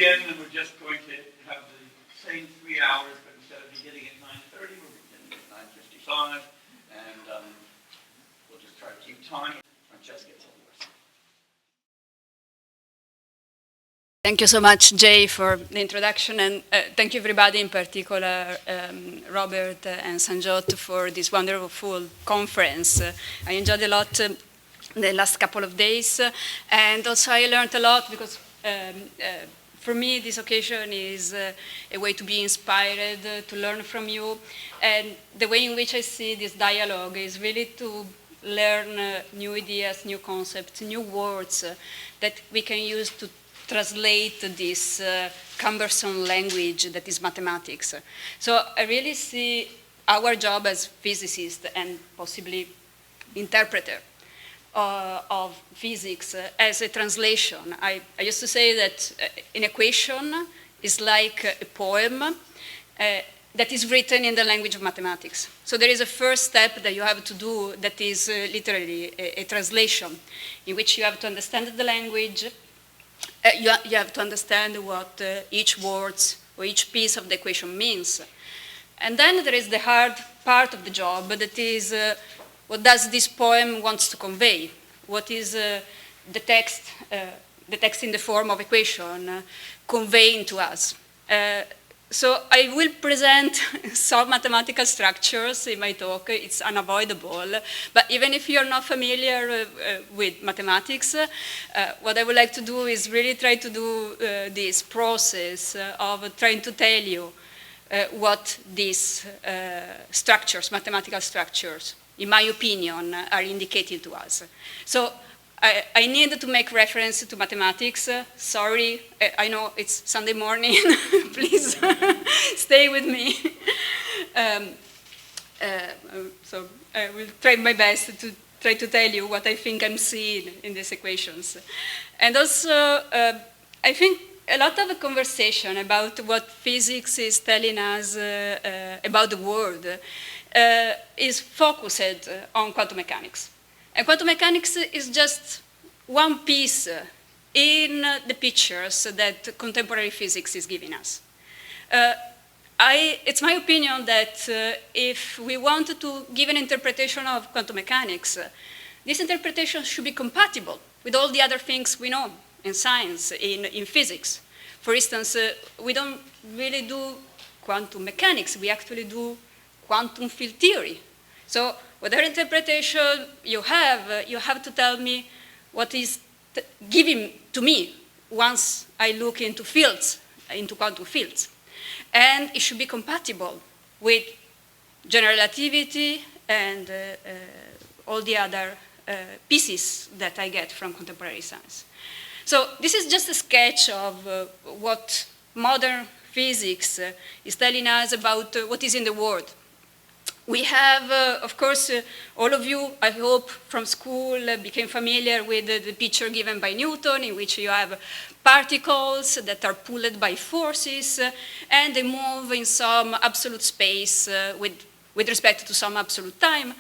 begin, and we're just going to have the same 3 hours, but instead of beginning at 9:30, we're beginning at 9:55, and we'll just try to keep time. Francesca, tell me yours. Thank you so much, Jay, for the introduction, and thank you everybody, in particular Robert and Sanjot, for this wonderful conference. I enjoyed a lot the last couple of days, and also I learned a lot because for me this occasion is a way to be inspired, to learn from you, and the way in which I see this dialogue is really to learn new ideas, new concepts, new words that we can use to translate this cumbersome language that is mathematics. So I really see our job as physicists and possibly interpreter of physics as a translation. I used to say that an equation is like a poem that is written in the language of mathematics. So there is a first step that you have to do that is literally a translation, in which you have to understand the language. You have to understand what each word or each piece of the equation means. And then there is the hard part of the job, that is what does this poem wants to convey? What is the text in the form of equation conveying to us? So I will present some mathematical structures in my talk. It's unavoidable. But even if you're not familiar with mathematics, what I would like to do is really try to do this process of trying to tell you what these structures, mathematical structures, in my opinion, are indicating to us. So I need to make reference to mathematics. Sorry, I know it's Sunday morning. Please stay with me. So I will try my best to try to tell you what I think I'm seeing in these equations. And also, I think a lot of the conversation about what physics is telling us about the world is focused on quantum mechanics. And quantum mechanics is just one piece in the pictures that contemporary physics is giving us. It's my opinion that if we want to give an interpretation of quantum mechanics, this interpretation should be compatible with all the other things we know in science, in physics. For instance, we don't really do quantum mechanics, we actually do quantum field theory. So whatever interpretation you have to tell me what is given to me once I look into fields, into quantum fields. And it should be compatible with general relativity and all the other pieces that I get from contemporary science. So this is just a sketch of what modern physics is telling us about what is in the world. We have, of course, all of you, I hope, from school became familiar with the picture given by Newton, in which you have particles that are pulled by forces, and they move in some absolute space with respect to some absolute time.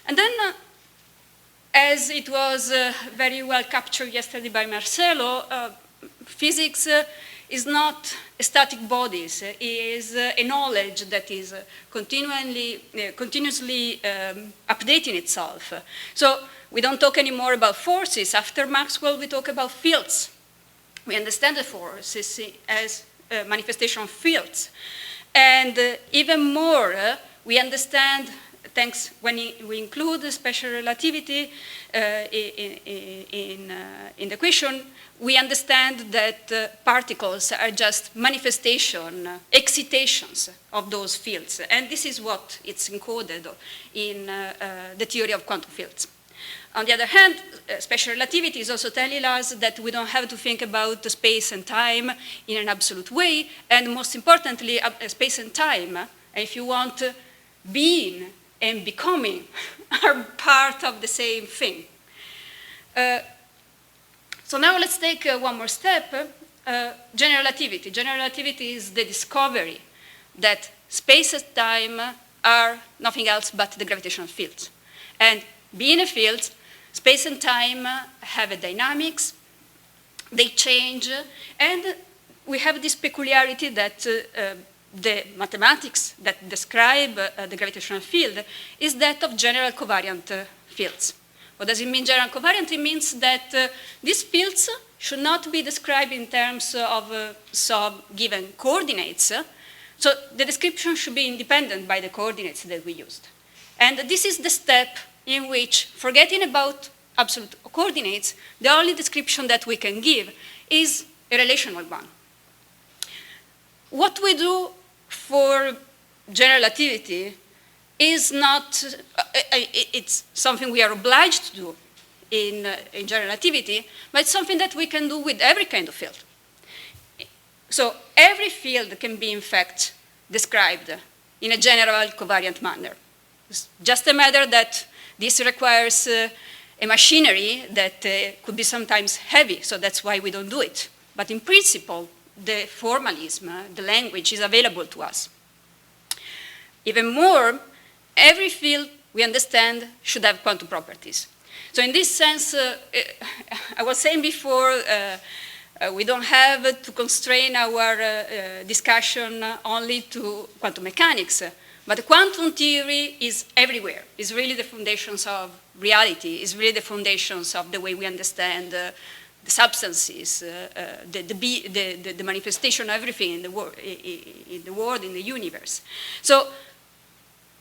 And then, as it was very well captured yesterday by Marcelo, physics is not static bodies. It is a knowledge that is continuously updating itself. So we don't talk anymore about forces. After Maxwell, we talk about fields. We understand the forces as manifestation of fields. And even more, we understand, thanks when we include special relativity in the equation, we understand that particles are just manifestation, excitations of those fields. And this is what it's encoded in the theory of quantum fields. On the other hand, special relativity is also telling us that we don't have to think about space and time in an absolute way. And most importantly, space and time, if you want, being and becoming are part of the same thing. So now let's take one more step. General relativity. General relativity is the discovery that space and time are nothing else but the gravitational fields. And being a field, space and time have a dynamics, they change, and we have this peculiarity that the mathematics that describe the gravitational field is that of general covariant fields. What does it mean, general covariant? It means that these fields should not be described in terms of some given coordinates. So the description should be independent by the coordinates that we used. And this is the step in which, forgetting about absolute coordinates, the only description that we can give is a relational one. What we do for general relativity is not, it's something we are obliged to do in general relativity, but it's something that we can do with every kind of field. So every field can be, in fact, described in a general covariant manner. It's just a matter that this requires a machinery that could be sometimes heavy, so that's why we don't do it. But in principle, the formalism, the language is available to us. Even more, every field we understand should have quantum properties. So in this sense, I was saying before, we don't have to constrain our discussion only to quantum mechanics, but the quantum theory is everywhere. It's really the foundations of reality. It's really the foundations of the way we understand the substances, the manifestation of everything in the world, in the universe. So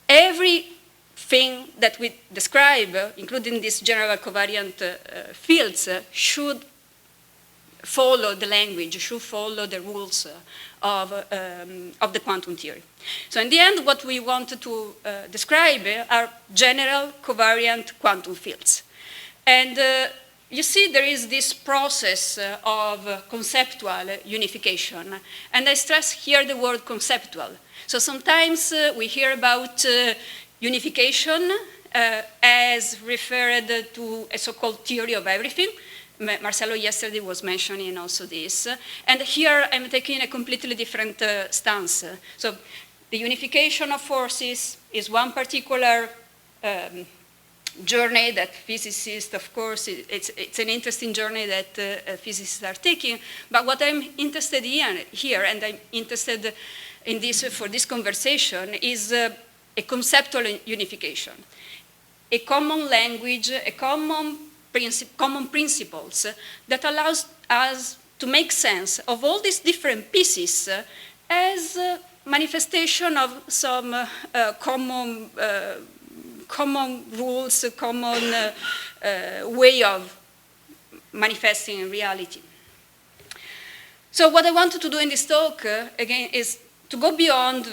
everything that we describe, including these general covariant fields, should follow the language, should follow the rules of the quantum theory. So in the end, what we want to describe are general covariant quantum fields. And you see there is this process of conceptual unification. And I stress here the word conceptual. So sometimes we hear about unification as referred to a so-called theory of everything. Marcelo yesterday was mentioning also this. And here I'm taking a completely different stance. So the unification of forces is one particular journey that physicists, of course, it's an interesting journey that physicists are taking. But what I'm interested in here, and I'm interested in this for this conversation, is a conceptual unification, a common language, a common principles that allows us to make sense of all these different pieces as manifestation of some common rules, common way of manifesting in reality. So what I wanted to do in this talk, again, is to go beyond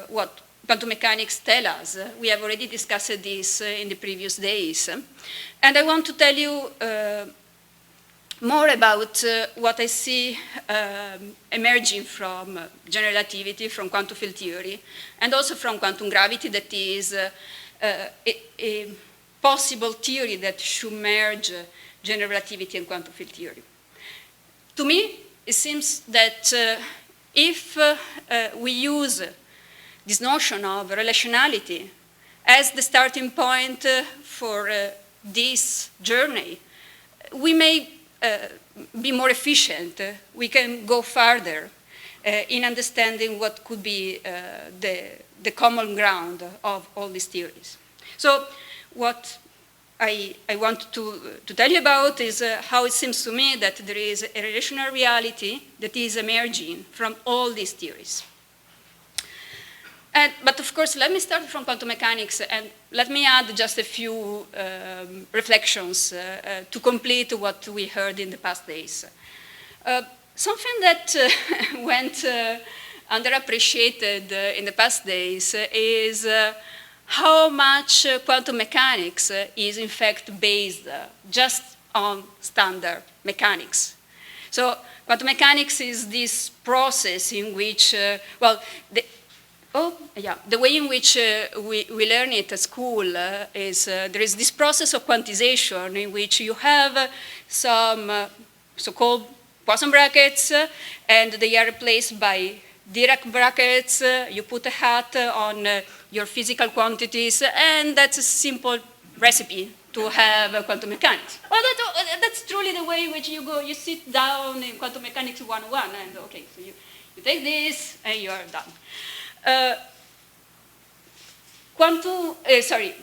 what quantum mechanics tell us. We have already discussed this in the previous days. And I want to tell you more about what I see emerging from general relativity, from quantum field theory, and also from quantum gravity, that is a possible theory that should merge general relativity and quantum field theory. To me, it seems that if we use this notion of relationality as the starting point for this journey, we may be more efficient. We can go farther in understanding what could be the common ground of all these theories. So what I want to tell you about is how it seems to me that there is a relational reality that is emerging from all these theories. But of course, let me start from quantum mechanics, and let me add just a few reflections to complete what we heard in the past days. Something that went underappreciated in the past days is how much quantum mechanics is in fact based just on standard mechanics. So quantum mechanics is this process in which, the way in which we learn it at school is there is this process of quantization in which you have some so-called Poisson brackets, and they are replaced by Dirac brackets. You put a hat on your physical quantities, and that's a simple recipe to have quantum mechanics. Well, that's truly the way in which you go. You sit down in quantum mechanics 101, and okay, so you take this, and you are done.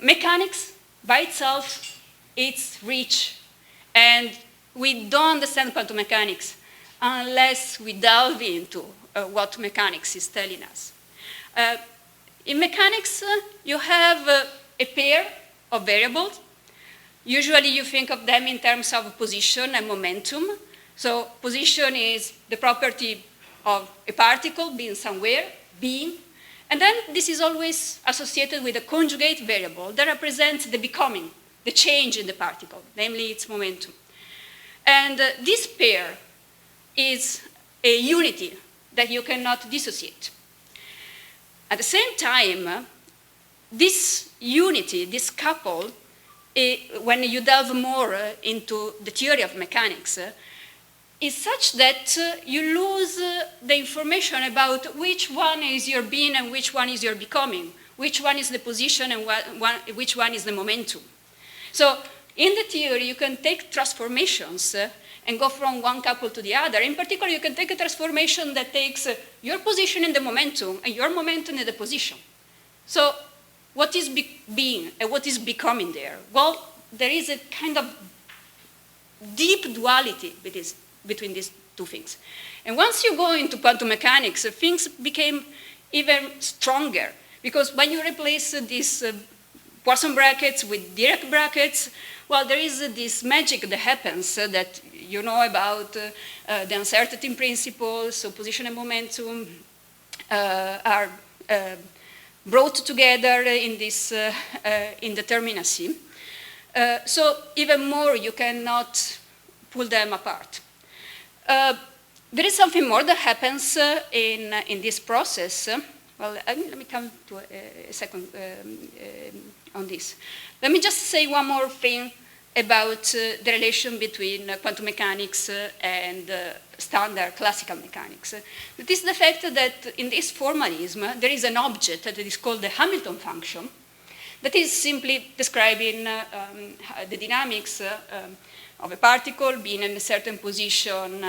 Mechanics by itself, it's rich, and we don't understand quantum mechanics unless we delve into what mechanics is telling us. In mechanics, you have a pair of variables. Usually you think of them in terms of position and momentum. So position is the property of a particle being somewhere, being. And then this is always associated with a conjugate variable that represents the becoming, the change in the particle, namely its momentum. And this pair is a unity that you cannot dissociate. At the same time, this unity, this couple, when you delve more into the theory of mechanics, is such that you lose the information about which one is your being and which one is your becoming, which one is the position and which one is the momentum. So in the theory, you can take transformations and go from one couple to the other. In particular, you can take a transformation that takes your position in the momentum and your momentum in the position. So what is being and what is becoming there? Well, there is a kind of deep duality between these two things. And once you go into quantum mechanics, things became even stronger, because when you replace these Poisson brackets with Dirac brackets, well, there is this magic that happens that you know about the uncertainty principle, so position and momentum are brought together in this indeterminacy. So even more, you cannot pull them apart. There is something more that happens in this process. Well, let me come to a second on this. Let me just say one more thing about the relation between quantum mechanics and standard classical mechanics. It is the fact that in this formalism, there is an object that is called the Hamilton function that is simply describing the dynamics of a particle being in a certain position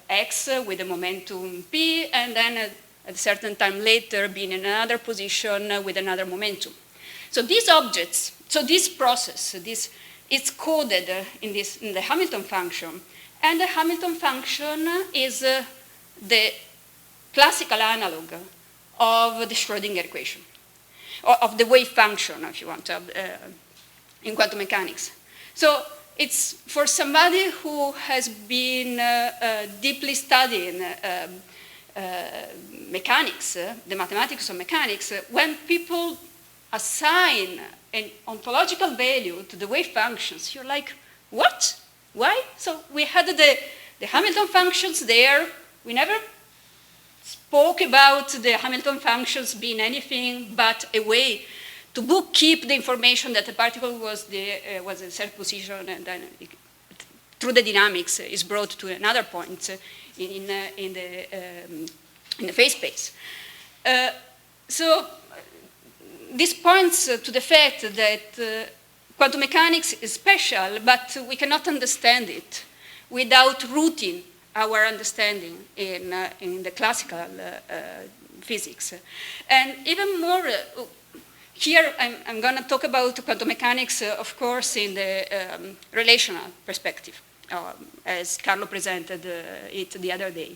x with a momentum p, and then at a certain time later being in another position with another momentum. So these objects, so this process, it's coded in the Hamilton function, and the Hamilton function is the classical analog of the Schrödinger equation, or of the wave function, if you want, in quantum mechanics. So it's for somebody who has been deeply studying mechanics, the mathematics of mechanics, when people assign an ontological value to the wave functions, you're like, what? Why? So we had the Hamilton functions there. We never spoke about the Hamilton functions being anything but a way to bookkeep the information that the particle was in a certain position, and then through the dynamics is brought to another point in the phase space. So this points to the fact that quantum mechanics is special, but we cannot understand it without rooting our understanding in the classical physics. And even more, here I'm going to talk about quantum mechanics, of course, in the relational perspective, as Carlo presented it the other day.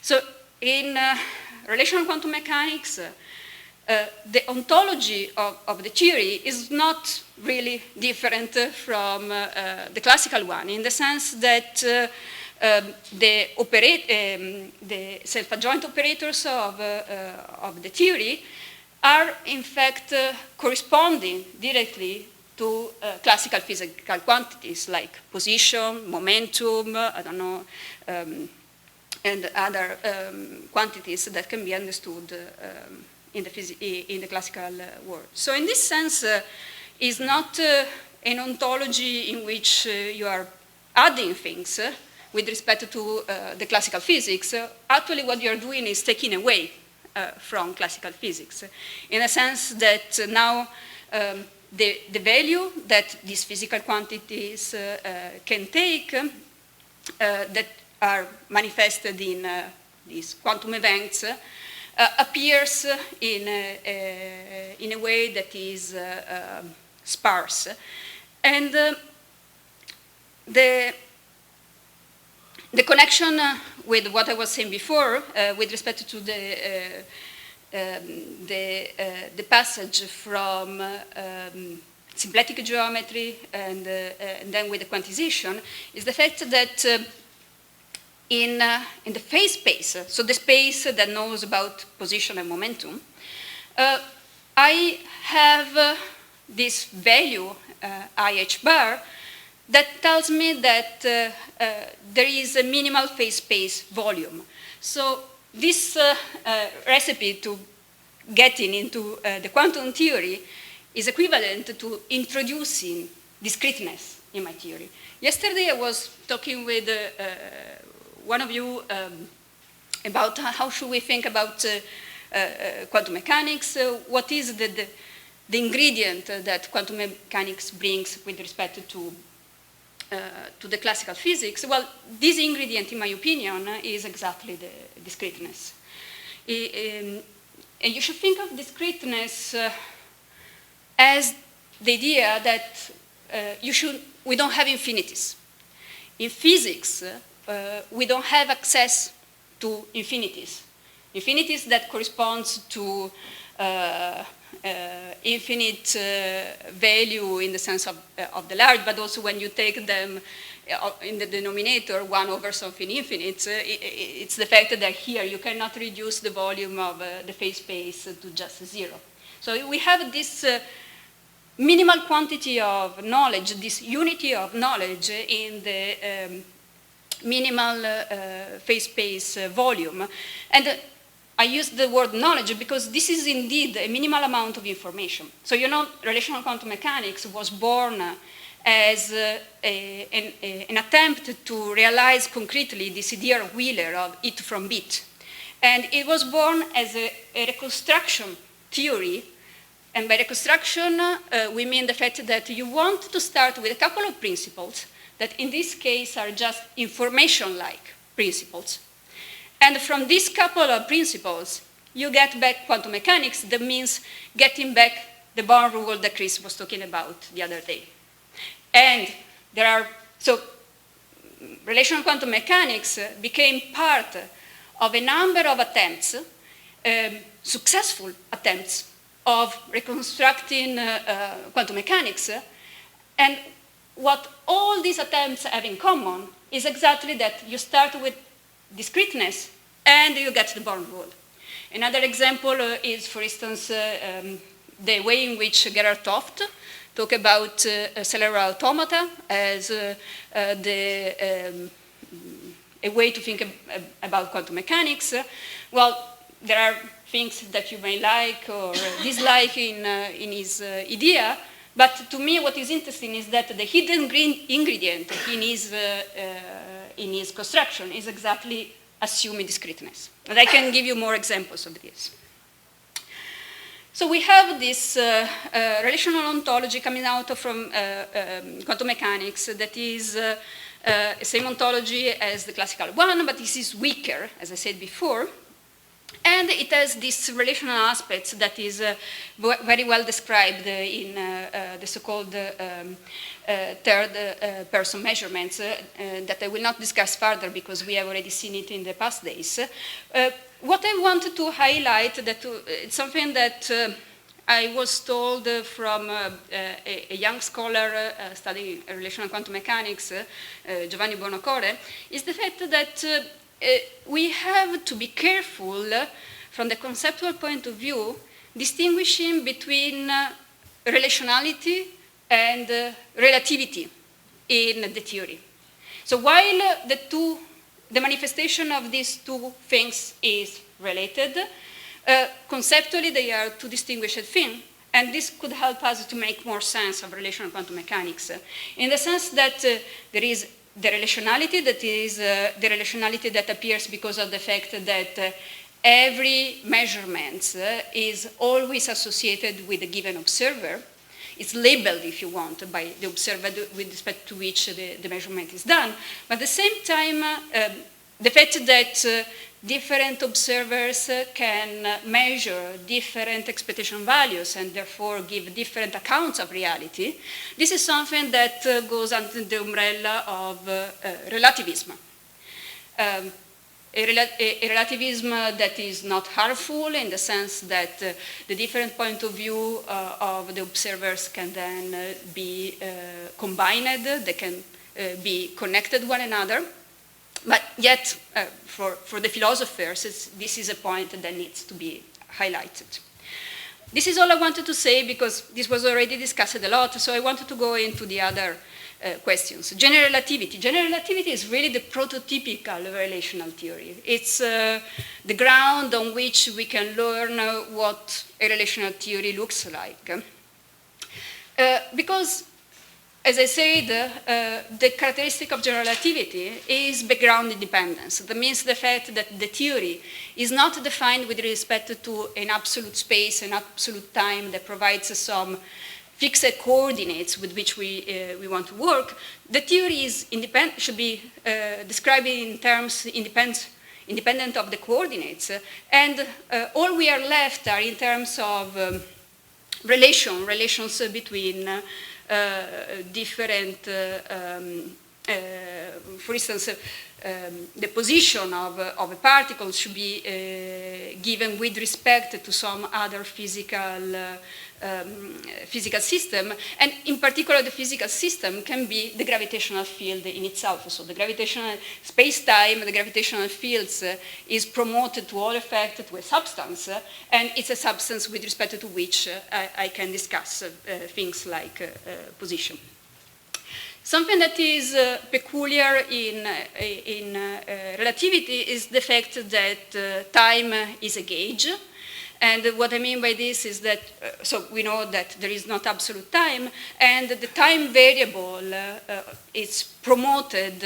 So in relational quantum mechanics, the ontology of the theory is not really different from the classical one, in the sense that the self-adjoint operators of the theory are in fact corresponding directly to classical physical quantities like position, momentum, I don't know, and other quantities that can be understood in the classical world. So in this sense, it's not an ontology in which you are adding things with respect to the classical physics. Actually, what you're doing is taking away from classical physics, in a sense that now the value that these physical quantities can take that are manifested in these quantum events appears in a way that is sparse. And the connection with what I was saying before with respect to the passage from symplectic geometry and then with the quantization is the fact that in the phase space, so the space that knows about position and momentum, I have this value, IH bar, that tells me that there is a minimal phase space volume. So this recipe to getting into the quantum theory is equivalent to introducing discreteness in my theory. Yesterday I was talking with one of you about how should we think about quantum mechanics, what is the ingredient that quantum mechanics brings with respect to the classical physics. Well, this ingredient, in my opinion, is exactly the discreteness. And you should think of discreteness as the idea that we don't have infinities. In physics, we don't have access to infinities. Infinities that corresponds to infinite value in the sense of the large, but also when you take them in the denominator, 1 over something infinite, it's the fact that here you cannot reduce the volume of the phase space to just 0. So we have this minimal quantity of knowledge, this unity of knowledge in the minimal phase space volume. And I use the word knowledge because this is indeed a minimal amount of information. So relational quantum mechanics was born as an attempt to realize concretely this idea of Wheeler of it from bit. And it was born as a reconstruction theory. And by reconstruction, we mean the fact that you want to start with a couple of principles that in this case are just information-like principles. And from this couple of principles, you get back quantum mechanics. That means getting back the Born rule that Chris was talking about the other day. And so relational quantum mechanics became part of a number of attempts, successful attempts of reconstructing quantum mechanics. And what all these attempts have in common is exactly that you start with discreteness and you get the Born rule. Another example is, for instance, the way in which Gerhard Toft talk about cellular automata as a way to think about quantum mechanics. Well, there are things that you may like or dislike in his idea, but to me what is interesting is that the hidden ingredient in his construction is exactly assuming discreteness. And I can give you more examples of this. So we have this relational ontology coming out from quantum mechanics that is the same ontology as the classical one, but this is weaker, as I said before. And it has these relational aspects that is very well described in the so-called third-person measurements that I will not discuss further because we have already seen it in the past days. What I wanted to highlight, it's something that I was told from a young scholar studying relational quantum mechanics, Giovanni Buonocore, is the fact that we have to be careful from the conceptual point of view, distinguishing between relationality and relativity in the theory. So while the manifestation of these two things is related, conceptually they are two distinguished things, and this could help us to make more sense of relational quantum mechanics, in the sense that there is the relationality that is the relationality that appears because of the fact that every measurement is always associated with a given observer. it's labeled, if you want, by the observer with respect to which the measurement is done. But at the same time, the fact that different observers can measure different expectation values and therefore give different accounts of reality, this is something that goes under the umbrella of relativism. A relativism that is not harmful in the sense that the different point of view of the observers can then be combined, they can be connected one another. But yet, for the philosophers, this is a point that needs to be highlighted. This is all I wanted to say because this was already discussed a lot, so I wanted to go into the other questions. General relativity. General relativity is really the prototypical relational theory. It's the ground on which we can learn what a relational theory looks like. Because as I said, the characteristic of general relativity is background independence. That means the fact that the theory is not defined with respect to an absolute space, an absolute time that provides some fixed coordinates with which we want to work. The theory is should be described in terms independent of the coordinates. And all we are left are in terms of relations between different, for instance, the position of a particle should be given with respect to some other physical system, and in particular the physical system can be the gravitational field in itself. So the gravitational space-time, the gravitational fields is promoted to all effect to a substance, and it's a substance with respect to which I can discuss things like position. Something that is peculiar in relativity is the fact that time is a gauge. And what I mean by this is that, so we know that there is not absolute time, and the time variable is promoted,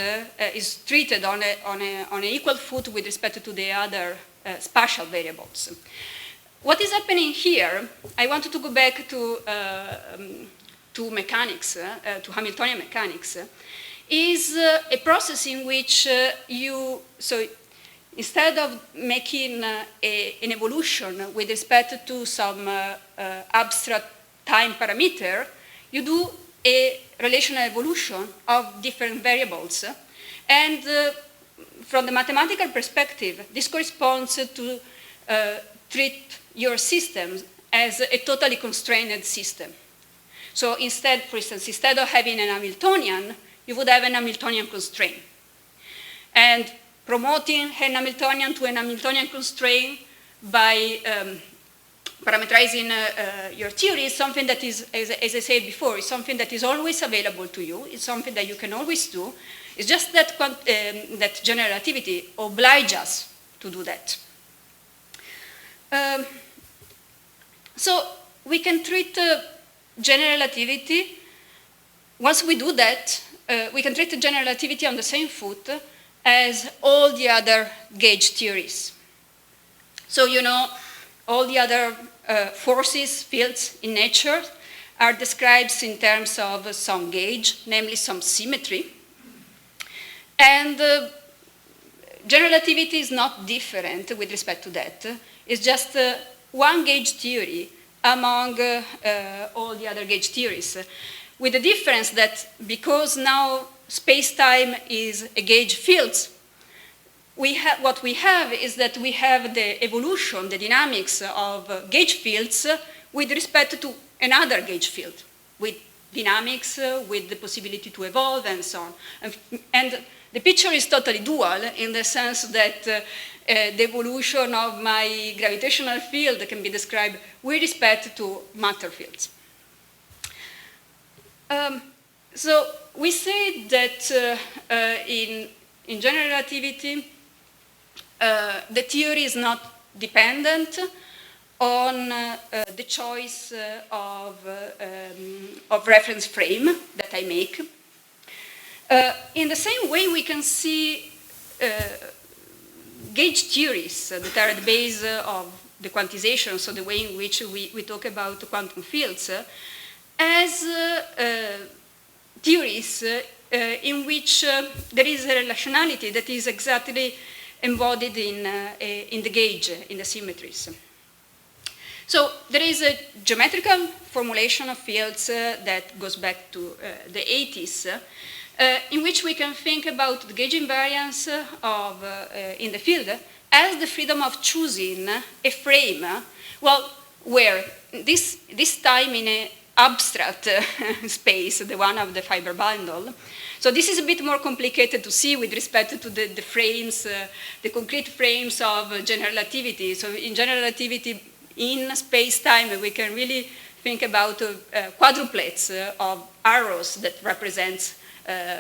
is treated on an equal foot with respect to the other spatial variables. What is happening here, I wanted to go back to mechanics, to Hamiltonian mechanics, is a process in which instead of making an evolution with respect to some abstract time parameter, you do a relational evolution of different variables. And from the mathematical perspective, this corresponds to treat your system as a totally constrained system. So instead, for instance, instead of having an Hamiltonian, you would have an Hamiltonian constraint. And promoting an Hamiltonian to an Hamiltonian constraint by parameterizing your theory is something that is, as I said before, is something that is always available to you. It's something that you can always do. It's just that, that general relativity obliges us to do that. So we can treat general relativity, once we do that, we can treat general relativity on the same foot as all the other gauge theories. So, you know, all the other forces, fields in nature are described in terms of some gauge, namely some symmetry. And general relativity is not different with respect to that. It's just one gauge theory among all the other gauge theories, with the difference that because now space-time is a gauge field, what we have is that we have the evolution, the dynamics of gauge fields with respect to another gauge field, with dynamics, with the possibility to evolve, and so on. And the picture is totally dual in the sense that the evolution of my gravitational field can be described with respect to matter fields. So we say that in general relativity, the theory is not dependent on the choice of reference frame that I make. In the same way, we can see gauge theories that are at the base of the quantization, so the way in which we talk about quantum fields, as theories in which there is a relationality that is exactly embodied in the gauge, in the symmetries. So there is a geometrical formulation of fields that goes back to the 80s, in which we can think about the gauge invariance in the field as the freedom of choosing a frame, well, where this time in an abstract space, the one of the fiber bundle. So this is a bit more complicated to see with respect to the frames, the concrete frames of general relativity. So in general relativity, in space-time, we can really think about quadruplets of arrows that represents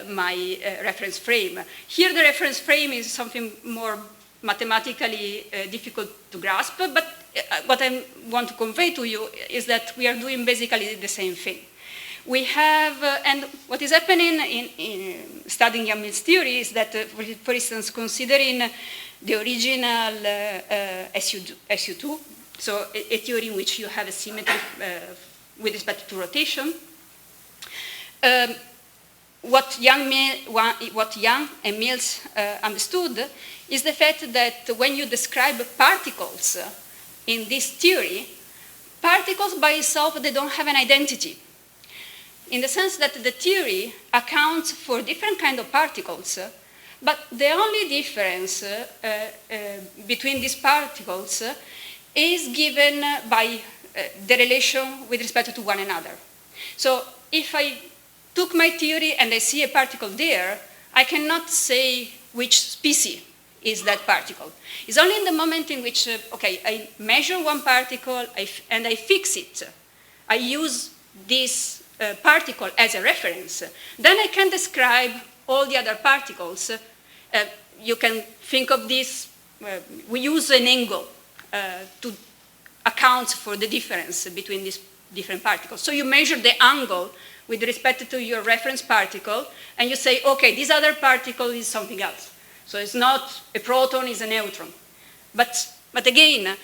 my reference frame. Here the reference frame is something more mathematically difficult to grasp, but what I want to convey to you is that we are doing basically the same thing. We have, and what is happening in studying Yang-Mills theory is that, for instance, considering the original SU2, so a theory in which you have a symmetry with respect to rotation, what Yang and Mills understood is the fact that when you describe particles in this theory, particles by itself, they don't have an identity. In the sense that the theory accounts for different kinds of particles, but the only difference between these particles is given by the relation with respect to one another. So if I took my theory and I see a particle there, I cannot say which species is that particle. It's only in the moment in which, okay, I measure one particle and I fix it. I use this particle as a reference. Then I can describe all the other particles. You can think of this, we use an angle to account for the difference between these different particles. So you measure the angle with respect to your reference particle, and you say, okay, this other particle is something else. So it's not a proton, it's a neutron. But again,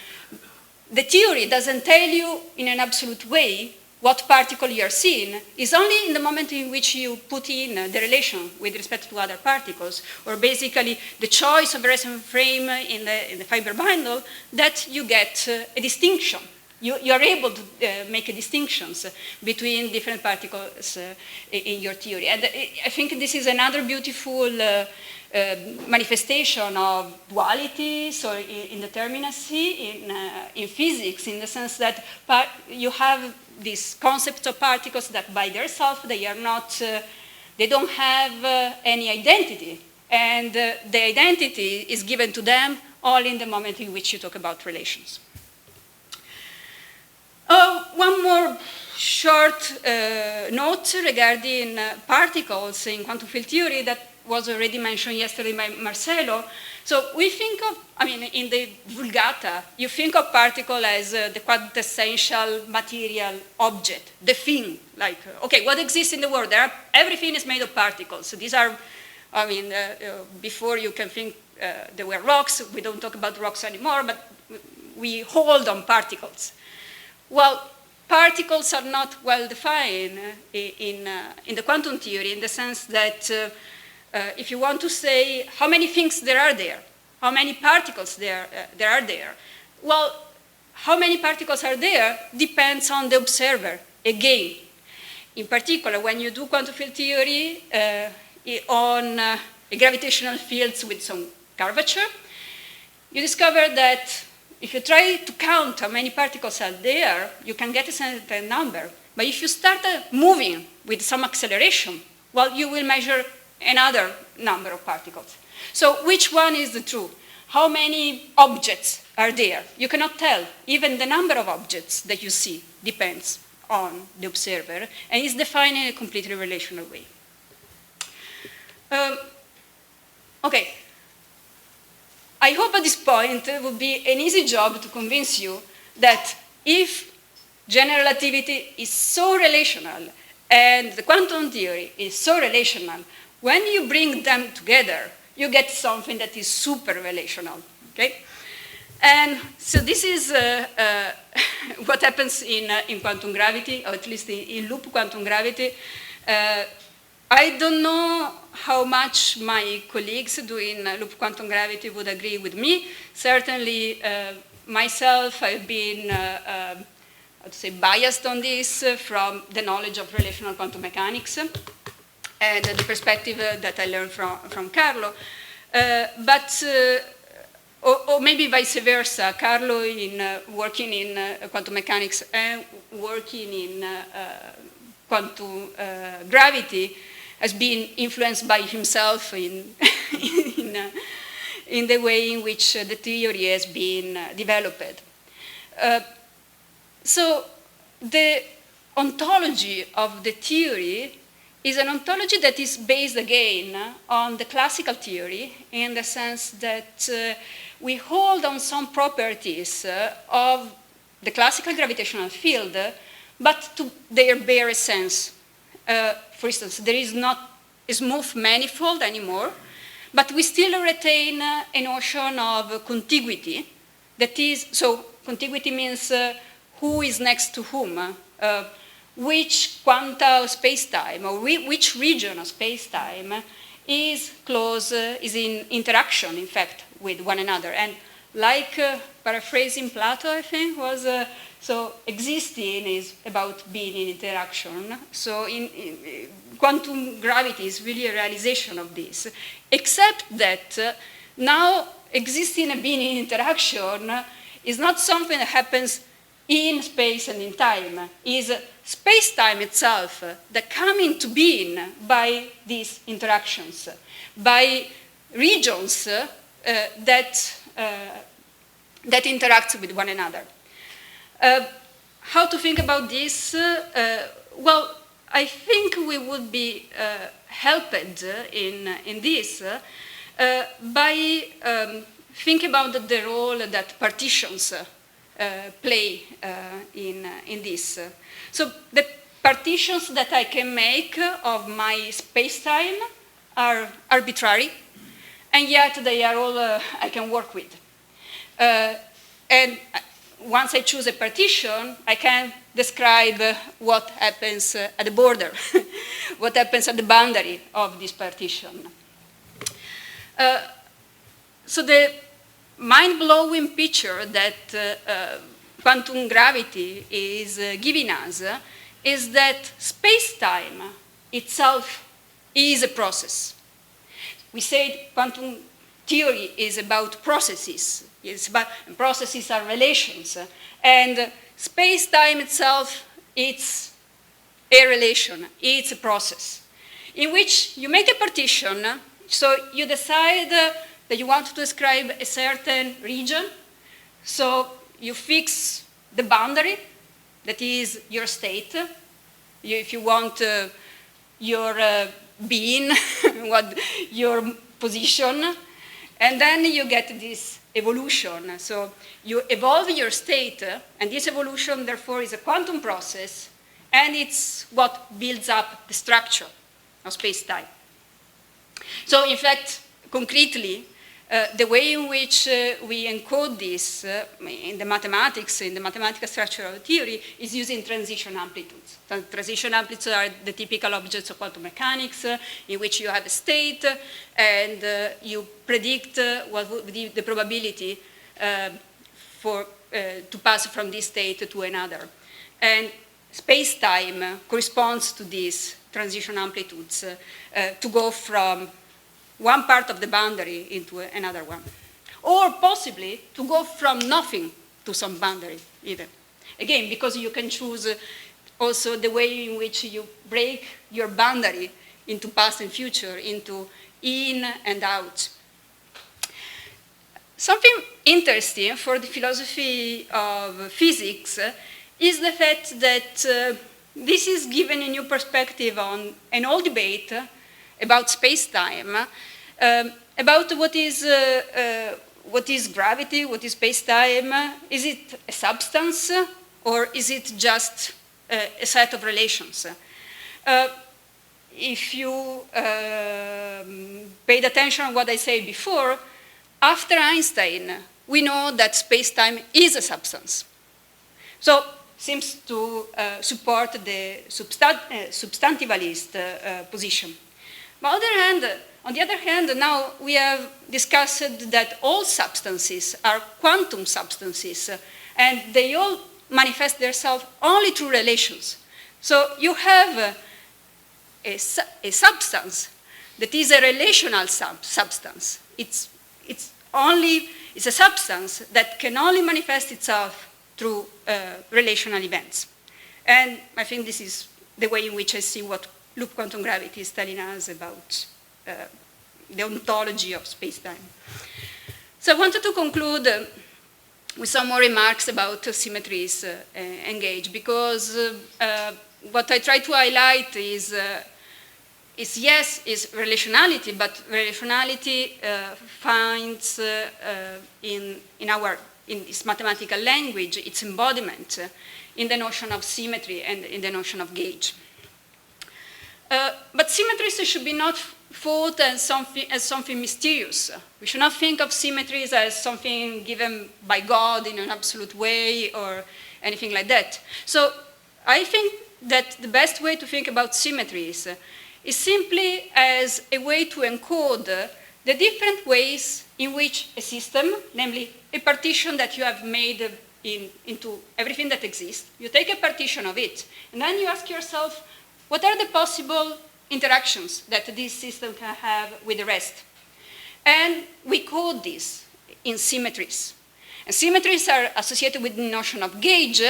the theory doesn't tell you in an absolute way what particle you are seeing. It's only in the moment in which you put in the relation with respect to other particles, or basically the choice of a resonance frame in the fiber bundle, that you get a distinction. You are able to make distinctions between different particles in your theory. And I think this is another beautiful manifestation of duality, so indeterminacy in physics, in the sense that you have these concepts of particles that by themselves they are not, they don't have any identity, and the identity is given to them all in the moment in which you talk about relations. One more short note regarding particles in quantum field theory that was already mentioned yesterday by Marcelo. So we think of, I mean, in the Vulgata, you think of particle as the quintessential material object, the thing, like, okay, what exists in the world? Everything is made of particles. So these are, I mean, before you can think there were rocks. We don't talk about rocks anymore, but we hold on particles. Well, particles are not well defined in the quantum theory, in the sense that if you want to say how many things there are there, how many particles there are there, well, how many particles are there depends on the observer, again. In particular, when you do quantum field theory on gravitational fields with some curvature, you discover that if you try to count how many particles are there, you can get a certain number. But if you start moving with some acceleration, well, you will measure another number of particles. So which one is the true? How many objects are there? You cannot tell. Even the number of objects that you see depends on the observer, and is defined in a completely relational way. Okay. I hope at this point it will be an easy job to convince you that if general relativity is so relational and the quantum theory is so relational, when you bring them together, you get something that is super relational, okay? And so this is what happens in quantum gravity, or at least in loop quantum gravity. I don't know how much my colleagues doing loop quantum gravity would agree with me. Certainly, myself, I've been biased on this from the knowledge of relational quantum mechanics and the perspective that I learned from Carlo. Or maybe vice versa, Carlo in working in quantum mechanics and working in quantum gravity has been influenced by himself in the way in which the theory has been developed. So the ontology of the theory is an ontology that is based again on the classical theory in the sense that we hold on some properties of the classical gravitational field, but to their bare essence. For instance, there is not a smooth manifold anymore, but we still retain a notion of contiguity. That is, so contiguity means who is next to whom, which quanta of space-time, or which region of space-time is close, is in interaction, in fact, with one another. And like paraphrasing Plato, I think, was, so existing is about being in interaction. So in quantum gravity is really a realization of this, except that now existing and being in interaction is not something that happens in space and in time, is space-time itself that come into being by these interactions, by regions that interact with one another. How to think about this? Well, I think we would be helped in this by thinking about the role that partitions play in this. So the partitions that I can make of my space-time are arbitrary, and yet they are all I can work with. And once I choose a partition, I can describe what happens at the border, what happens at the boundary of this partition. So the mind-blowing picture that quantum gravity is giving us is that space-time itself is a process. We said quantum theory is about processes. And processes are relations. And space-time itself, it's a relation, it's a process, in which you make a partition, so you decide that you want to describe a certain region, so you fix the boundary, that is your state. If you want your being, your position, and then you get this evolution. So you evolve your state, and this evolution, therefore, is a quantum process, and it's what builds up the structure of space-time. So, in fact, concretely, the way in which we encode this in the mathematical structure of theory, is using transition amplitudes. Transition amplitudes are the typical objects of quantum mechanics, in which you have a state, and you predict what would be the probability to pass from this state to another. And space-time corresponds to these transition amplitudes to go from one part of the boundary into another one. Or possibly to go from nothing to some boundary even. Again, because you can choose also the way in which you break your boundary into past and future, into in and out. Something interesting for the philosophy of physics is the fact that this is given a new perspective on an old debate about space-time, about what is gravity, what is space-time. Is it a substance, or is it just a set of relations? If you paid attention to what I said before, after Einstein, we know that space-time is a substance. So seems to support the substantivalist position. On the other hand, now we have discussed that all substances are quantum substances, and they all manifest themselves only through relations. So you have a substance that is a relational substance. It's a substance that can only manifest itself through relational events. And I think this is the way in which I see what loop quantum gravity is telling us about the ontology of space-time. So I wanted to conclude with some more remarks about symmetries and gauge, because what I try to highlight is relationality, but relationality finds in this mathematical language its embodiment in the notion of symmetry and in the notion of gauge. But symmetries should be not thought as something mysterious. We should not think of symmetries as something given by God in an absolute way or anything like that. So I think that the best way to think about symmetries is simply as a way to encode the different ways in which a system, namely a partition that you have made into everything that exists, you take a partition of it, and then you ask yourself, what are the possible interactions that this system can have with the rest? And we code this in symmetries. And symmetries are associated with the notion of gauge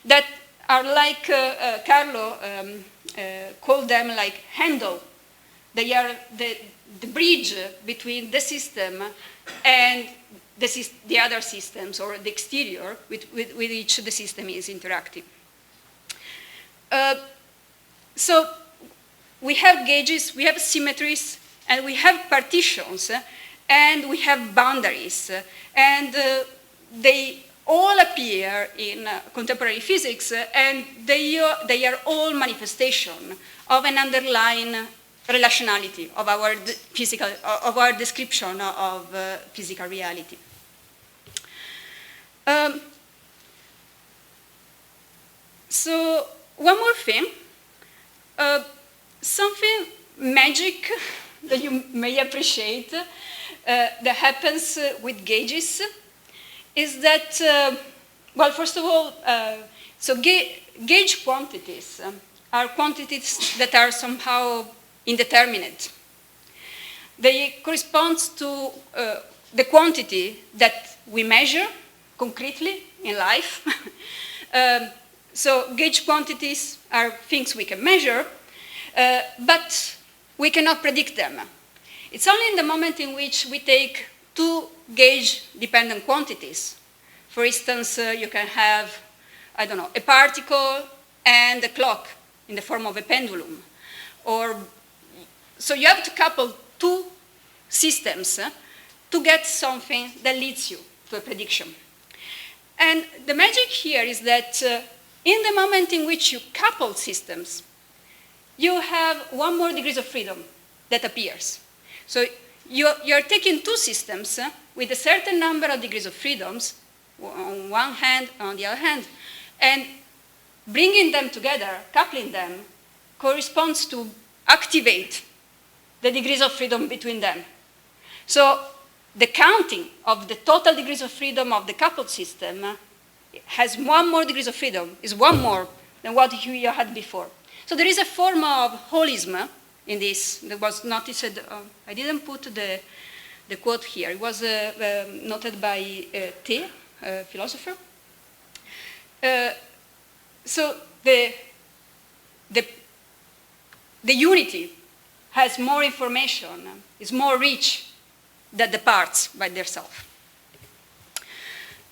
that are like Carlo called them like handle. They are the bridge between the system and the other systems, or the exterior with which the system is interacting. So we have gauges, we have symmetries, and we have partitions, and we have boundaries. And they all appear in contemporary physics, and they are all manifestation of an underlying relationality of our description of physical reality. So one more thing, something magic that you may appreciate that happens with gauges is that, well, first of all, so gauge quantities are quantities that are somehow indeterminate. They correspond to the quantity that we measure concretely in life. So gauge quantities are things we can measure, but we cannot predict them. It's only in the moment in which we take two gauge-dependent quantities. For instance, you can have, I don't know, a particle and a clock in the form of a pendulum. So you have to couple two systems to get something that leads you to a prediction. And the magic here is that in the moment in which you couple systems, you have one more degrees of freedom that appears. So you're taking two systems with a certain number of degrees of freedoms on one hand, on the other hand, and bringing them together, coupling them, corresponds to activate the degrees of freedom between them. So the counting of the total degrees of freedom of the coupled system has one more degrees of freedom, is one more than what you had before. So there is a form of holism in this that was noticed. I didn't put the quote here. It was noted by T, a philosopher. So the unity has more information, is more rich than the parts by themselves.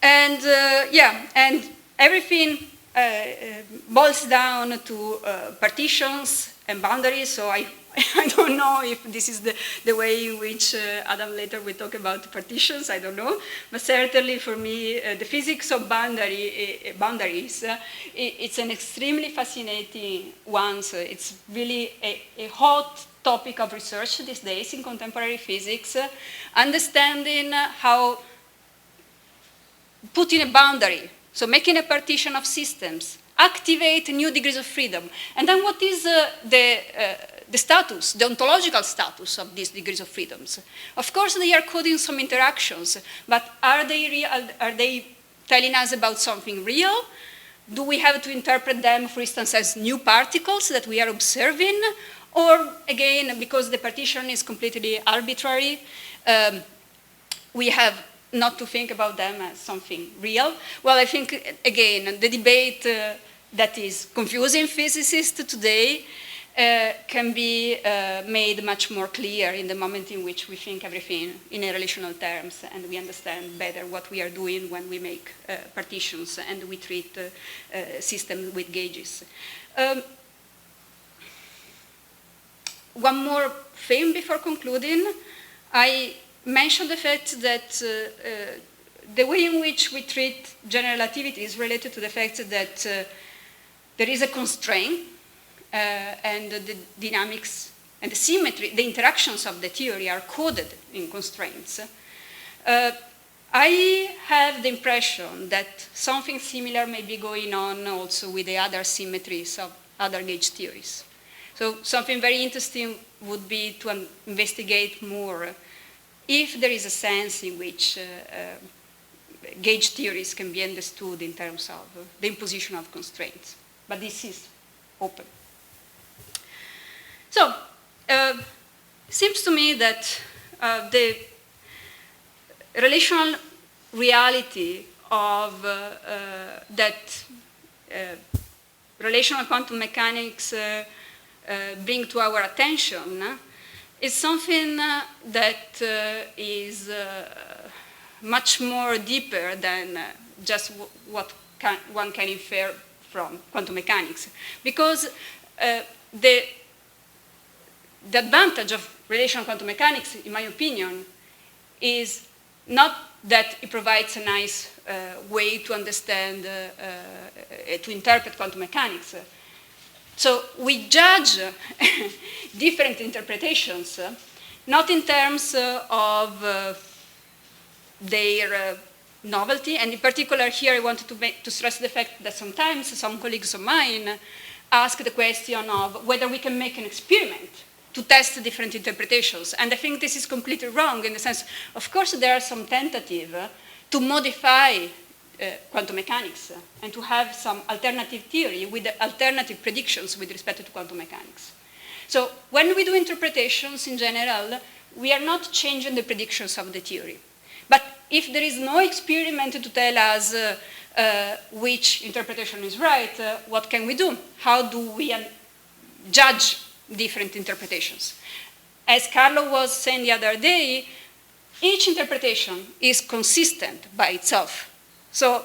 And and everything boils down to partitions and boundaries. So I don't know if this is the way in which Adam later will talk about partitions, I don't know. But certainly for me, the physics of boundaries, it's an extremely fascinating one. So it's really a hot topic of research these days in contemporary physics, understanding how putting a boundary so making a partition of systems, activate new degrees of freedom. And then what is the status, the ontological status of these degrees of freedoms? Of course, they are coding some interactions, but are they real? Are they telling us about something real? Do we have to interpret them, for instance, as new particles that we are observing? Or, again, because the partition is completely arbitrary, we have not to think about them as something real? Well, I think, again, the debate that is confusing physicists today can be made much more clear in the moment in which we think everything in a relational terms and we understand better what we are doing when we make partitions and we treat systems with gauges. One more thing before concluding. I mentioned the fact that the way in which we treat general relativity is related to the fact that there is a constraint and the dynamics and the symmetry, the interactions of the theory are coded in constraints. I have the impression that something similar may be going on also with the other symmetries of other gauge theories. So something very interesting would be to investigate more if there is a sense in which gauge theories can be understood in terms of the imposition of constraints. But this is open. So it seems to me that the relational reality of that relational quantum mechanics bring to our attention is something that is much more deeper than just what one can infer from quantum mechanics. Because the advantage of relational quantum mechanics, in my opinion, is not that it provides a nice way to understand, to interpret quantum mechanics. So we judge different interpretations, not in terms of their novelty, and in particular here I wanted to stress the fact that sometimes some colleagues of mine ask the question of whether we can make an experiment to test different interpretations. And I think this is completely wrong in the sense, of course, there are some tentatives to modify quantum mechanics and to have some alternative theory with alternative predictions with respect to quantum mechanics. So when we do interpretations in general, we are not changing the predictions of the theory. But if there is no experiment to tell us which interpretation is right, what can we do? How do we judge different interpretations? As Carlo was saying the other day, each interpretation is consistent by itself. So,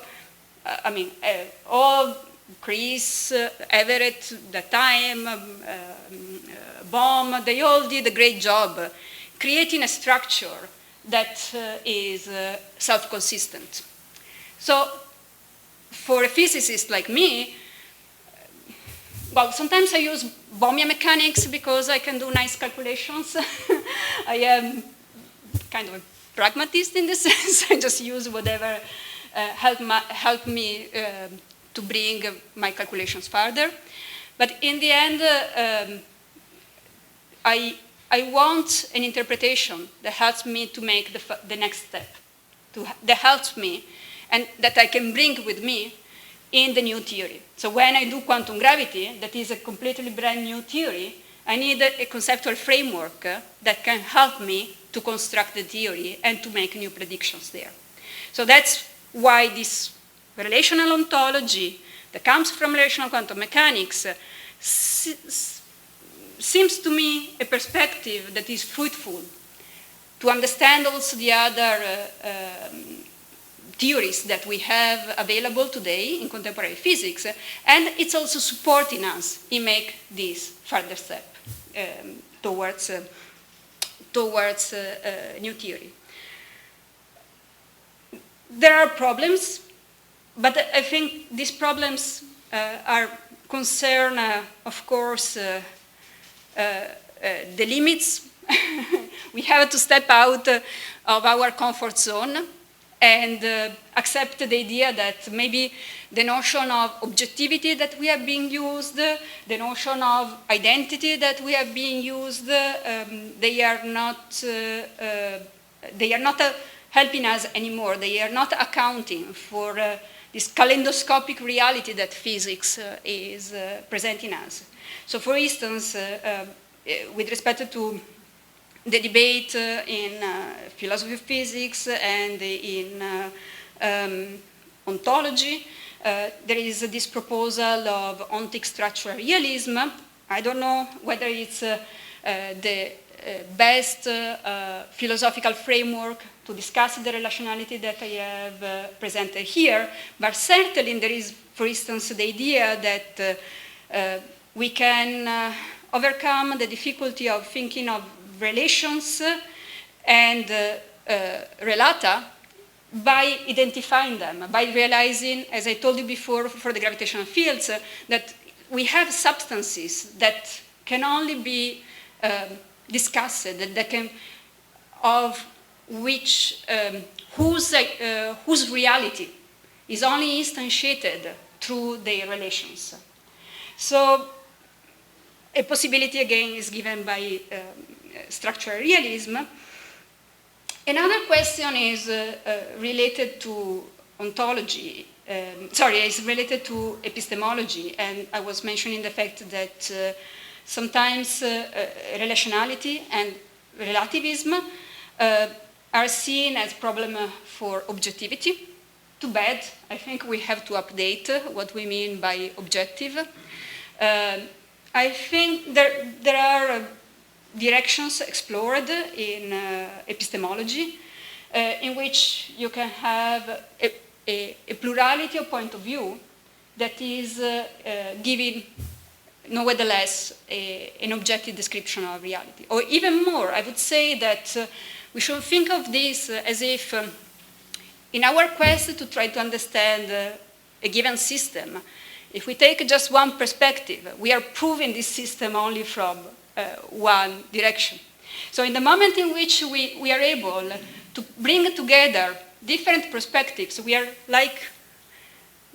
all Chris, Everett, the time, Bohm, they all did a great job creating a structure that is self-consistent. So, for a physicist like me, well, sometimes I use Bohmian mechanics because I can do nice calculations. I am kind of a pragmatist in this sense. I just use whatever help me to bring my calculations further. But in the end, I want an interpretation that helps me to make the next step, that helps me and that I can bring with me in the new theory. So when I do quantum gravity, that is a completely brand new theory, I need a conceptual framework that can help me to construct the theory and to make new predictions there. So that's why this relational ontology that comes from relational quantum mechanics seems to me a perspective that is fruitful to understand also the other theories that we have available today in contemporary physics, and it's also supporting us in make this further step towards new theory. There are problems, but I think these problems are concern, of course, the limits. We have to step out of our comfort zone, and accept the idea that maybe the notion of objectivity that we have been used, the notion of identity that we have been used, they are not helping us anymore. They are not accounting for this kaleidoscopic reality that physics is presenting us. So for instance, with respect to the debate in philosophy of physics and in ontology, there is this proposal of ontic structural realism. I don't know whether it's the best philosophical framework to discuss the relationality that I have presented here, but certainly there is, for instance, the idea that we can overcome the difficulty of thinking of relations and relata by identifying them, by realizing, as I told you before for the gravitational fields, that we have substances that can only be discussed, that can, of which, whose reality is only instantiated through their relations. So a possibility, again, is given by structural realism. Another question is related to ontology, is related to epistemology, and I was mentioning the fact that sometimes relationality and relativism are seen as problem for objectivity. Too bad. I think we have to update what we mean by objective. I think there are directions explored in epistemology in which you can have a plurality of point of view that is giving, nevertheless, an objective description of reality. Or even more, I would say that we should think of this as if in our quest to try to understand a given system, if we take just one perspective, we are proving this system only from one direction. So in the moment in which we are able to bring together different perspectives, we are like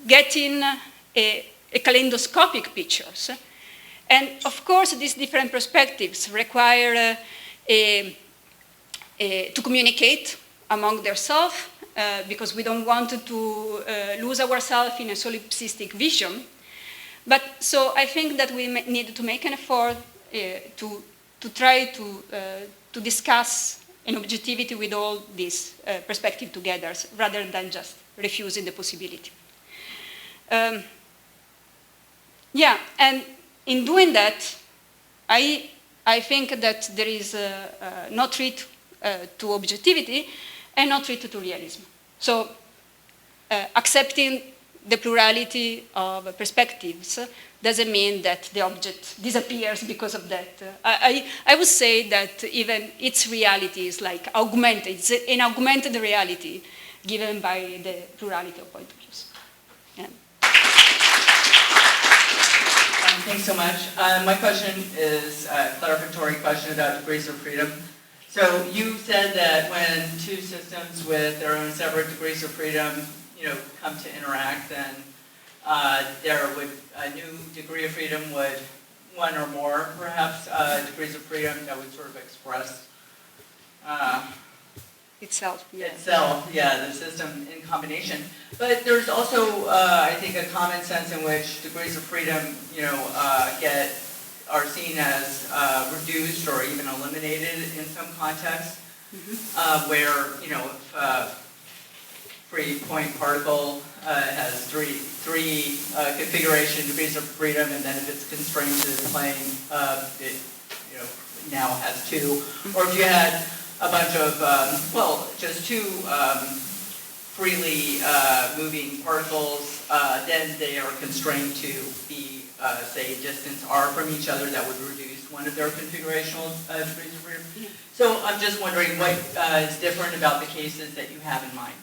getting a kaleidoscopic pictures. And of course, these different perspectives require to communicate among themselves, because we don't want to lose ourselves in a solipsistic vision. But so I think that we need to make an effort to try to discuss an objectivity with all these perspectives together, rather than just refusing the possibility. And in doing that, I think that there is no threat to objectivity and no threat to realism. So accepting the plurality of perspectives doesn't mean that the object disappears because of that. I would say that even its reality is like augmented. It's an augmented reality given by the plurality of point of views. Yeah. Thanks so much. My question is a clarificatory question about degrees of freedom. So you said that when two systems with their own separate degrees of freedom, come to interact, then there would a new degree of freedom would one or more perhaps degrees of freedom that would sort of express Itself, the system in combination. But there's also, I think, a common sense in which degrees of freedom, are seen as reduced or even eliminated in some contexts, where, if free point particle has three configuration degrees of freedom, and then if it's constrained to the plane, it now has two. Or if you had a bunch of just two freely moving particles, then they are constrained to be say distance r from each other. That would reduce one of their configurational degrees of freedom. So I'm just wondering what is different about the cases that you have in mind.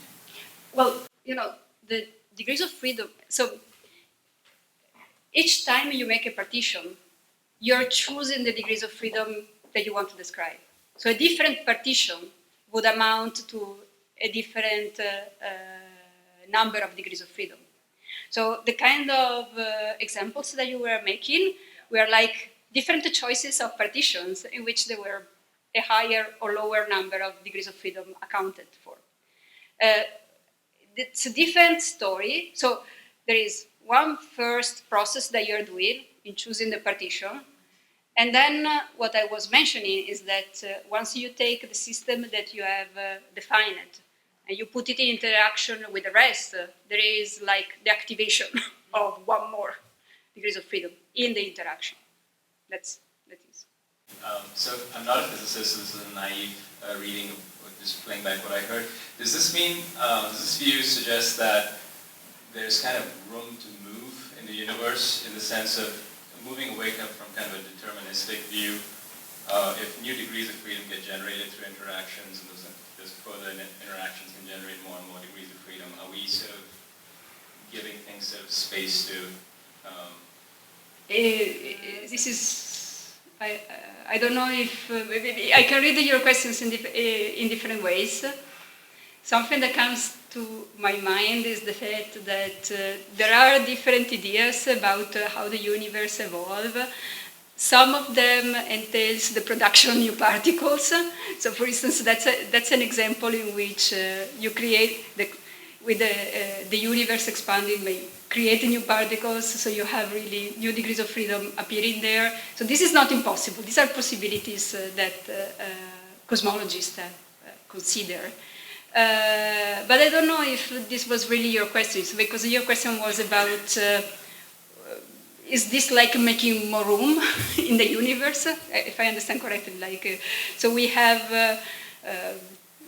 Well, the degrees of freedom, so each time you make a partition, you're choosing the degrees of freedom that you want to describe. So a different partition would amount to a different number of degrees of freedom. So the kind of examples that you were making were like different choices of partitions in which there were a higher or lower number of degrees of freedom accounted for. It's a different story. So there is one first process that you're doing in choosing the partition. And then what I was mentioning is that once you take the system that you have defined and you put it in interaction with the rest, there is like the activation of one more degrees of freedom in the interaction. That is. So I'm not a physicist, this is a naive reading of just playing back what I heard. Does this mean, does this view suggest that there's kind of room to move in the universe in the sense of moving away from kind of a deterministic view? If new degrees of freedom get generated through interactions and those further interactions can generate more and more degrees of freedom, are we sort of giving things sort of space to? This is, I don't know if, I can read your questions in different ways. Something that comes to my mind is the fact that there are different ideas about how the universe evolves. Some of them entails the production of new particles. So for instance, that's an example in which you create, with the universe expanding, by creating new particles, so you have really new degrees of freedom appearing there. So this is not impossible. These are possibilities that cosmologists consider. But I don't know if this was really your question, because your question was about, is this like making more room in the universe, if I understand correctly? Like, so we have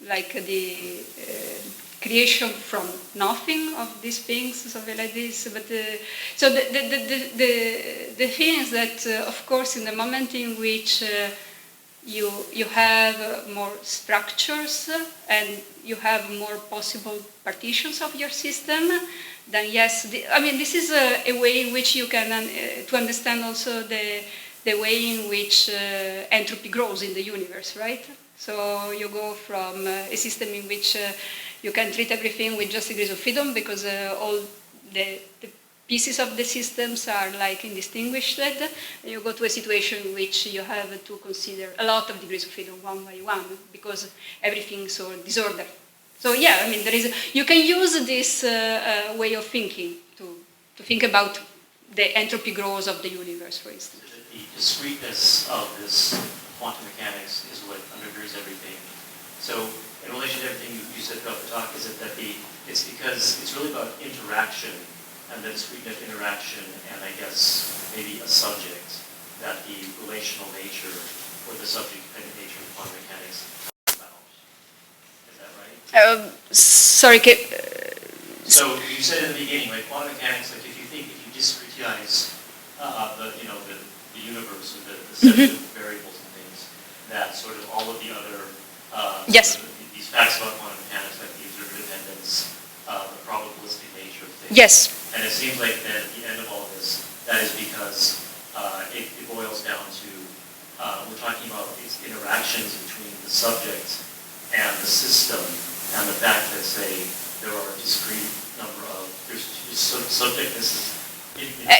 like the creation from nothing of these things, something like this. But so the thing is that, of course, in the moment in which you have more structures and you have more possible partitions of your system, then yes, I mean, this is a way in which you can to understand also the way in which entropy grows in the universe, right? So you go from a system in which you can treat everything with just degrees of freedom because all the pieces of the systems are like indistinguished. You go to a situation in which you have to consider a lot of degrees of freedom one by one because everything is so disordered. So yeah, I mean, you can use this way of thinking to think about the entropy growth of the universe, for instance. The discreteness of this quantum mechanics is what undergirds everything. So in relation to everything you said throughout the talk, is it that it's because it's really about interaction and the discreteness of interaction and I guess maybe a subject that the relational nature or the subject-dependent nature of quantum mechanics talks about. Is that right? Sorry, So you said in the beginning, like quantum mechanics, like if you discretize the universe or the set of variables and things, that sort of all of the other yes. sort of these facts about quantum mechanics, like the observer dependence, the probabilistic nature of things. Yes. And it seems like that at the end of all this, that is because it boils down to we're talking about these interactions between the subject and the system, and the fact that say there are a discrete number of subjectness.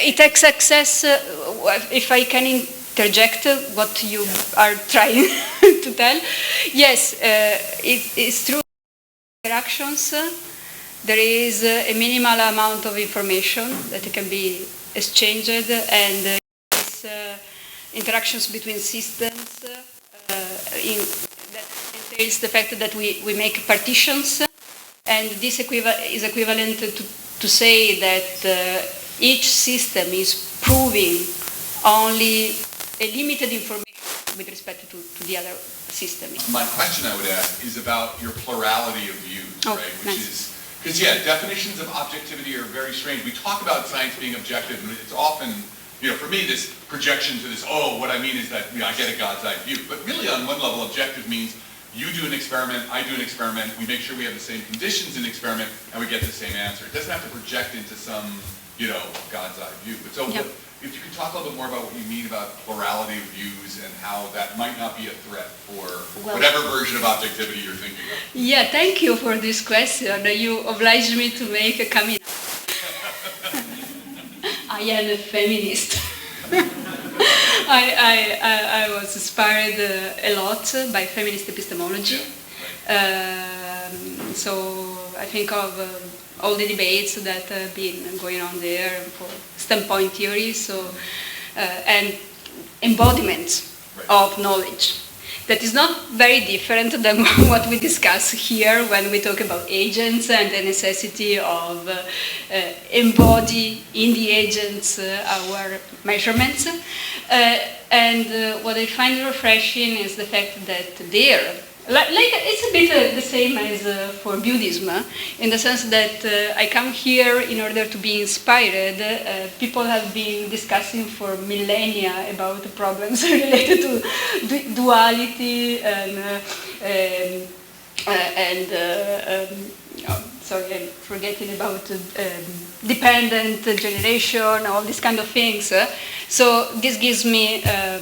It takes access, if I can interject what you are trying to tell. Yes, it's true. Interactions, there is a minimal amount of information that can be exchanged, and interactions between systems that entails the fact that we make partitions, and this is equivalent to say that each system is proving only a limited information with respect to the other system. My question I would ask is about your plurality of views, right? Which is, because definitions of objectivity are very strange. We talk about science being objective, and it's often, for me, this projection to this, what I mean is that I get a God's eye view. But really, on one level, objective means you do an experiment, I do an experiment, we make sure we have the same conditions in the experiment, and we get the same answer. It doesn't have to project into some, God's eye view. But so if you could talk a little bit more about what you mean about plurality of views and how that might not be a threat for whatever version of objectivity you're thinking of. Yeah, thank you for this question. You obliged me to make a coming out. I am a feminist. I was inspired a lot by feminist epistemology. So I think of all the debates that have been going on there for standpoint theory, and embodiment of knowledge. That is not very different than what we discuss here when we talk about agents and the necessity of embody in the agents our measurements. And what I find refreshing is the fact that there, it's a bit the same as for Buddhism, in the sense that I come here in order to be inspired. People have been discussing for millennia about the problems related to duality sorry, I'm forgetting about dependent generation, all these kind of things. So this gives me a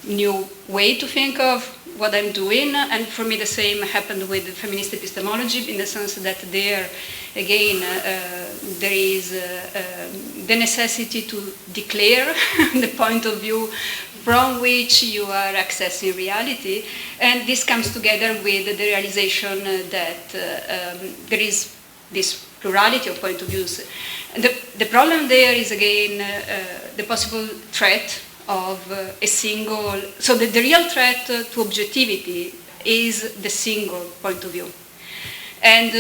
new way to think of what I'm doing, and for me the same happened with feminist epistemology, in the sense that there, again, there is the necessity to declare the point of view from which you are accessing reality, and this comes together with the realization that there is this plurality of point of views. The problem there is, again, the possible threat of a single, so the real threat to objectivity is the single point of view. And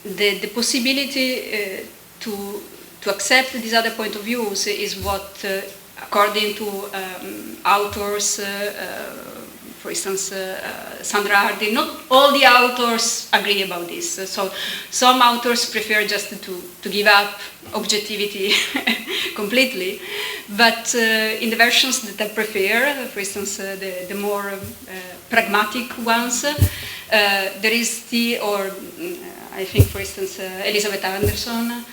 the possibility to accept these other point of views is what, according to authors, for instance, Sandra Hardy, not all the authors agree about this. So some authors prefer just to give up objectivity completely. But in the versions that I prefer, for instance, the more pragmatic ones, there is I think, for instance, Elizabeth Anderson,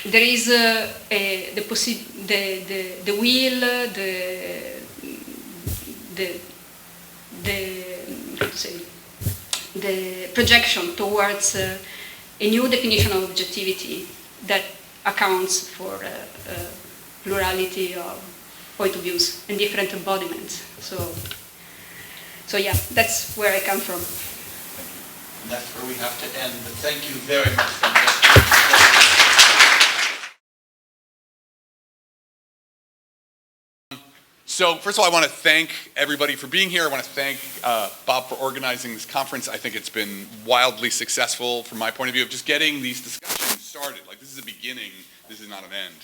there is the will, the projection towards a new definition of objectivity that accounts for plurality of point of views and different embodiments. So yeah, that's where I come from. And that's where we have to end. But thank you very much, Francesca. So first of all, I want to thank everybody for being here. I want to thank Bob for organizing this conference. I think it's been wildly successful from my point of view of just getting these discussions started. Like, this is a beginning, this is not an end.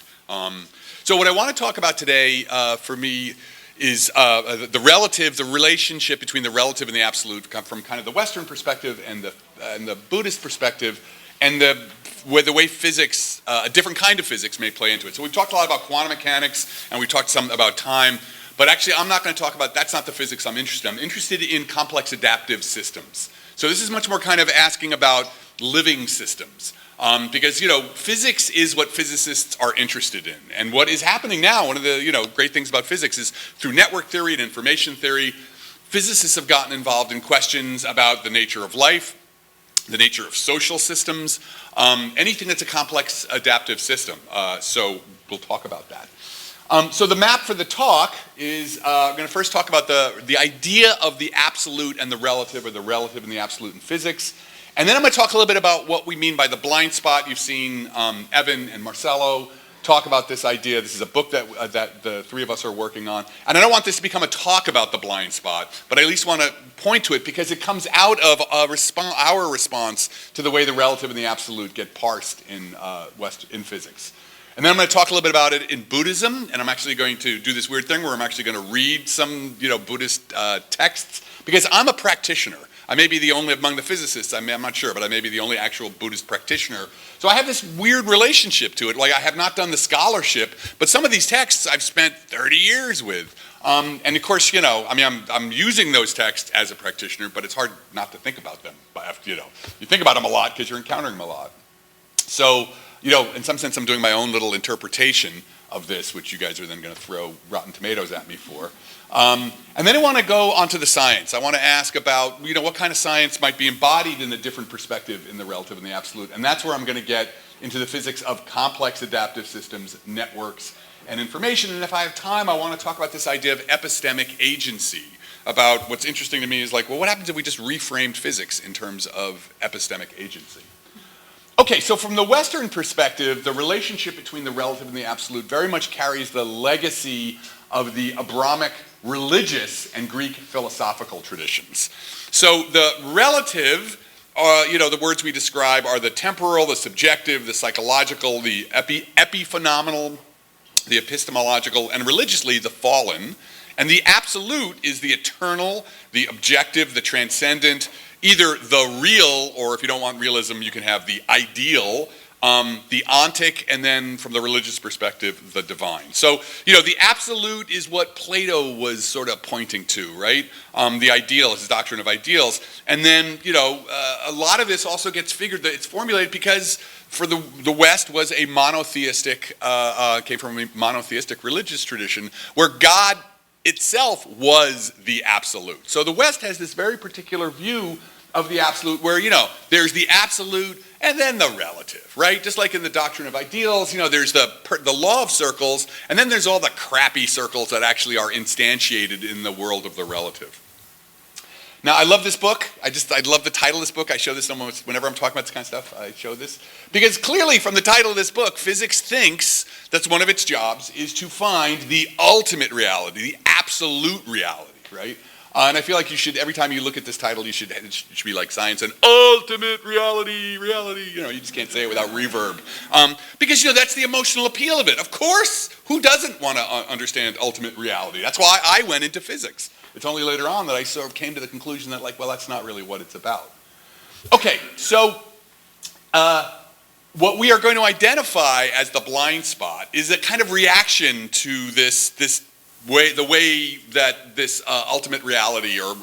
So what I want to talk about today for me is the relationship between the relative and the absolute from kind of the Western perspective and the Buddhist perspective, and the way physics, a different kind of physics may play into it. So we've talked a lot about quantum mechanics, and we talked some about time. But actually, I'm not going to talk about, that's not the physics I'm interested in. I'm interested in complex adaptive systems. So this is much more kind of asking about living systems. Because, physics is what physicists are interested in. And what is happening now, one of the, great things about physics is through network theory and information theory, physicists have gotten involved in questions about the nature of life, the nature of social systems, anything that's a complex adaptive system. So we'll talk about that. So the map for the talk is, I'm going to first talk about the idea of the absolute and the relative, or the relative and the absolute in physics. And then I'm going to talk a little bit about what we mean by the blind spot. You've seen Evan and Marcelo talk about this idea. This is a book that the three of us are working on. And I don't want this to become a talk about the blind spot, but I at least want to point to it because it comes out of our response to the way the relative and the absolute get parsed in physics. And then I'm going to talk a little bit about it in Buddhism, and I'm actually going to do this weird thing where I'm actually going to read some, Buddhist texts, because I'm a practitioner. I may be the only among the physicists, I'm not sure, but I may be the only actual Buddhist practitioner. So I have this weird relationship to it. Like, I have not done the scholarship, but some of these texts I've spent 30 years with. And of course, I'm using those texts as a practitioner, but it's hard not to think about them. You think about them a lot because you're encountering them a lot. So, in some sense, I'm doing my own little interpretation of this, which you guys are then going to throw rotten tomatoes at me for. And then I want to go onto the science. I want to ask about, what kind of science might be embodied in a different perspective in the relative and the absolute. And that's where I'm going to get into the physics of complex adaptive systems, networks, and information. And if I have time, I want to talk about this idea of epistemic agency. About what's interesting to me is like, well, what happens if we just reframed physics in terms of epistemic agency? Okay, so from the Western perspective, the relationship between the relative and the absolute very much carries the legacy of the Abrahamic religious and Greek philosophical traditions. So the relative, the words we describe are the temporal, the subjective, the psychological, the epiphenomenal, the epistemological, and religiously the fallen. And the absolute is the eternal, the objective, the transcendent, either the real, or if you don't want realism, you can have the ideal, the ontic, and then from the religious perspective, the divine. So, the absolute is what Plato was sort of pointing to, right? The ideal, his doctrine of ideals. And then, a lot of this also gets figured that it's formulated because for the West was a monotheistic, came from a monotheistic religious tradition where God itself was the absolute. So the West has this very particular view of the absolute where, there's the absolute and then the relative, right? Just like in the doctrine of ideals, there's the law of circles, and then there's all the crappy circles that actually are instantiated in the world of the relative. Now, I love this book. I love the title of this book. I show this almost whenever I'm talking about this kind of stuff. I show this because clearly from the title of this book, physics thinks that's one of its jobs is to find the ultimate reality, the absolute reality, right? And I feel like you should, every time you look at this title, it should be like science and ultimate reality. You just can't say it without reverb. Because, that's the emotional appeal of it. Of course, who doesn't want to understand ultimate reality? That's why I went into physics. It's only later on that I sort of came to the conclusion that, that's not really what it's about. Okay, so what we are going to identify as the blind spot is a kind of reaction to the way that this ultimate reality or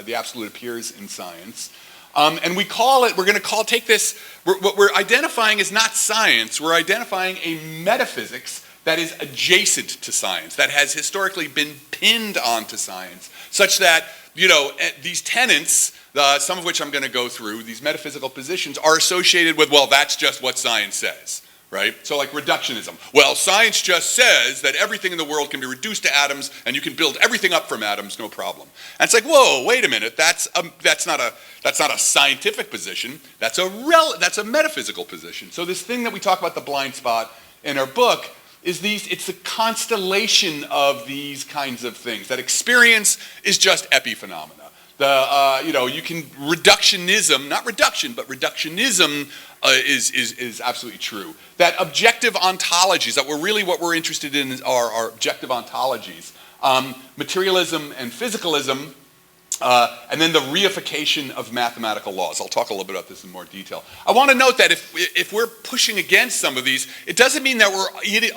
the absolute appears in science. And we call it, what we're identifying is not science, we're identifying a metaphysics that is adjacent to science, that has historically been pinned onto science, such that, these tenets, some of which I'm going to go through, these metaphysical positions are associated with, well, that's just what science says, right? So like reductionism. Well, science just says that everything in the world can be reduced to atoms and you can build everything up from atoms, no problem. And it's like, whoa, wait a minute, that's not a scientific position, that's a metaphysical position. So this thing that we talk about, the blind spot, in our book, it's a constellation of these kinds of things. That experience is just epiphenomena. Reductionism, not reduction, but reductionism is absolutely true. That objective ontologies, that what we're interested in are objective ontologies. Materialism and physicalism, and then the reification of mathematical laws. I'll talk a little bit about this in more detail. I want to note that if we're pushing against some of these, it doesn't mean that we're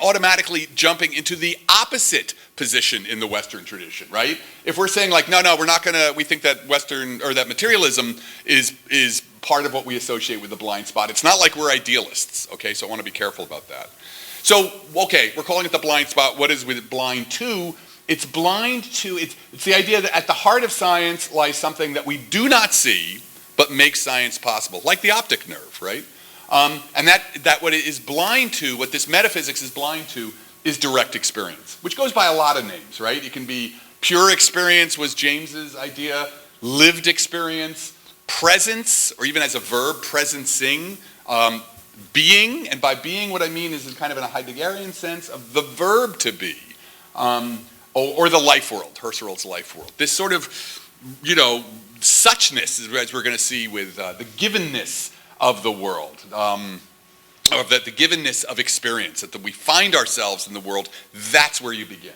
automatically jumping into the opposite position in the Western tradition, right? If we're saying no, we're not going to, we think that that materialism is part of what we associate with the blind spot. It's not like we're idealists, okay? So I want to be careful about that. So, okay, we're calling it the blind spot. What is it blind to? It's blind to, it's the idea that at the heart of science lies something that we do not see, but makes science possible, like the optic nerve, right? And that what it is blind to, what this metaphysics is blind to, is direct experience, which goes by a lot of names, right? It can be pure experience was James's idea, lived experience, presence, or even as a verb, presencing, being, and by being what I mean is kind of in a Heideggerian sense of the verb to be. Or the life world, Husserl's life world. This sort of, suchness, as we're going to see with the givenness of the world, the givenness of experience, that we find ourselves in the world, that's where you begin,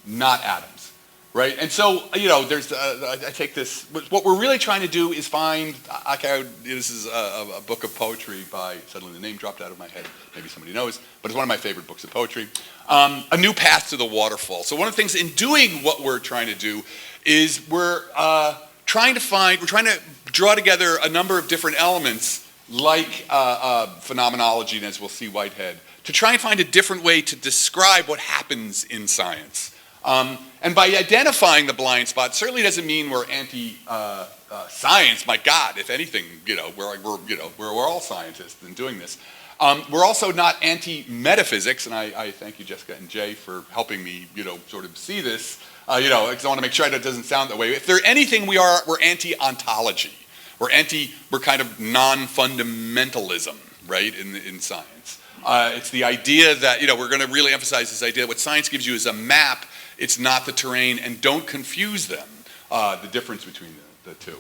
not atoms, right? And so, I take this, what we're really trying to do is find, this is a book of poetry by, suddenly the name dropped out of my head, maybe somebody knows, but it's one of my favorite books of poetry. A new path to the waterfall. So one of the things in doing what we're trying to do is we're trying to draw together a number of different elements like phenomenology, and as we'll see Whitehead, to try and find a different way to describe what happens in science. And by identifying the blind spot, certainly doesn't mean we're anti-science. My God, if anything, we're all scientists in doing this. We're also not anti-metaphysics, and I thank you, Jessica and Jay, for helping me, sort of see this. Because I want to make sure that it doesn't sound that way. If there's anything we're anti-ontology. We're kind of non-fundamentalism, right, in science. It's the idea that, we're going to really emphasize this idea that what science gives you is a map, it's not the terrain, and don't confuse them, the difference between the two.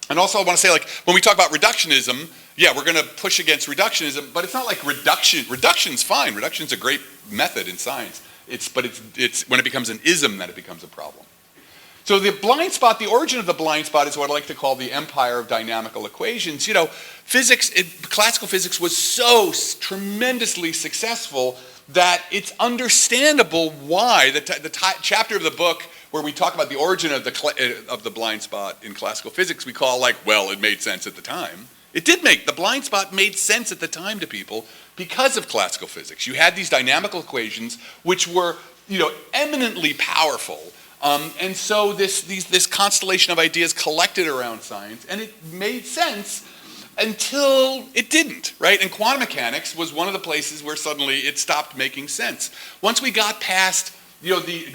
And also I want to say, when we talk about reductionism, yeah, we're going to push against reductionism, but it's not like reduction's fine. Reduction's a great method in science. It's when it becomes an ism that it becomes a problem. So the blind spot, the origin of the blind spot is what I like to call the empire of dynamical equations. Classical physics was so tremendously successful that it's understandable why the chapter of the book where we talk about the origin of the blind spot in classical physics, we call it made sense at the time. The blind spot made sense at the time to people because of classical physics. You had these dynamical equations which were, eminently powerful. And so this constellation of ideas collected around science, and it made sense until it didn't, right? And quantum mechanics was one of the places where suddenly it stopped making sense. Once we got past,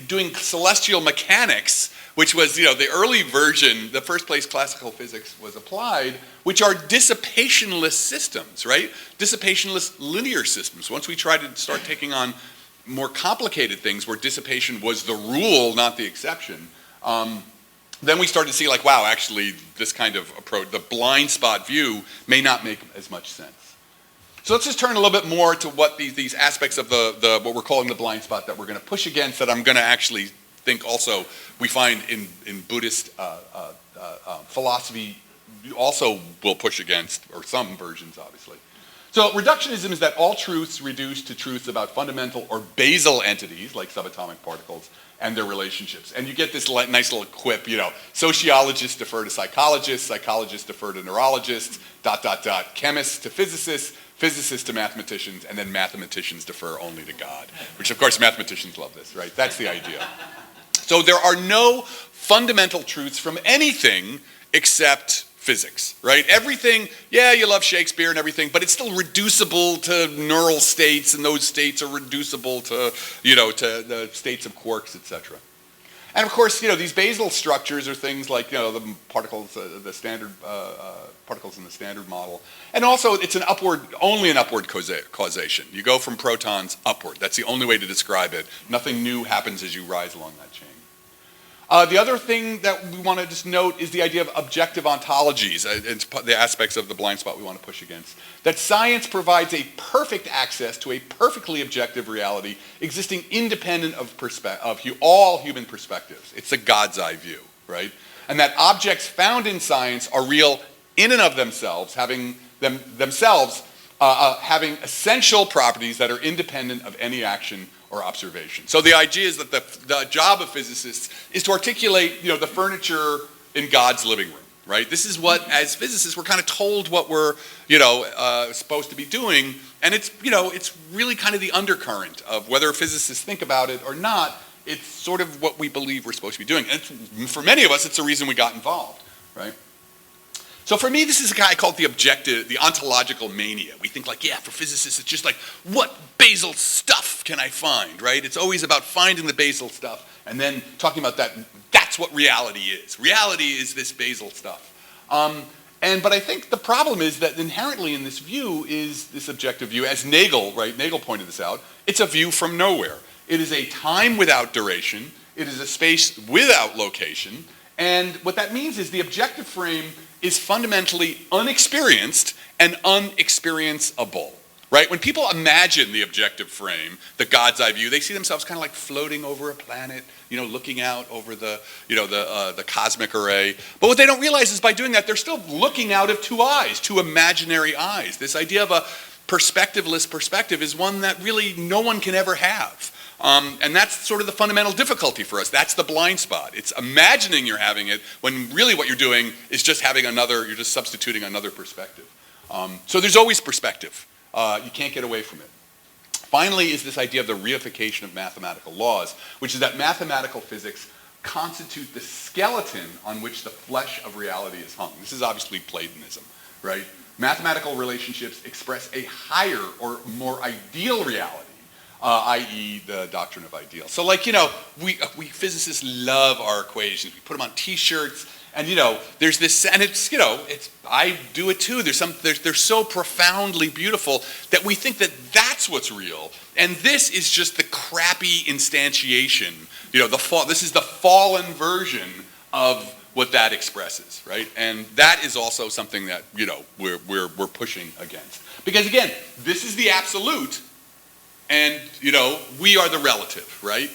doing celestial mechanics, which was, the early version, the first place classical physics was applied, which are dissipationless systems, right? Dissipationless linear systems. Once we tried to start taking on more complicated things where dissipation was the rule, not the exception, then we started to see wow, actually this kind of approach, the blind spot view may not make as much sense. So let's just turn a little bit more to what these aspects of the what we're calling the blind spot that we're going to push against, that I'm going to actually think also we find in Buddhist philosophy also will push against, or some versions obviously. So reductionism is that all truths reduced to truths about fundamental or basal entities like subatomic particles and their relationships. And you get this nice little quip, sociologists defer to psychologists, psychologists defer to neurologists, ... chemists to physicists, physicists to mathematicians, and then mathematicians defer only to God, which of course mathematicians love this, right? That's the idea. So there are no fundamental truths from anything except physics, right? Everything, yeah, you love Shakespeare and everything, but it's still reducible to neural states, and those states are reducible to, to the states of quarks, etc. And of course, these basal structures are things like, the particles, the standard particles in the standard model, and also it's only an upward causation. You go from protons upward. That's the only way to describe it. Nothing new happens as you rise along that chain. The other thing that we want to just note is the idea of objective ontologies, and the aspects of the blind spot we want to push against. That science provides a perfect access to a perfectly objective reality existing independent of all human perspectives. It's a God's eye view, right? And that objects found in science are real in and of themselves, having essential properties that are independent of any action or observation. So the idea is that the job of physicists is to articulate, the furniture in God's living room, right? This is what, as physicists, we're kind of told what we're, supposed to be doing, and it's really kind of the undercurrent of whether physicists think about it or not. It's sort of what we believe we're supposed to be doing, and for many of us, it's the reason we got involved, right? So for me, this is a guy called the ontological mania. We think for physicists, it's just what basal stuff can I find, right? It's always about finding the basal stuff and then talking about that's what reality is. Reality is this basal stuff. But I think the problem is that inherently in this view is this objective view, as Nagel pointed this out, it's a view from nowhere. It is a time without duration. It is a space without location. And what that means is the objective frame is fundamentally unexperienced and unexperienceable, right? When people imagine the objective frame, the God's eye view, they see themselves kind of floating over a planet, looking out over the cosmic array. But what they don't realize is by doing that, they're still looking out of two imaginary eyes. This idea of a perspectiveless perspective is one that really no one can ever have. And that's sort of the fundamental difficulty for us. That's the blind spot. It's imagining you're having it when really what you're doing is just you're just substituting another perspective. So there's always perspective. You can't get away from it. Finally is this idea of the reification of mathematical laws, which is that mathematical physics constitute the skeleton on which the flesh of reality is hung. This is obviously Platonism, right? Mathematical relationships express a higher or more ideal reality, i.e. the doctrine of ideals. So like, we physicists love our equations. We put them on t-shirts, and there's this, and it's, I do it too. They're so profoundly beautiful that we think that that's what's real. And this is just the crappy instantiation, this is the fallen version of what that expresses, right? And that is also something that, we're pushing against. Because again, this is the absolute, and, we are the relative, right?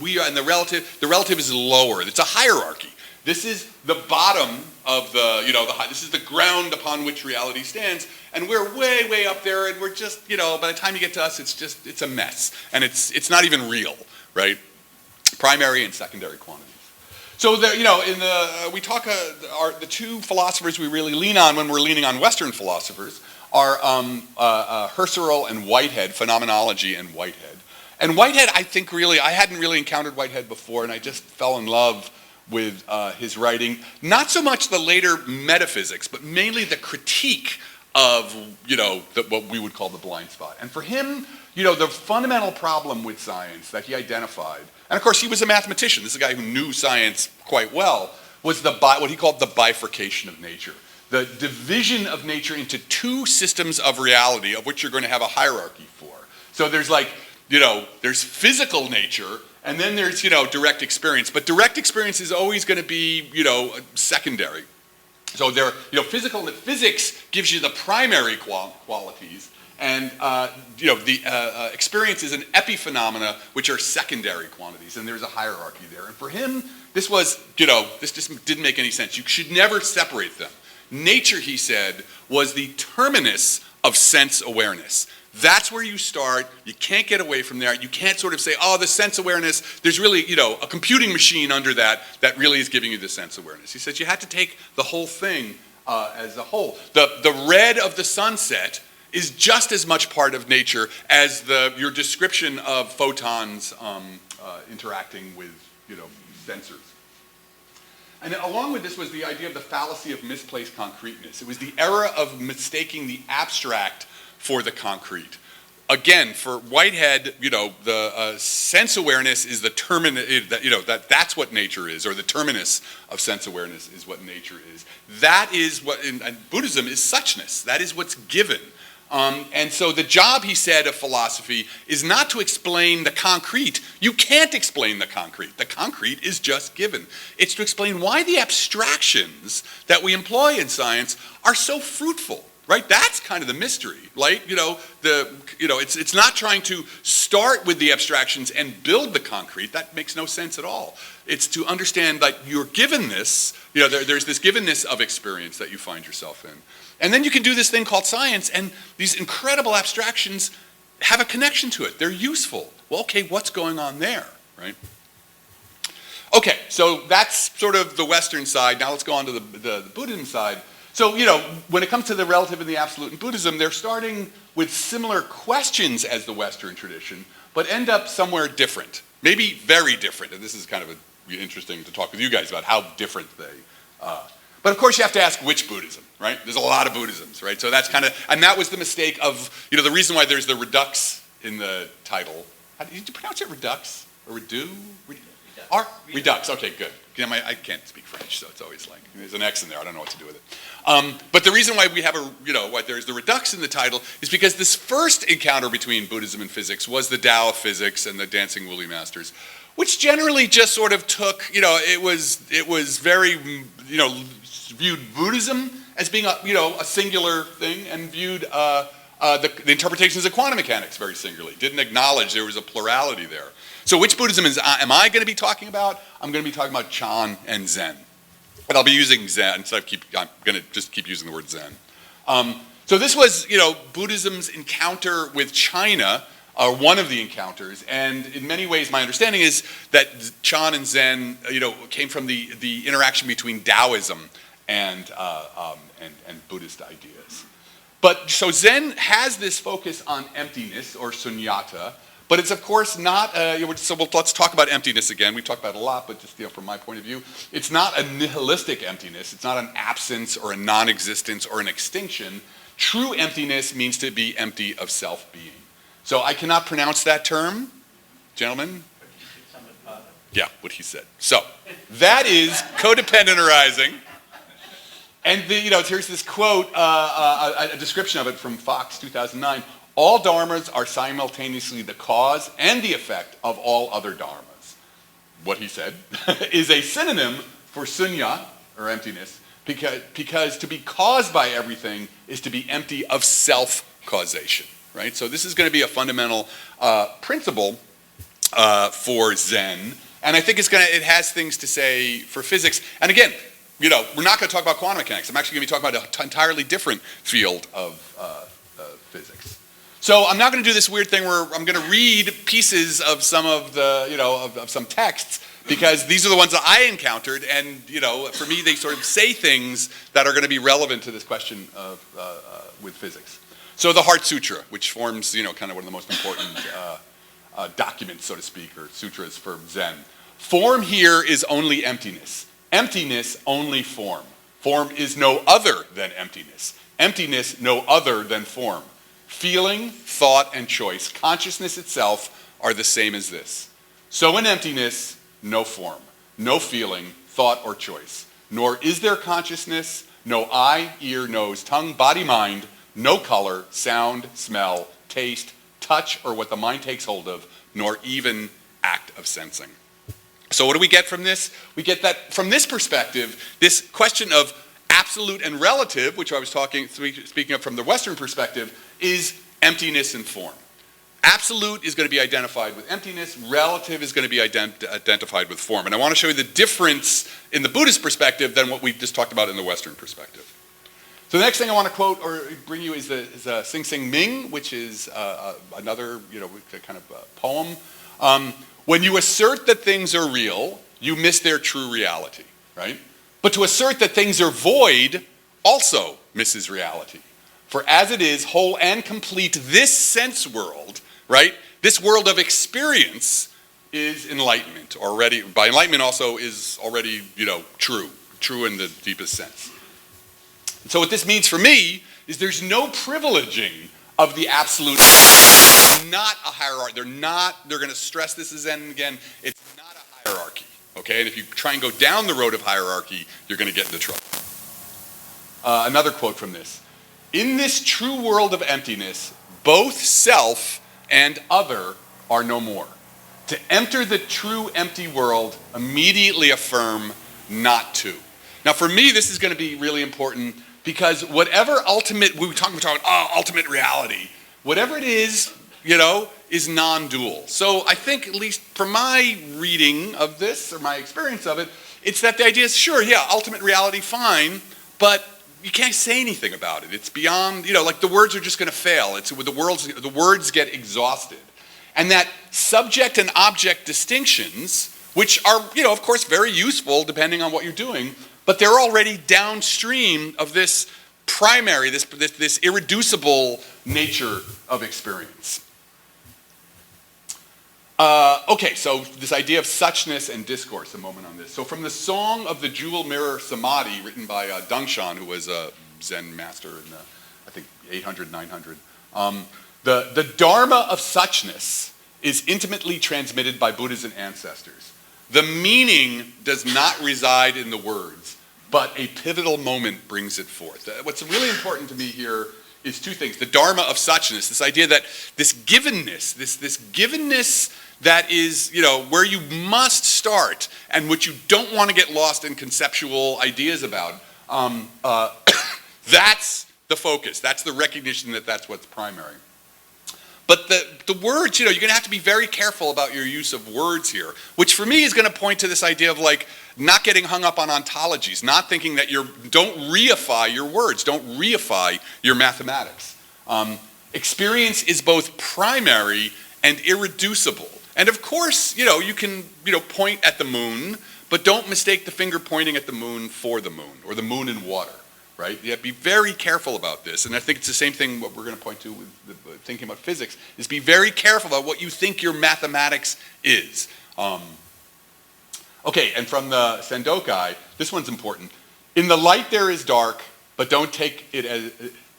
We are, and the relative is lower. It's a hierarchy. This is the bottom of this is the ground upon which reality stands, and we're way, way up there, and we're just, by the time you get to us, it's a mess, and it's not even real, right? Primary and secondary quantities. So we talk, the two philosophers we really lean on when we're leaning on Western philosophers are Husserl and Whitehead, phenomenology and Whitehead. And Whitehead, I think really, I hadn't really encountered Whitehead before, and I just fell in love with his writing. Not so much the later metaphysics, but mainly the critique of, what we would call the blind spot. And for him, the fundamental problem with science that he identified, and of course he was a mathematician, this is a guy who knew science quite well, was what he called the bifurcation of nature. The division of nature into two systems of reality of which you're going to have a hierarchy for. So there's there's physical nature, and then there's, direct experience. But direct experience is always going to be, secondary. So physics gives you the primary qualities, and, the experience is an epiphenomena, which are secondary quantities, and there's a hierarchy there. And for him, this was, this just didn't make any sense. You should never separate them. Nature, he said, was the terminus of sense awareness. That's where you start. You can't get away from there. You can't sort of say, oh, the sense awareness, there's really, a computing machine under that really is giving you the sense awareness. He says you had to take the whole thing as a whole. The red of the sunset is just as much part of nature as your description of photons interacting with, sensors. And along with this was the idea of the fallacy of misplaced concreteness. It was the era of mistaking the abstract for the concrete. Again, for Whitehead, the sense awareness is the that's what nature is, or the terminus of sense awareness is what nature is. That is what, and Buddhism is suchness. That is what's given. And so the job, he said, of philosophy is not to explain the concrete. You can't explain the concrete. The concrete is just given. It's to explain why the abstractions that we employ in science are so fruitful. Right, that's kind of the mystery. Right, it's not trying to start with the abstractions and build the concrete. That makes no sense at all. It's to understand that you're given this. There's this givenness of experience that you find yourself in, and then you can do this thing called science, and these incredible abstractions have a connection to it. They're useful. Well, okay, what's going on there, right? Okay, so that's sort of the Western side. Now let's go on to the Buddhism side. So, when it comes to the relative and the absolute in Buddhism, they're starting with similar questions as the Western tradition, but end up somewhere different, maybe very different. And this is kind of interesting to talk with you guys about how different they But of course you have to ask which Buddhism, right? There's a lot of Buddhisms, right? So that's and that was the mistake of, the reason why there's the Redux in the title. Did you pronounce it Redux? Or Redu? Redux, okay, good. I can't speak French, so it's always like, there's an X in there, I don't know what to do with it. But the reason why we have why there's the Redux in the title is because this first encounter between Buddhism and physics was the Tao of physics and the Dancing Woolly Masters, which generally just sort of took, it was very, viewed Buddhism as being a singular thing, and viewed the interpretations of quantum mechanics very singularly. Didn't acknowledge there was a plurality there. So which Buddhism am I going to be talking about? I'm going to be talking about Chan and Zen. But I'll be using Zen, so I'm going to just keep using the word Zen. So this was, Buddhism's encounter with China, one of the encounters, and in many ways my understanding is that Chan and Zen, came from the interaction between Taoism and Buddhist ideas. But so Zen has this focus on emptiness or sunyata, but it's of course not, let's talk about emptiness again. We've talked about it a lot, but just from my point of view, it's not a nihilistic emptiness. It's not an absence or a non-existence or an extinction. True emptiness means to be empty of self-being. So I cannot pronounce that term, gentlemen. Yeah, what he said. So that is codependent arising. And here's this quote, a description of it from Fox 2009. All dharmas are simultaneously the cause and the effect of all other dharmas. What he said is a synonym for sunya, or emptiness, because to be caused by everything is to be empty of self-causation, right? So this is going to be a fundamental principle for Zen, and I think it has things to say for physics. And again, we're not going to talk about quantum mechanics. I'm actually going to be talking about an entirely different field of physics. So I'm not going to do this weird thing where I'm going to read pieces of some of the, of some texts, because these are the ones that I encountered, and for me they sort of say things that are going to be relevant to this question of with physics. So the Heart Sutra, which forms kind of one of the most important documents, so to speak, or sutras for Zen. Form here is only emptiness. Emptiness only form. Form is no other than emptiness. Emptiness no other than form. Feeling, thought, and choice, consciousness itself, are the same as this. So in emptiness, no form, no feeling, thought, or choice. Nor is there consciousness, no eye, ear, nose, tongue, body, mind, no color, sound, smell, taste, touch, or what the mind takes hold of, nor even act of sensing. So what do we get from this? We get that from this perspective, this question of absolute and relative, which I was speaking of from the Western perspective, is emptiness and form. Absolute is going to be identified with emptiness. Relative is going to be identified with form. And I want to show you the difference in the Buddhist perspective than what we just talked about in the Western perspective. So the next thing I want to quote or bring you is Sing Sing Ming, which is another kind of poem. When you assert that things are real, you miss their true reality, right? But to assert that things are void also misses reality. For as it is, whole and complete, this sense world, right? This world of experience is enlightenment already. By enlightenment also is already, true in the deepest sense. And so what this means for me is there's no privileging of the absolute. Not a hierarchy. They're going to stress this again. It's not a hierarchy, okay? And if you try and go down the road of hierarchy, you're going to get into trouble. Another quote from this. In this true world of emptiness, both self and other are no more. To enter the true empty world, immediately affirm not to. Now for me, this is going to be really important because whatever ultimate, we were talking about ultimate reality, whatever it is non-dual. So I think, at least from my reading of this, or my experience of it, it's that the idea is, sure, yeah, ultimate reality, fine, but you can't say anything about it. It's beyond, like the words are just going to fail. It's the words get exhausted. And that subject and object distinctions, which are, of course, very useful depending on what you're doing, but they're already downstream of this primary, this irreducible nature of experience. Okay, so this idea of suchness and discourse, a moment on this. So from the Song of the Jewel Mirror Samadhi, written by Dunne, who was a Zen master in, I think, 800, 900, the Dharma of suchness is intimately transmitted by Buddhas and ancestors. The meaning does not reside in the words, but a pivotal moment brings it forth. What's really important to me here is two things. The Dharma of suchness, this idea that this givenness, this givenness that is, where you must start and which you don't want to get lost in conceptual ideas about, that's the focus. That's the recognition that that's what's primary. But the words, you're going to have to be very careful about your use of words here, which for me is going to point to this idea of not getting hung up on ontologies, not thinking that don't reify your words, don't reify your mathematics. Experience is both primary and irreducible. And of course, you can, point at the moon, but don't mistake the finger pointing at the moon for the moon, or the moon in water. right? Yeah, be very careful about this. And I think it's the same thing what we're going to point to with thinking about physics, is be very careful about what you think your mathematics is. Okay, and from the Sendokai, this one's important. In the light there is dark, but don't take it as...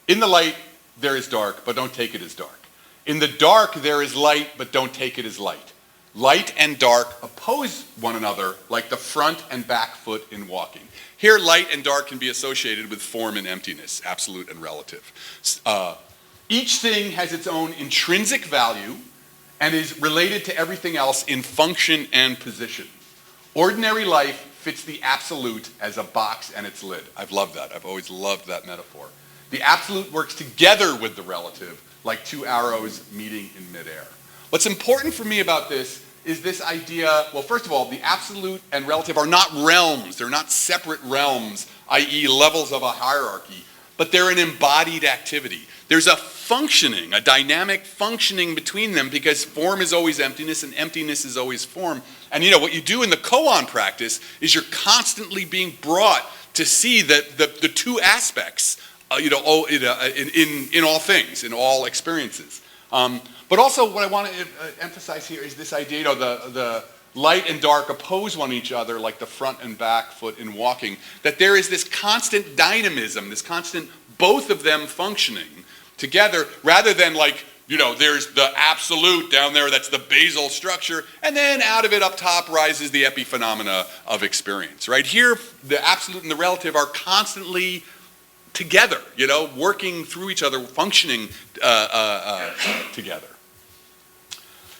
In the light there is dark, but don't take it as dark. In the dark there is light, but don't take it as light. Light and dark oppose one another like the front and back foot in walking. Here, light and dark can be associated with form and emptiness, absolute and relative. Each thing has its own intrinsic value and is related to everything else in function and position. Ordinary life fits the absolute as a box and its lid. I've loved that. I've always loved that metaphor. The absolute works together with the relative, like two arrows meeting in midair. What's important for me about this is this idea, well, first of all, the absolute and relative are not realms. They're not separate realms, i.e. levels of a hierarchy, but they're an embodied activity. There's a functioning, a dynamic functioning between them because form is always emptiness and emptiness is always form. And what you do in the koan practice is you're constantly being brought to see that the two aspects, in all things, in all experiences. But also what I want to emphasize here is this idea, the light and dark oppose one each other like the front and back foot in walking, that there is this constant dynamism, this constant both of them functioning together rather than there's the absolute down there, that's the basal structure, and then out of it up top rises the epiphenomena of experience, right? Here, the absolute and the relative are constantly together, working through each other, functioning together.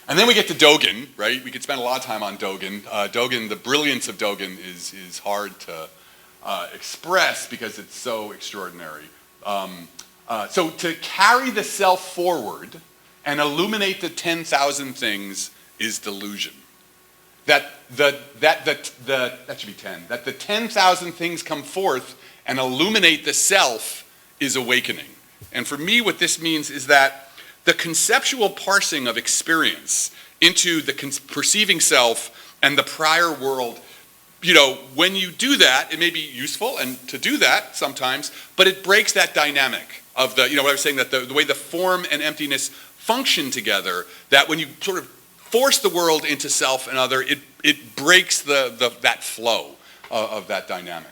And then we get to Dogen, right? We could spend a lot of time on Dogen. Dogen, the brilliance of Dogen is hard to express because it's so extraordinary. So to carry the self forward and illuminate the 10,000 things is delusion. That should be 10. That the 10,000 things come forth and illuminate the self is awakening. And for me, what this means is that the conceptual parsing of experience into the perceiving self and the prior world, when you do that, it may be useful and to do that sometimes, but it breaks that dynamic of what I was saying, that the way the form and emptiness function together, that when you sort of force the world into self and other, it breaks that flow of that dynamic.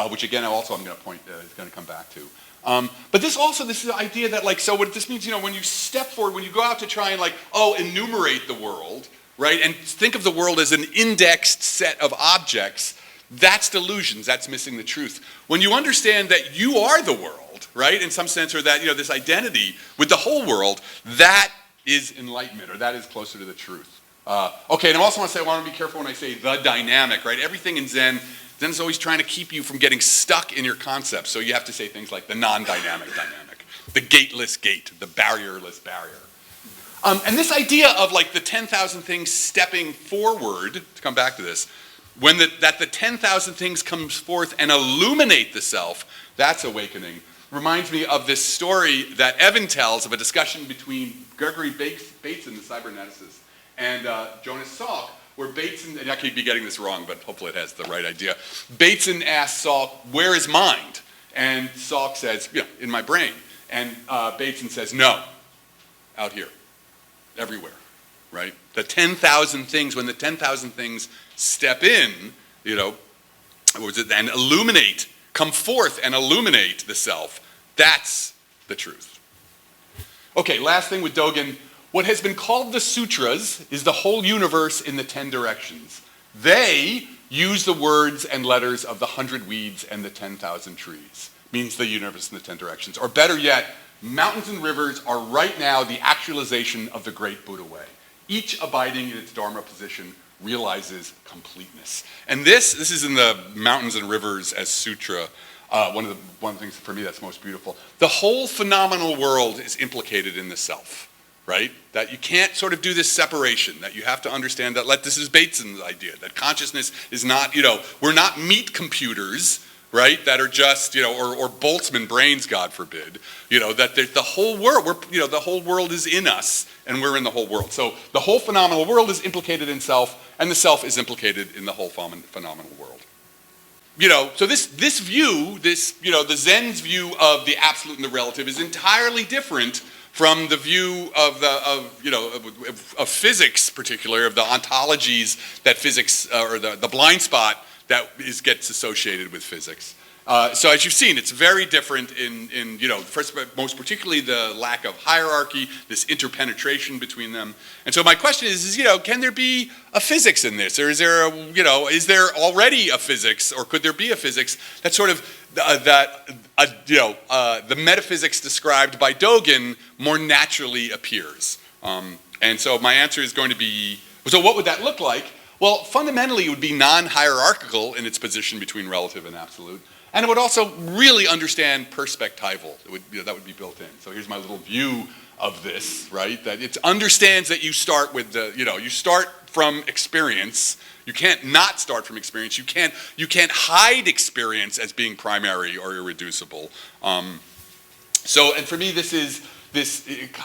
Which again, also I'm going to point is going to come back to. But this is the idea that so what this means, when you step forward, when you go out to try and enumerate the world, right, and think of the world as an indexed set of objects, that's delusions, that's missing the truth. When you understand that you are the world, right, in some sense, or that, this identity with the whole world, that is enlightenment, or that is closer to the truth. Okay, and I also want to say, I want to be careful when I say the dynamic, right? Everything in Zen is always trying to keep you from getting stuck in your concepts. So you have to say things like the non-dynamic dynamic, the gateless gate, the barrierless barrier. And this idea of the 10,000 things stepping forward, to come back to this, that the 10,000 things comes forth and illuminate the self, that's awakening. Reminds me of this story that Evan tells of a discussion between Gregory Bateson, the cyberneticist, and Jonas Salk, where Bateson, and I could be getting this wrong, but hopefully it has the right idea. Bateson asks Salk, where is mind? And Salk says, in my brain. And Bateson says, no, out here, everywhere, right? The 10,000 things, when the 10,000 things step in, and illuminate, come forth and illuminate the self, that's the truth. Okay, last thing with Dogen. What has been called the sutras is the whole universe in the 10 directions. They use the words and letters of the 100 weeds and the 10,000 trees. Means the universe in the 10 directions. Or better yet, mountains and rivers are right now the actualization of the great Buddha way. Each abiding in its Dharma position realizes completeness. And this is in the Mountains and Rivers as Sutra, one of the things for me that's most beautiful. The whole phenomenal world is implicated in the self. Right? That you can't sort of do this separation, that you have to understand that, this is Bateson's idea, that consciousness is not, we're not meat computers, right, that are just, or Boltzmann brains, God forbid, that the whole world, the whole world is in us, and we're in the whole world. So the whole phenomenal world is implicated in self, and the self is implicated in the whole phenomenal world. so this view, the Zen's view of the absolute and the relative is entirely different from the view of of physics, particularly of the ontologies that physics, or the blind spot that gets associated with physics. So as you've seen, it's very different in first, most particularly the lack of hierarchy, this interpenetration between them. And so my question is can there be a physics in this, or is there is there already a physics, or could there be a physics that sort of the metaphysics described by Dogen more naturally appears? And so my answer is going to be, so what would that look like? Well, fundamentally, it would be non-hierarchical in its position between relative and absolute. And it would also really understand perspectival. That would be built in. So here's my little view of this, right? That it understands that you start with you start from experience. You can't not start from experience. You can't hide experience as being primary or irreducible. And for me, this is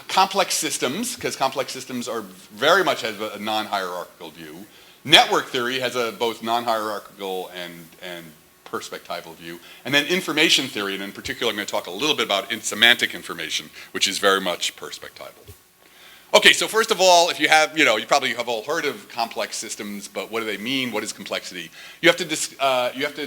complex systems, because complex systems are very much have a non-hierarchical view. Network theory has a both non-hierarchical and perspectival view. And then information theory, and in particular I'm going to talk a little bit about semantic information, which is very much perspectival. Okay, so first of all, if you have, you probably have all heard of complex systems, but what do they mean? What is complexity? You have to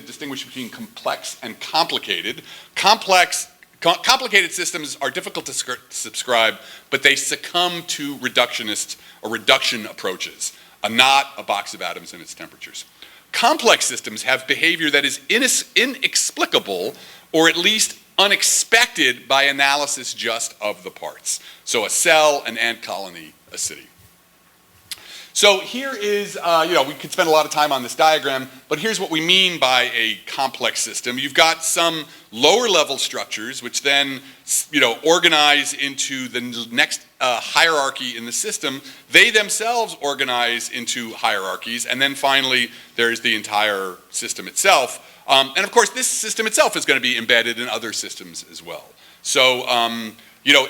distinguish between complex and complicated. Complicated systems are difficult to subscribe, but they succumb to reductionist or reduction approaches. A knot, a box of atoms, and its temperatures. Complex systems have behavior that is inexplicable, or at least unexpected by analysis just of the parts. So a cell, an ant colony, a city. So here is, we could spend a lot of time on this diagram, but here's what we mean by a complex system. You've got some lower level structures, which then, organize into the next hierarchy in the system. They themselves organize into hierarchies, and then finally, there's the entire system itself. And of course, this system itself is going to be embedded in other systems as well. So,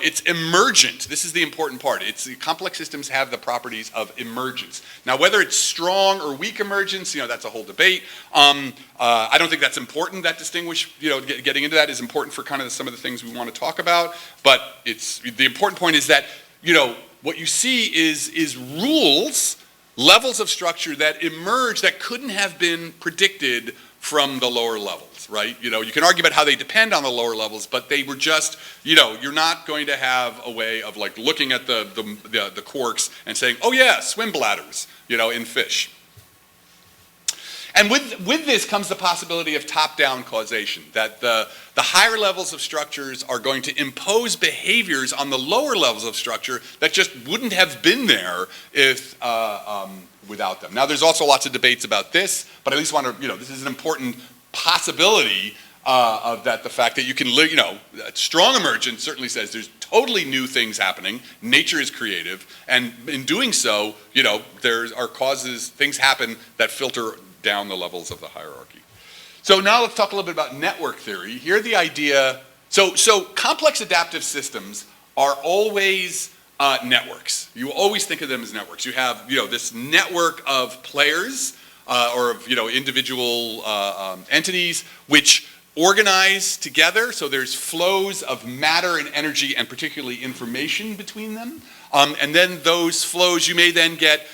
it's emergent. This is the important part. Complex systems have the properties of emergence. Now, whether it's strong or weak emergence, that's a whole debate. I don't think that's important. That getting into that is important for kind of some of the things we want to talk about. But the important point is that, what you see is rules, levels of structure that emerge that couldn't have been predicted from the lower levels, right? You can argue about how they depend on the lower levels, but they were just, you're not going to have a way of like looking at the quarks and saying, oh yeah, swim bladders, in fish. And with this comes the possibility of top-down causation, that the higher levels of structures are going to impose behaviors on the lower levels of structure that just wouldn't have been there if without them. Now, there's also lots of debates about this, but I at least want to, this is an important possibility of that, the fact that you can live, strong emergence certainly says there's totally new things happening, nature is creative, and in doing so, there are things happen that filter down the levels of the hierarchy. So now let's talk a little bit about network theory. Here the idea, so complex adaptive systems are always networks. You always think of them as networks. You have, this network of players or of, individual entities which organize together. So there's flows of matter and energy and particularly information between them. And then those flows, you may then get,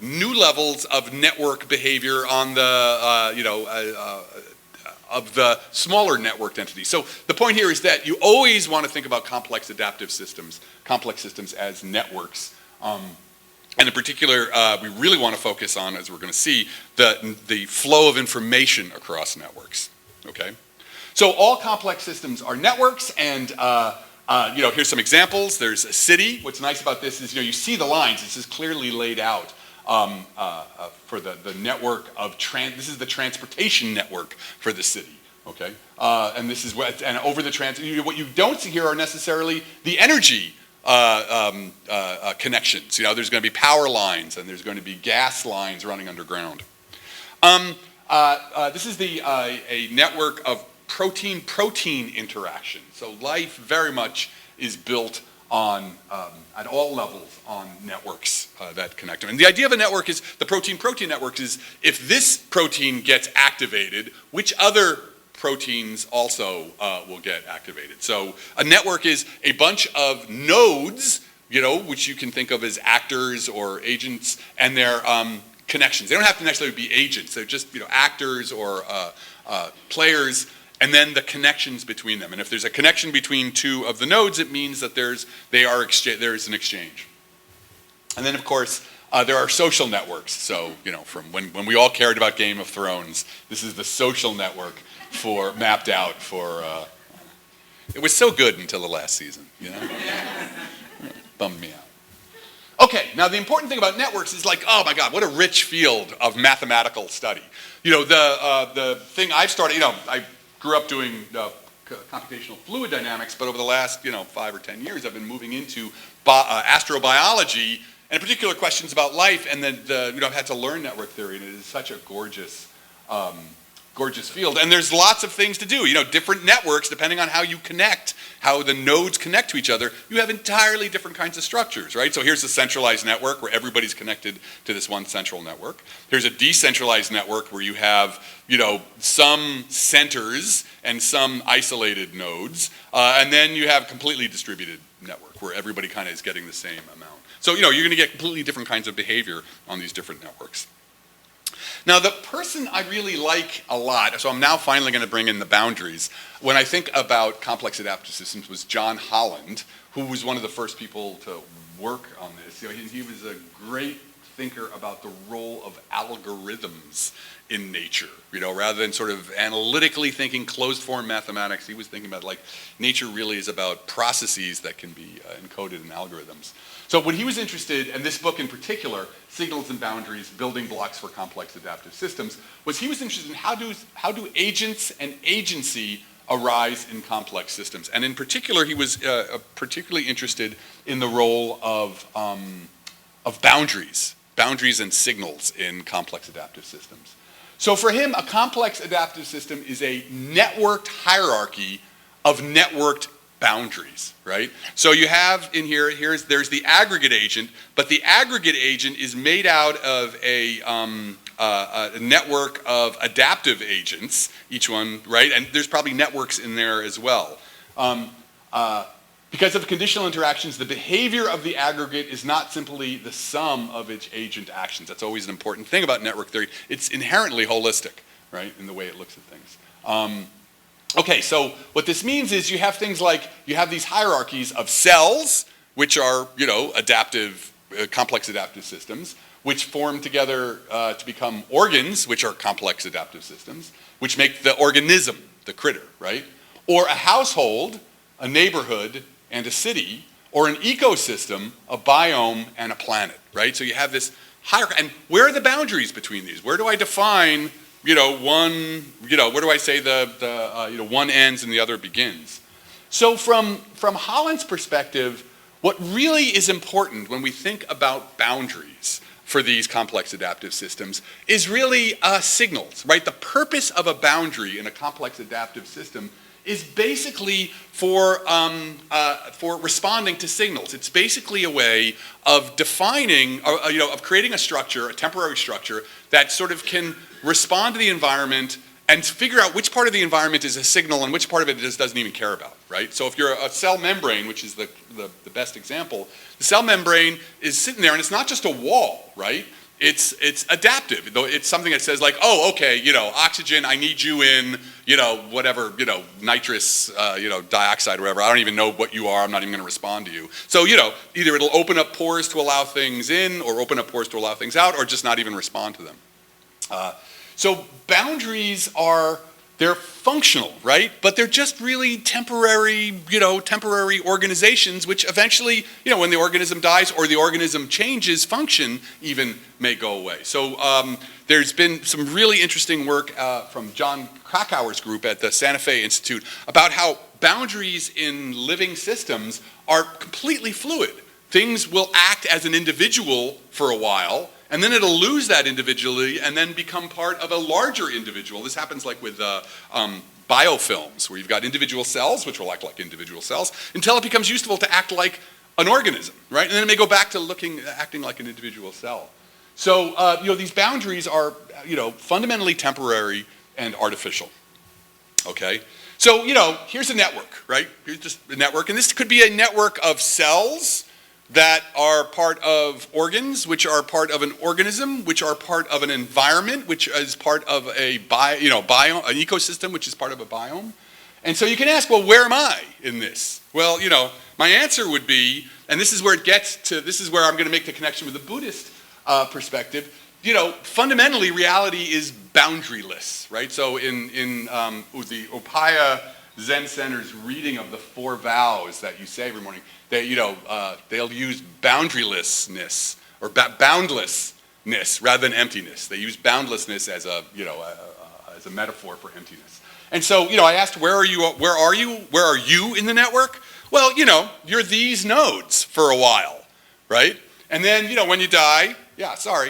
new levels of network behavior on the, of the smaller networked entities. So the point here is that you always want to think about complex adaptive systems, complex systems as networks. And in particular, we really want to focus on, as we're going to see, the flow of information across networks, okay? So all complex systems are networks, and here's some examples. There's a city. What's nice about this is, you see the lines. This is clearly laid out for the network of this is the transportation network for the city, okay? And this is and over the what you don't see here are necessarily the energy connections. There's going to be power lines and there's going to be gas lines running underground. This is a network of protein-protein interaction. So life very much is built at all levels on networks that connect them. And the idea of a network is, the protein-protein network is, if this protein gets activated, which other proteins also will get activated. So a network is a bunch of nodes, which you can think of as actors or agents, and their connections. They don't have to necessarily be agents. They're just actors or players, and then the connections between them. And if there's a connection between two of the nodes, it means that there's an exchange. And then, of course, there are social networks. So, from when we all cared about Game of Thrones, this is the social network mapped out for. It was so good until the last season, Bummed me out. Okay, now the important thing about networks is oh my God, what a rich field of mathematical study. The thing I've started, I grew up doing computational fluid dynamics, but over the last 5 or 10 years, I've been moving into astrobiology and in particular questions about life, and then I've had to learn network theory, and it is such a gorgeous field. And there's lots of things to do. Different networks, depending on how you connect, how the nodes connect to each other, you have entirely different kinds of structures, right? So here's a centralized network where everybody's connected to this one central network. Here's a decentralized network where you have, some centers and some isolated nodes. And then you have a completely distributed network where everybody kind of is getting the same amount. So, you're going to get completely different kinds of behavior on these different networks. Now, the person I really like a lot, so I'm now finally going to bring in the boundaries, when I think about complex adaptive systems, was John Holland, who was one of the first people to work on this. He was a great thinker about the role of algorithms in nature. Rather than sort of analytically thinking closed form mathematics, he was thinking about nature really is about processes that can be encoded in algorithms. So what he was interested, and this book in particular, Signals and Boundaries, Building Blocks for Complex Adaptive Systems, was he was interested in how do agents and agency arise in complex systems. And in particular, he was particularly interested in the role of boundaries and signals in complex adaptive systems. So for him, a complex adaptive system is a networked hierarchy of networked boundaries, right? So you have in there's the aggregate agent, but the aggregate agent is made out of a network of adaptive agents, each one, right? And there's probably networks in there as well. Because of conditional interactions, the behavior of the aggregate is not simply the sum of its agent actions. That's always an important thing about network theory. It's inherently holistic, right, in the way it looks at things. Okay, so what this means is you have things like, you have these hierarchies of cells, which are, adaptive, complex adaptive systems, which form together to become organs, which are complex adaptive systems, which make the organism, the critter, right? Or a household, a neighborhood, and a city, or an ecosystem, a biome, and a planet, right? So you have this hierarchy, and where are the boundaries between these? Where do I define where do I say the one ends and the other begins? So from Holland's perspective, what really is important when we think about boundaries for these complex adaptive systems is really signals, right? The purpose of a boundary in a complex adaptive system is basically for responding to signals. It's basically a way of defining, of creating a structure, a temporary structure, that sort of can respond to the environment and figure out which part of the environment is a signal and which part of it it just doesn't even care about, right? So if you're a cell membrane, which is the best example, the cell membrane is sitting there and it's not just a wall, right? It's adaptive. Though it's something that says oh, okay, oxygen, I need you in, whatever, nitrous, dioxide or whatever. I don't even know what you are. I'm not even going to respond to you. So, either it'll open up pores to allow things in or open up pores to allow things out or just not even respond to them. So boundaries they're functional, right? But they're just really temporary organizations, which eventually, when the organism dies or the organism changes function, even may go away. So there's been some really interesting work from John Krakauer's group at the Santa Fe Institute about how boundaries in living systems are completely fluid. Things will act as an individual for a while, and then it'll lose that individuality and then become part of a larger individual. This happens with biofilms, where you've got individual cells, which will act like individual cells, until it becomes useful to act like an organism, right? And then it may go back to acting like an individual cell. So, these boundaries are, fundamentally temporary and artificial, okay? So, here's a network, right? Here's just a network, and this could be a network of cells that are part of organs, which are part of an organism, which are part of an environment, which is part of a biome, an ecosystem, which is part of a biome. And so you can ask, well, where am I in this? Well, my answer would be, and this is where this is where I'm going to make the connection with the Buddhist perspective. Fundamentally, reality is boundaryless, right? So in the Upaya Zen Center's reading of the 4 vows that you say every morning, they'll use boundarylessness or boundlessness rather than emptiness. They use boundlessness as a metaphor for emptiness. And so, I asked, where are you in the network? Well, you're these nodes for a while, right? And then, when you die,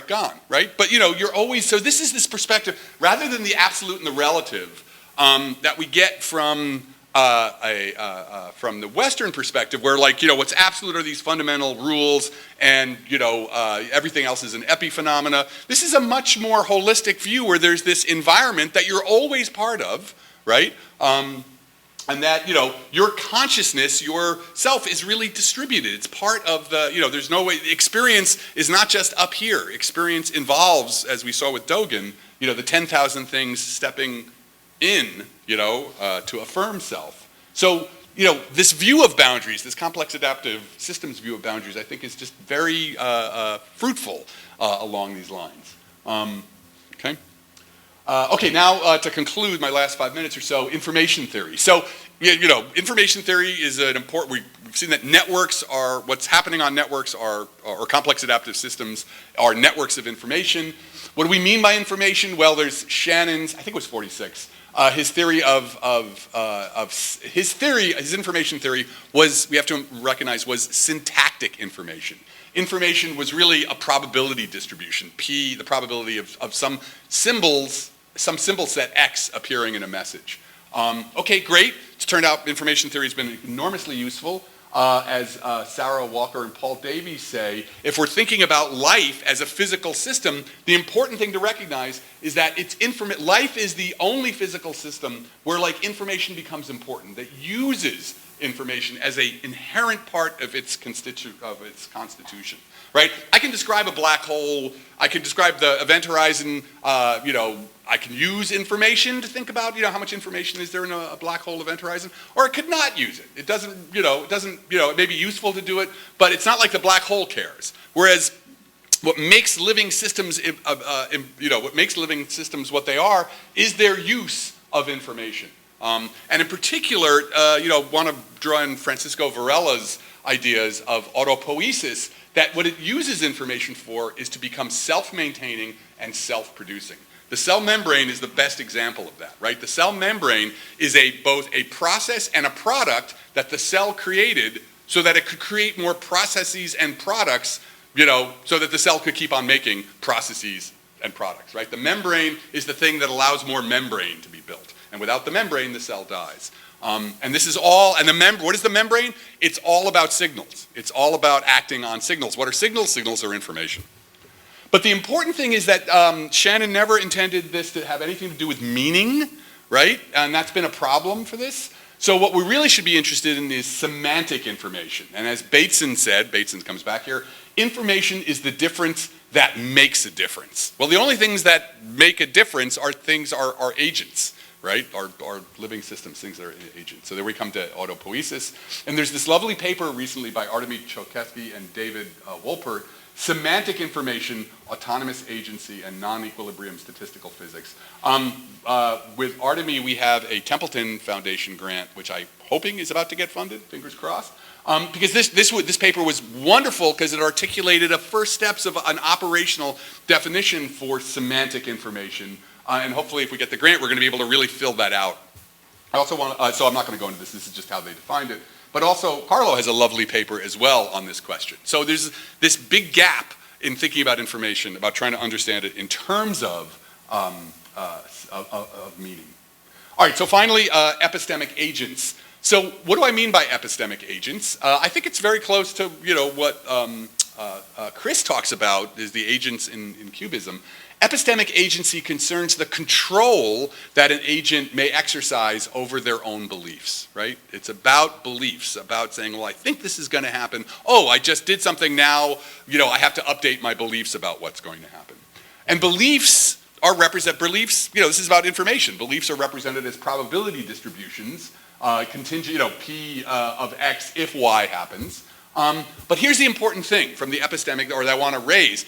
gone, right? But, you're always, so this is this perspective, rather than the absolute and the relative, that we get from the Western perspective, where what's absolute are these fundamental rules, and everything else is an epiphenomena. This is a much more holistic view where there's this environment that you're always part of, right? And that your consciousness, your self, is really distributed. It's part of the there's no way. Experience is not just up here. Experience involves, as we saw with Dogen, the 10,000 things stepping in, to affirm self. So, this view of boundaries, this complex adaptive systems view of boundaries, I think is just very fruitful along these lines. Okay? Okay, now to conclude my last 5 minutes or so, information theory. So, information theory is an important, we've seen that networks are, what's happening on networks or complex adaptive systems are networks of information. What do we mean by information? Well, there's Shannon's, I think it was 46, his theory his information theory was, we have to recognize, was syntactic information. Information was really a probability distribution, P, the probability of some symbol set X appearing in a message. Okay, great. It's turned out information theory has been enormously useful. As Sarah Walker and Paul Davies say, if we're thinking about life as a physical system, the important thing to recognize is that life is the only physical system where information becomes important, that uses information as an inherent part of its constitution, right? I can describe a black hole, I can describe the event horizon, I can use information to think about, how much information is there in a black hole event horizon, or I could not use it. It doesn't, it may be useful to do it, but it's not like the black hole cares. Whereas what makes living systems, what they are is their use of information. And in particular, want to draw in Francisco Varela's ideas of autopoiesis, that what it uses information for is to become self-maintaining and self-producing. The cell membrane is the best example of that, right? The cell membrane is both a process and a product that the cell created so that it could create more processes and products, so that the cell could keep on making processes and products, right? The membrane is the thing that allows more membrane to be built. And without the membrane, the cell dies. And this is all, and what is the membrane? It's all about signals. It's all about acting on signals. What are signals? Signals are information. But the important thing is that Shannon never intended this to have anything to do with meaning, right? And that's been a problem for this. So what we really should be interested in is semantic information. And as Bateson said, Bateson comes back here, information is the difference that makes a difference. Well, the only things that make a difference are agents, right? Are living systems, things that are agents. So there we come to autopoiesis. And there's this lovely paper recently by Artemy Chokeski and David Wolpert, Semantic Information, Autonomous Agency, and Non-Equilibrium Statistical Physics. With Artemy, we have a Templeton Foundation grant, which I'm hoping is about to get funded, fingers crossed. Because this paper was wonderful because it articulated the first steps of an operational definition for semantic information. And hopefully if we get the grant, we're going to be able to really fill that out. I also want to, so I'm not going to go into this is just how they defined it. But also, Carlo has a lovely paper as well on this question. So there's this big gap in thinking about information, about trying to understand it in terms of meaning. All right, so finally, epistemic agents. So what do I mean by epistemic agents? I think it's very close to, what Chris talks about is the agents in Cubism. Epistemic agency concerns the control that an agent may exercise over their own beliefs, right? It's about beliefs, about saying, well, I think this is going to happen. Oh, I just did something now, I have to update my beliefs about what's going to happen. And beliefs this is about information. Beliefs are represented as probability distributions, contingent, P of X if Y happens. But here's the important thing from the epistemic, or that I want to raise.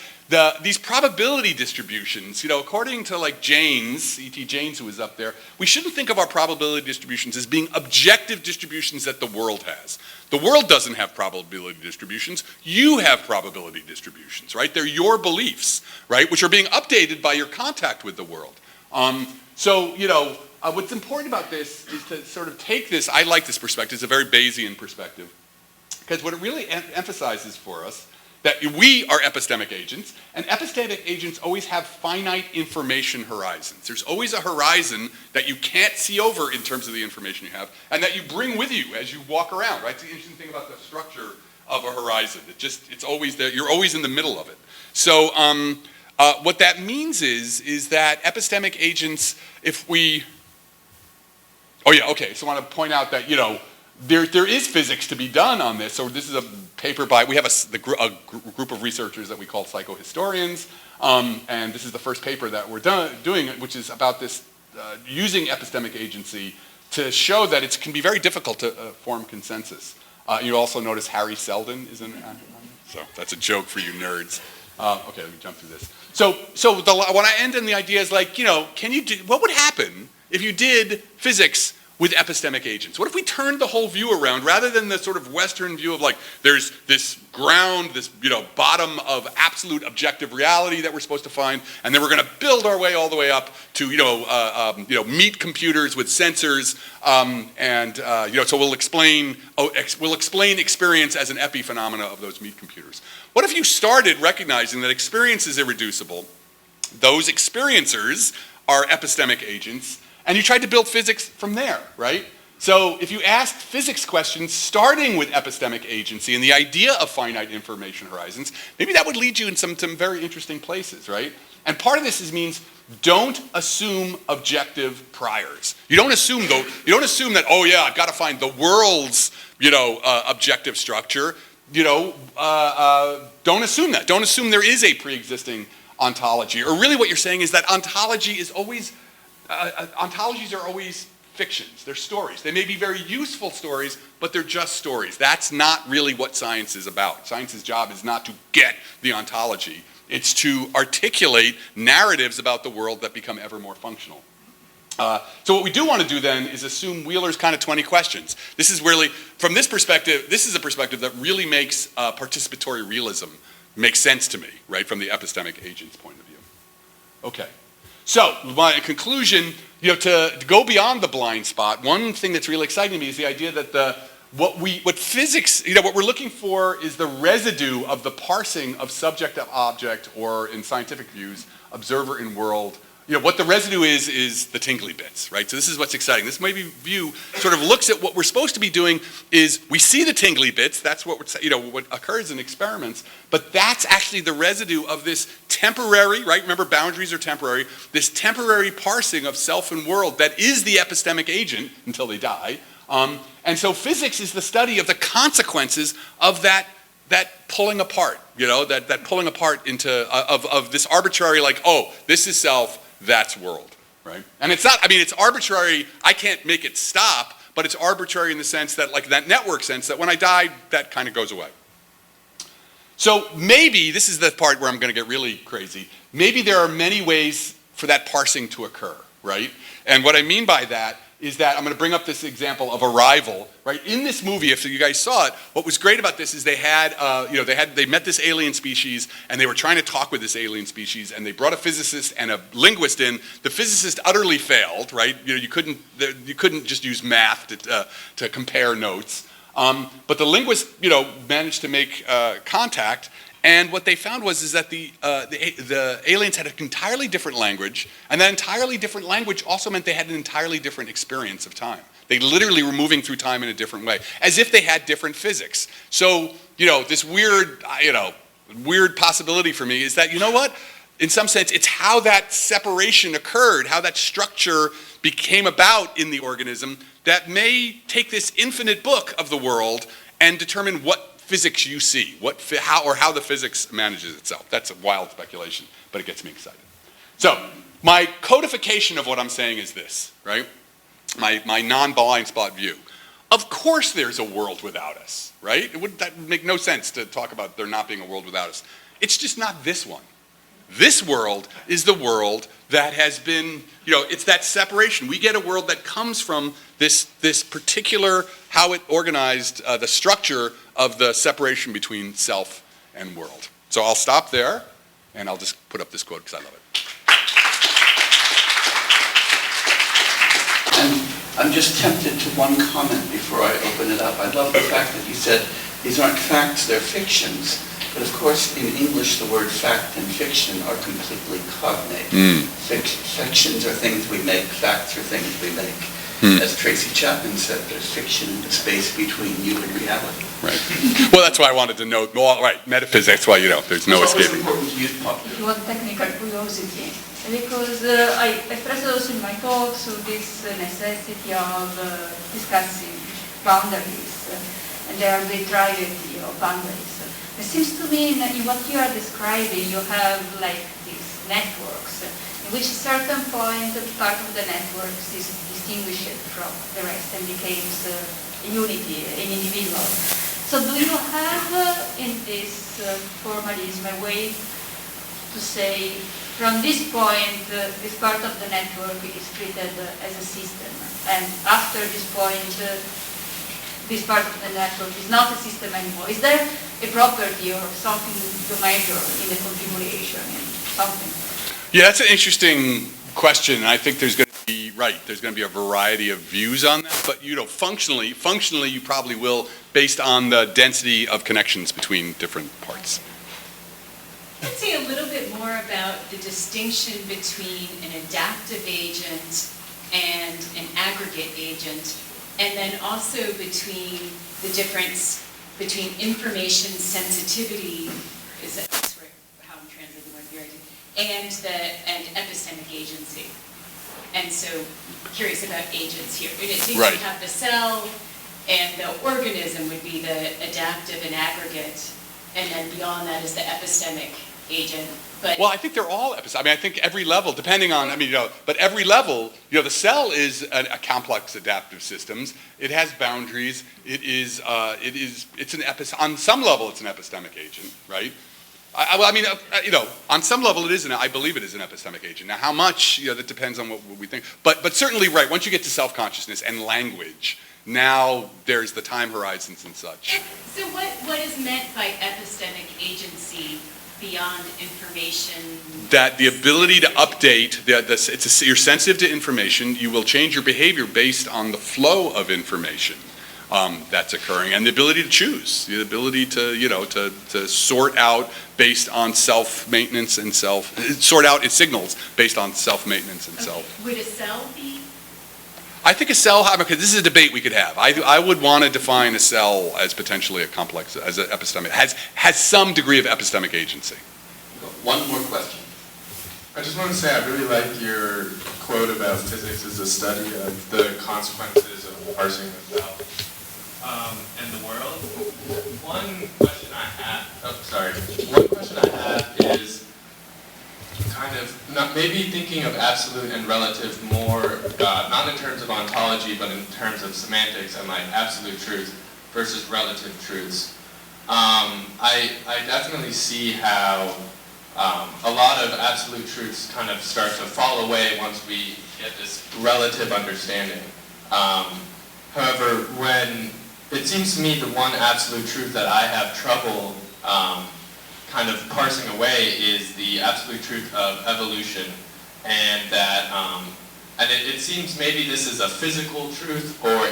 These probability distributions, according to like Jaynes, E.T. Jaynes, who was up there, we shouldn't think of our probability distributions as being objective distributions that the world has. The world doesn't have probability distributions. You have probability distributions, right? They're your beliefs, right? Which are being updated by your contact with the world. What's important about this is to sort of take this, I like this perspective, it's a very Bayesian perspective. Because what it really emphasizes for us, that we are epistemic agents, and epistemic agents always have finite information horizons. There's always a horizon that you can't see over in terms of the information you have, and that you bring with you as you walk around, right? It's the interesting thing about the structure of a horizon. It's always there, you're always in the middle of it. So what that means is that epistemic agents, so I want to point out that, there is physics to be done on this. So this is a paper we have a group of researchers that we call psychohistorians, and this is the first paper that we're doing, which is about this, using epistemic agency to show that it can be very difficult to form consensus. You also notice Harry Seldon is in it. So that's a joke for you nerds. Okay, let me jump through this. So when I end in the idea is like, what would happen if you did physics with epistemic agents? What if we turned the whole view around, rather than the sort of Western view of like, there's this ground, this bottom of absolute objective reality that we're supposed to find, and then we're going to build our way all the way up to meat computers with sensors, so we'll explain experience as an epiphenomena of those meat computers. What if you started recognizing that experience is irreducible, those experiencers are epistemic agents, and you tried to build physics from there, right? So if you asked physics questions starting with epistemic agency and the idea of finite information horizons, maybe that would lead you in some very interesting places, right? And part of this means don't assume objective priors. You don't assume that, I've got to find the world's, objective structure. Don't assume that. Don't assume there is a pre-existing ontology. Or really what you're saying is that ontologies are always fictions. They're stories. They may be very useful stories, but they're just stories. That's not really what science is about. Science's job is not to get the ontology. It's to articulate narratives about the world that become ever more functional. So what we do want to do then is assume Wheeler's kind of 20 questions. This is really, from this perspective, this is a perspective that really makes participatory realism make sense to me, right, from the epistemic agent's point of view. Okay. So, my conclusion, to go beyond the blind spot, one thing that's really exciting to me is the idea that what physics, what we're looking for is the residue of the parsing of subject to object, or in scientific views, observer in world. What the residue is the tingly bits, right? So this is what's exciting. This maybe view sort of looks at what we're supposed to be doing is we see the tingly bits, that's what occurs in experiments, but that's actually the residue of this temporary, right? Remember, boundaries are temporary. This temporary parsing of self and world that is the epistemic agent until they die. And so physics is the study of the consequences of that pulling apart, that pulling apart into of this arbitrary, like, this is self, that's world, right? And it's not, it's arbitrary, I can't make it stop, but it's arbitrary in the sense that, like that network sense, that when I die, that kind of goes away. So maybe, this is the part where I'm going to get really crazy, maybe there are many ways for that parsing to occur, right? And what I mean by that is that I'm going to bring up this example of Arrival, right? In this movie, if you guys saw it, what was great about this is they met this alien species, and they were trying to talk with this alien species, and they brought a physicist and a linguist in. The physicist utterly failed, right? You couldn't just use math to compare notes. But the linguist, managed to make contact. And what they found was that the aliens had an entirely different language, and that entirely different language also meant they had an entirely different experience of time. They literally were moving through time in a different way, as if they had different physics. So, this weird possibility for me is that, you know what? In some sense, it's how that separation occurred, how that structure became about in the organism that may take this infinite book of the world and determine what physics you see, how the physics manages itself. That's a wild speculation, but it gets me excited. So, my codification of what I'm saying is this, right? My non-blind spot view. Of course there's a world without us, right? That would make no sense to talk about there not being a world without us. It's just not this one. This world is the world that has been, it's that separation. We get a world that comes from this particular, how it organized, the structure of the separation between self and world. So I'll stop there, and I'll just put up this quote because I love it. And I'm just tempted to one comment before I open it up. I love the fact that you said these aren't facts, they're fictions. But of course, in English, the word fact and fiction are completely cognate. Fictions are things we make, facts are things we make. As Tracy Chapman said, there's fiction in the space between you and reality. Right. Well, that's why I wanted to note, metaphysics, why, there's no escaping. It's important to use popular. If you want technical curiosity, because I expressed also in my talk, so this necessity of discussing boundaries and the arbitrarity of boundaries. It seems to me in what you are describing, you have like these networks, in which a certain point, part of the network is distinguished from the rest and becomes a unity, an individual. So do you have in this formalism a way to say, from this point, this part of the network is treated as a system, and after this point, this part of the network is not a system anymore? Is there a property or something to measure in the configuration and something? Yeah, that's an interesting question, and I think there's going to be a variety of views on that, but functionally you probably will, based on the density of connections between different parts. I'd say a little bit more about the distinction between an adaptive agent and an aggregate agent, and then also between the difference between information sensitivity, that's how I'm translating the word here, and epistemic agency. And so, curious about agents here. In addition, Right. you have the cell, and the organism would be the adaptive and aggregate, and then beyond that is the epistemic agent. But Well, I think they're all epistemic. I mean, I think every level, depending on, but every level, the cell is a complex adaptive systems. It has boundaries. It's an on some level, it's an epistemic agent, right? On some level, I believe it is an epistemic agent. Now, how much, that depends on what we think. But certainly, right, once you get to self-consciousness and language, now there's the time horizons and such. so what is meant by epistemic agency beyond information? That the ability to update, you're sensitive to information, you will change your behavior based on the flow of information that's occurring, and the ability to choose, the ability to sort out based on self-maintenance and sort out its signals based on self-maintenance and self. Would a cell be? I think a cell, because this is a debate we could have. I would want to define a cell as potentially a complex, as an epistemic, has some degree of epistemic agency. One more question. I just want to say I really like your quote about physics as a study of the consequences of parsing the cell and the world. One question I have is kind of maybe thinking of absolute and relative more, not in terms of ontology, but in terms of semantics and like absolute truth versus relative truths. I definitely see how a lot of absolute truths kind of start to fall away once we get this relative understanding. However, when it seems to me the one absolute truth that I have trouble kind of parsing away is the absolute truth of evolution, and that it seems maybe this is a physical truth or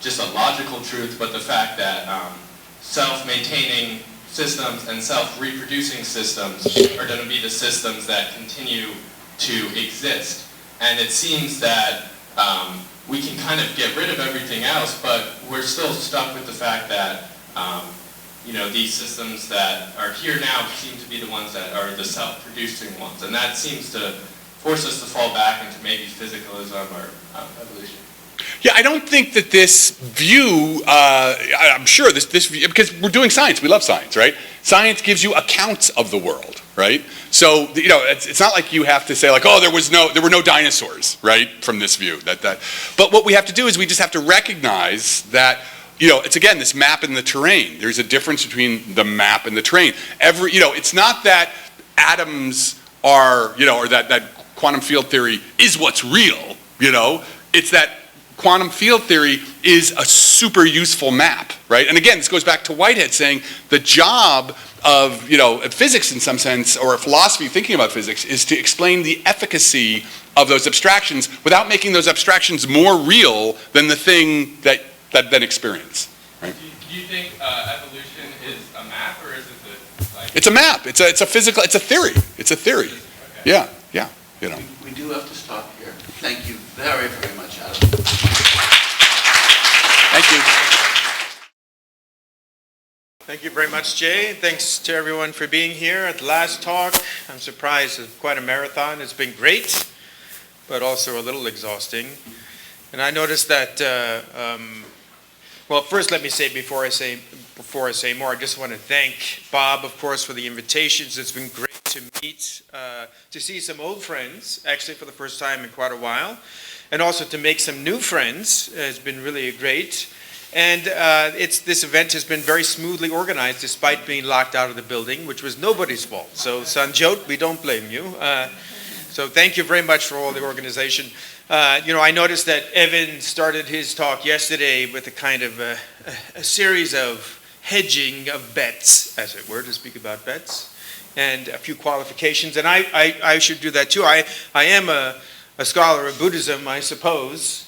just a logical truth, but the fact that self-maintaining systems and self-reproducing systems are going to be the systems that continue to exist. And it seems that we can kind of get rid of everything else, but we're still stuck with the fact that, these systems that are here now seem to be the ones that are the self-producing ones, and that seems to force us to fall back into maybe physicalism or evolution. Yeah, I don't think that this view, I'm sure this view, because we're doing science, we love science, right? Science gives you accounts of the world, right? So, it's not like you have to say like, oh, there were no dinosaurs, right? From this view, but what we have to do is we just have to recognize that, it's again, this map and the terrain. There's a difference between the map and the terrain. It's not that atoms are, or that quantum field theory is what's real, it's that quantum field theory is a super useful map, right? And again, this goes back to Whitehead saying the job of, physics in some sense, or philosophy thinking about physics, is to explain the efficacy of those abstractions without making those abstractions more real than the thing that then experience, right? Do you think evolution is a map, or is it It's a map. It's a physical. It's a theory. It's a theory. Okay. Yeah. We do have to stop here. Thank you very, very much, Adam. Thank you. Thank you very much, Jay. Thanks to everyone for being here at the last talk. I'm surprised it's quite a marathon. It's been great, but also a little exhausting. And I noticed that, well, first let me say, before I say more, I just want to thank Bob, of course, for the invitations. It's been great to meet, to see some old friends, actually for the first time in quite a while, and also to make some new friends. It's been really great. And this event has been very smoothly organized despite being locked out of the building, which was nobody's fault. So Sanjot, we don't blame you. So thank you very much for all the organization. I noticed that Evan started his talk yesterday with a kind of a series of hedging of bets, as it were, to speak about bets, and a few qualifications. And I should do that too. I am a scholar of Buddhism, I suppose,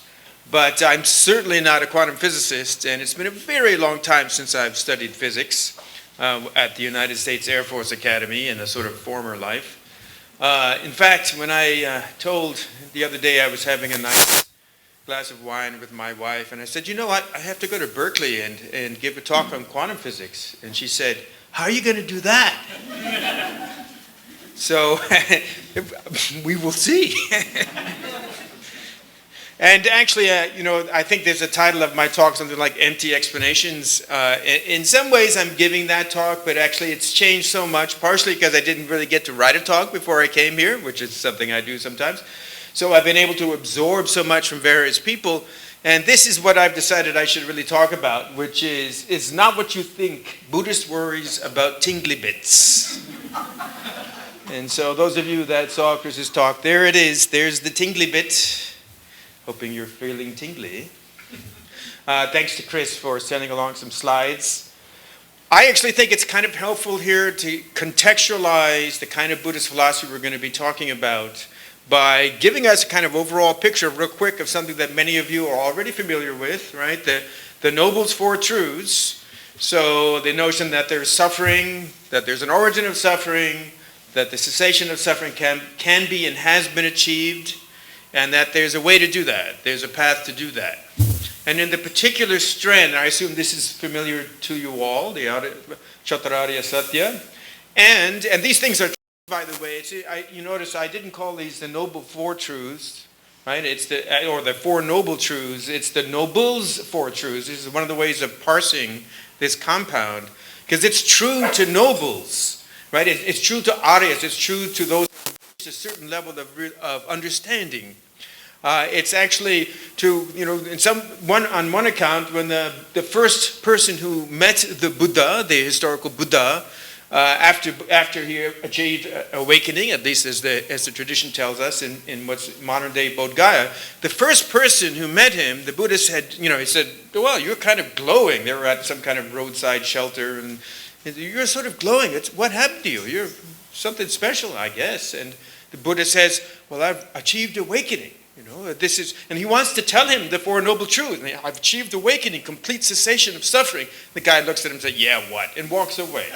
but I'm certainly not a quantum physicist, and it's been a very long time since I've studied physics at the United States Air Force Academy in a sort of former life. In fact, when I told the other day I was having a nice glass of wine with my wife, and I said, you know what, I have to go to Berkeley and give a talk on quantum physics. And she said, how are you going to do that? So we will see. And actually, I think there's a title of my talk, something like Empty Explanations. In some ways, I'm giving that talk, but actually it's changed so much, partially because I didn't really get to write a talk before I came here, which is something I do sometimes. So I've been able to absorb so much from various people, and this is what I've decided I should really talk about, which is, it's not what you think. Buddhist worries about tingly bits. And so those of you that saw Chris's talk, there it is. There's the tingly bit. Hoping you're feeling tingly. Thanks to Chris for sending along some slides. I actually think it's kind of helpful here to contextualize the kind of Buddhist philosophy we're going to be talking about by giving us a kind of overall picture real quick of something that many of you are already familiar with, right? The Noble's Four Truths. So the notion that there's suffering, that there's an origin of suffering, that the cessation of suffering can be and has been achieved, and that there's a way to do that. There's a path to do that. And in the particular strand, I assume this is familiar to you all, the Chaturarya Satya. And these things are, by the way, you notice I didn't call these the Noble Four Truths, right? It's or the Four Noble Truths. It's the Noble's Four Truths. This is one of the ways of parsing this compound, because it's true to nobles, right? It's true to Aryas. It's true to those a certain level of understanding. It's actually to, on one account, when the first person who met the Buddha, the historical Buddha, after he achieved awakening, at least as the tradition tells us in what's modern day Bodh Gaya, the first person who met him, the Buddha said, he said, well, you're kind of glowing. They were at some kind of roadside shelter, and you're sort of glowing. What happened to you? You're something special, I guess. And the Buddha says, well, I've achieved awakening. And he wants to tell him the Four Noble Truths. I've achieved awakening, complete cessation of suffering. The guy looks at him and says, yeah, what? And walks away.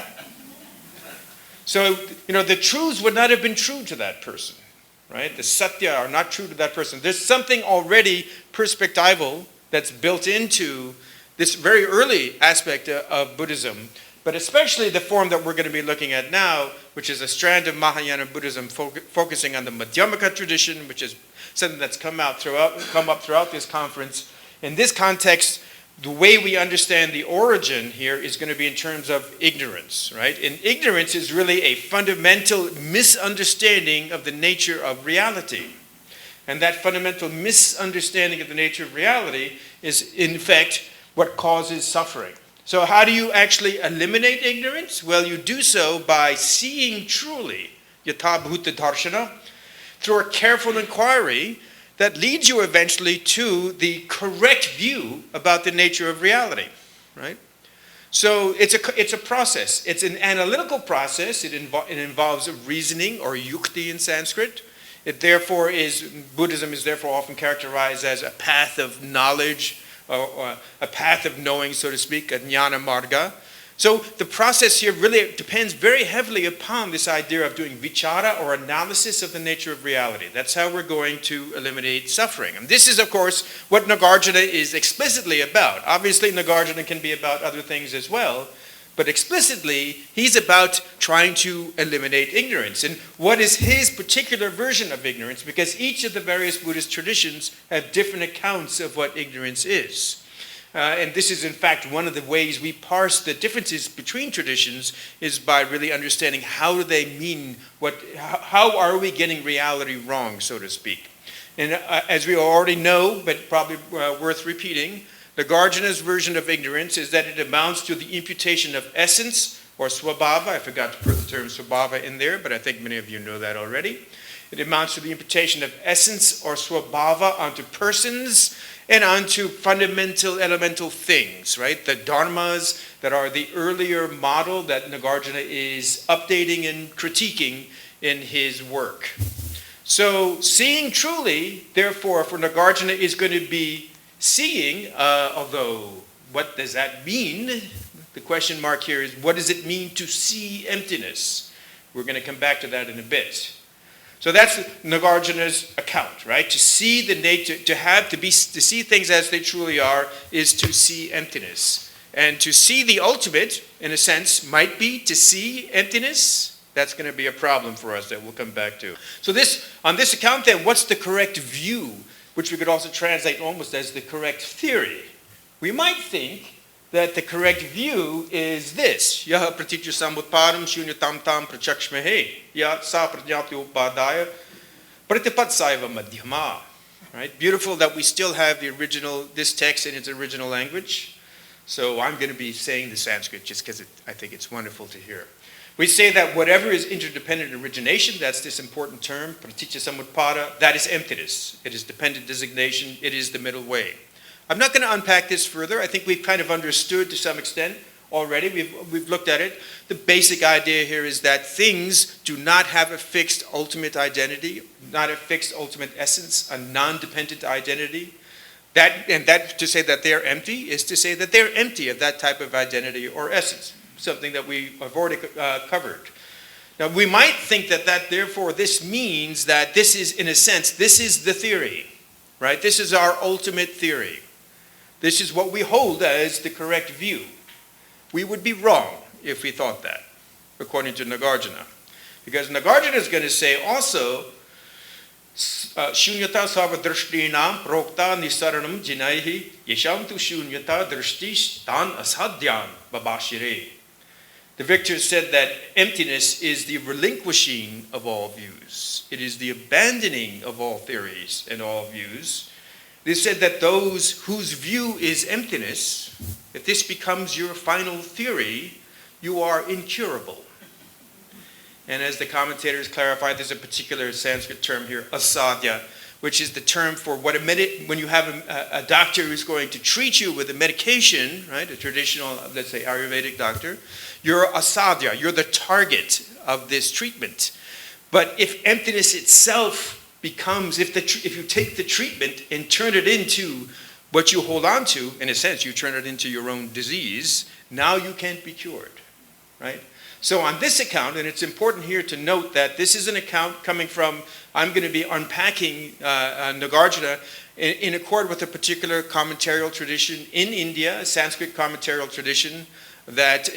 So, the truths would not have been true to that person. right? The satya are not true to that person. There's something already perspectival that's built into this very early aspect of Buddhism, but especially the form that we're going to be looking at now, which is a strand of Mahayana Buddhism focusing on the Madhyamaka tradition, which is something that's come up throughout this conference. In this context, the way we understand the origin here is going to be in terms of ignorance, right? And ignorance is really a fundamental misunderstanding of the nature of reality. And that fundamental misunderstanding of the nature of reality is, in fact, what causes suffering. So how do you actually eliminate ignorance? Well, you do so by seeing truly, yatha bhuta darshana, through a careful inquiry that leads you eventually to the correct view about the nature of reality, right? So it's a process. It's an analytical process. It involves reasoning, or yukti in Sanskrit. Buddhism is therefore often characterized as a path of knowledge, or a path of knowing, so to speak, a jnana marga. So the process here really depends very heavily upon this idea of doing vichara, or analysis of the nature of reality. That's how we're going to eliminate suffering. And this is, of course, what Nagarjuna is explicitly about. Obviously, Nagarjuna can be about other things as well, but explicitly, he's about trying to eliminate ignorance. And what is his particular version of ignorance? Because each of the various Buddhist traditions have different accounts of what ignorance is. And this is, in fact, one of the ways we parse the differences between traditions, is by really understanding how do they mean, how are we getting reality wrong, so to speak. And as we already know, but probably worth repeating, Nagarjuna's version of ignorance is that it amounts to the imputation of essence, or swabhava. I forgot to put the term swabhava in there, but I think many of you know that already. It amounts to the imputation of essence, or swabhava, onto persons and onto fundamental elemental things, right? The dharmas that are the earlier model that Nagarjuna is updating and critiquing in his work. So seeing truly, therefore, for Nagarjuna is going to be seeing, although what does that mean? The question mark here is, what does it mean to see emptiness? We're going to come back to that in a bit. So that's Nagarjuna's account, right? To see the nature, to see things as they truly are, is to see emptiness. And to see the ultimate, in a sense, might be to see emptiness. That's going to be a problem for us that we'll come back to. So on this account then, what's the correct view, which we could also translate almost as the correct theory? We might think that the correct view is this: yaha pratitya samutparam shunyatam tam prachakshmehe yat sa prajnati upadaya pratipatsaiva madhyama. Right? Beautiful that we still have this text in its original language. So I'm going to be saying the Sanskrit just because I think it's wonderful to hear. We say that whatever is interdependent origination, that's this important term, pratitya samutpada, that is emptiness. It is dependent designation. It is the middle way. I'm not going to unpack this further. I think we've kind of understood to some extent already. We've looked at it. The basic idea here is that things do not have a fixed ultimate identity, not a fixed ultimate essence, a non-dependent identity. That to say that they're empty is to say that they're empty of that type of identity or essence, something that we have already covered. Now, we might think that therefore this means that this is, in a sense, this is the theory, right? This is our ultimate theory. This is what we hold as the correct view. We would be wrong if we thought that, according to Nagarjuna. Because Nagarjuna is going to say also, shunyata sarva drishtinam prokta nisaranam jinaihi yesham tu shunyata drishtish tan asadhyam babashire. The victor said that emptiness is the relinquishing of all views. It is the abandoning of all theories and all views. They said that those whose view is emptiness, if this becomes your final theory, you are incurable. And as the commentators clarify, there's a particular Sanskrit term here, asadhya, which is the term for when you have a doctor who's going to treat you with a medication, right, a traditional, let's say, Ayurvedic doctor, you're asadhya, you're the target of this treatment. But if emptiness itself becomes, if you take the treatment and turn it into what you hold on to, in a sense, you turn it into your own disease, now you can't be cured, right? So on this account, and it's important here to note that this is an account coming from, I'm going to be unpacking Nagarjuna in accord with a particular commentarial tradition in India, a Sanskrit commentarial tradition that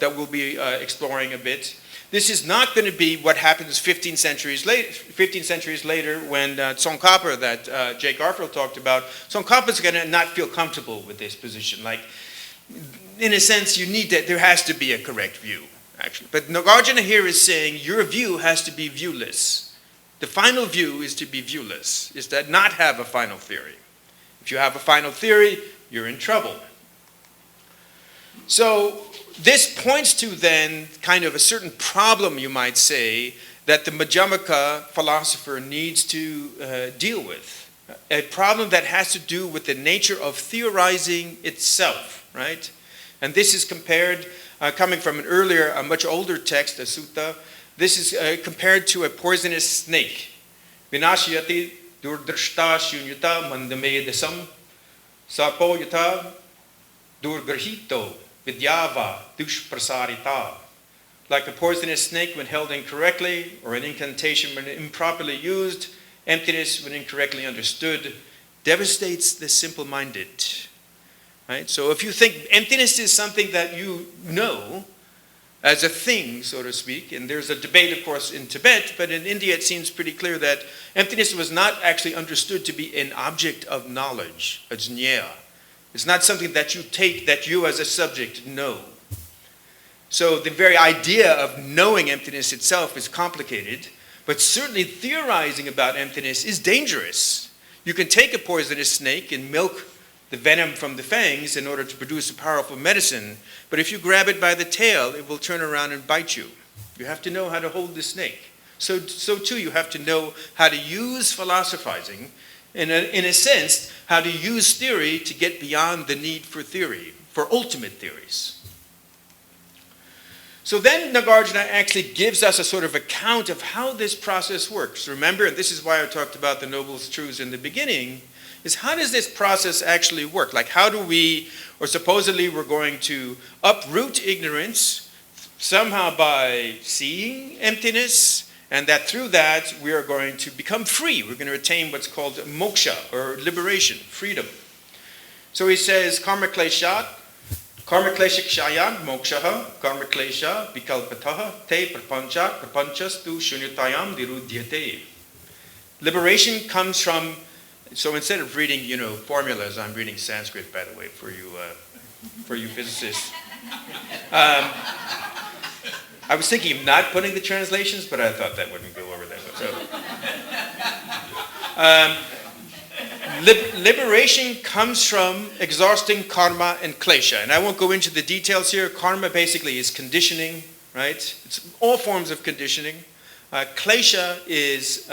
we'll be exploring a bit. This is not going to be what happens 15 centuries later when Tsongkhapa that Jay Garfield talked about. Tsongkhapa is going to not feel comfortable with this position. Like, in a sense, there has to be a correct view, actually. But Nagarjuna here is saying your view has to be viewless. The final view is to be viewless, is to not have a final theory. If you have a final theory, you're in trouble. So this points to then kind of a certain problem, you might say, that the Madhyamaka philosopher needs to deal with. A problem that has to do with the nature of theorizing itself, right? And this is compared, coming from a much older text, a sutta, this is compared to a poisonous snake. Vinashyati durdrashta shunyata mandamedasam sapo yata durgrahito vidyava dushprasarita. Like a poisonous snake when held incorrectly, or an incantation when improperly used, emptiness when incorrectly understood, devastates the simple-minded. Right? So if you think emptiness is something that you know as a thing, so to speak, and there's a debate, of course, in Tibet, but in India it seems pretty clear that emptiness was not actually understood to be an object of knowledge, a jnana. It's not something that you take, that you as a subject know. So the very idea of knowing emptiness itself is complicated, but certainly theorizing about emptiness is dangerous. You can take a poisonous snake and milk the venom from the fangs in order to produce a powerful medicine, but if you grab it by the tail, it will turn around and bite you. You have to know how to hold the snake. So too, you have to know how to use philosophizing, in a sense, how to use theory to get beyond the need for theory, for ultimate theories. So then Nagarjuna actually gives us a sort of account of how this process works. Remember, and this is why I talked about the noble truths in the beginning, is how does this process actually work? Like how do we, or supposedly we're going to uproot ignorance somehow by seeing emptiness, and that through that we are going to become free. We're going to attain what's called moksha, or liberation, freedom. So he says, karma kleshat, karma kleshakshayam mokshaha, karma klesha vikalpataha, te prapanchastu shunyatayam dirudyate. Liberation comes from, so instead of reading, formulas, I'm reading Sanskrit, by the way, for you physicists. I was thinking of not putting the translations, but I thought that wouldn't go over that well. So, liberation comes from exhausting karma and klesha. And I won't go into the details here. Karma basically is conditioning, right? It's all forms of conditioning. Klesha is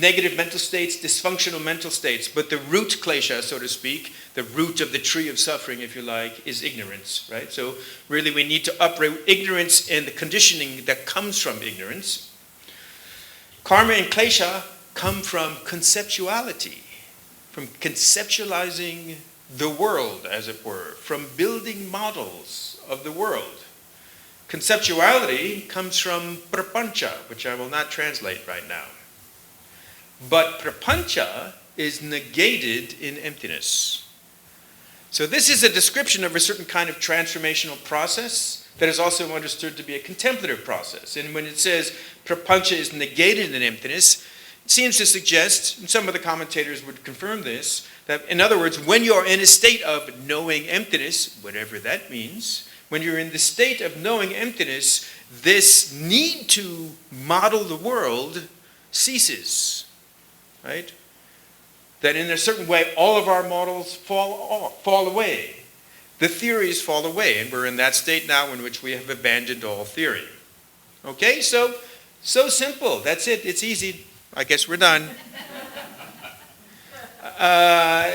negative mental states, dysfunctional mental states. But the root klesha, so to speak, the root of the tree of suffering, if you like, is ignorance, right? So really we need to uproot ignorance and the conditioning that comes from ignorance. Karma and klesha come from conceptuality, from conceptualizing the world, as it were, from building models of the world. Conceptuality comes from prapancha, which I will not translate right now. But prapancha is negated in emptiness. So this is a description of a certain kind of transformational process that is also understood to be a contemplative process. And when it says prapancha is negated in emptiness, it seems to suggest, and some of the commentators would confirm this, that in other words, when you're in a state of knowing emptiness, whatever that means, when you're in the state of knowing emptiness, this need to model the world ceases, right? That in a certain way, all of our models fall away. The theories fall away, and we're in that state now in which we have abandoned all theory. Okay, so simple. That's it. It's easy. I guess we're done.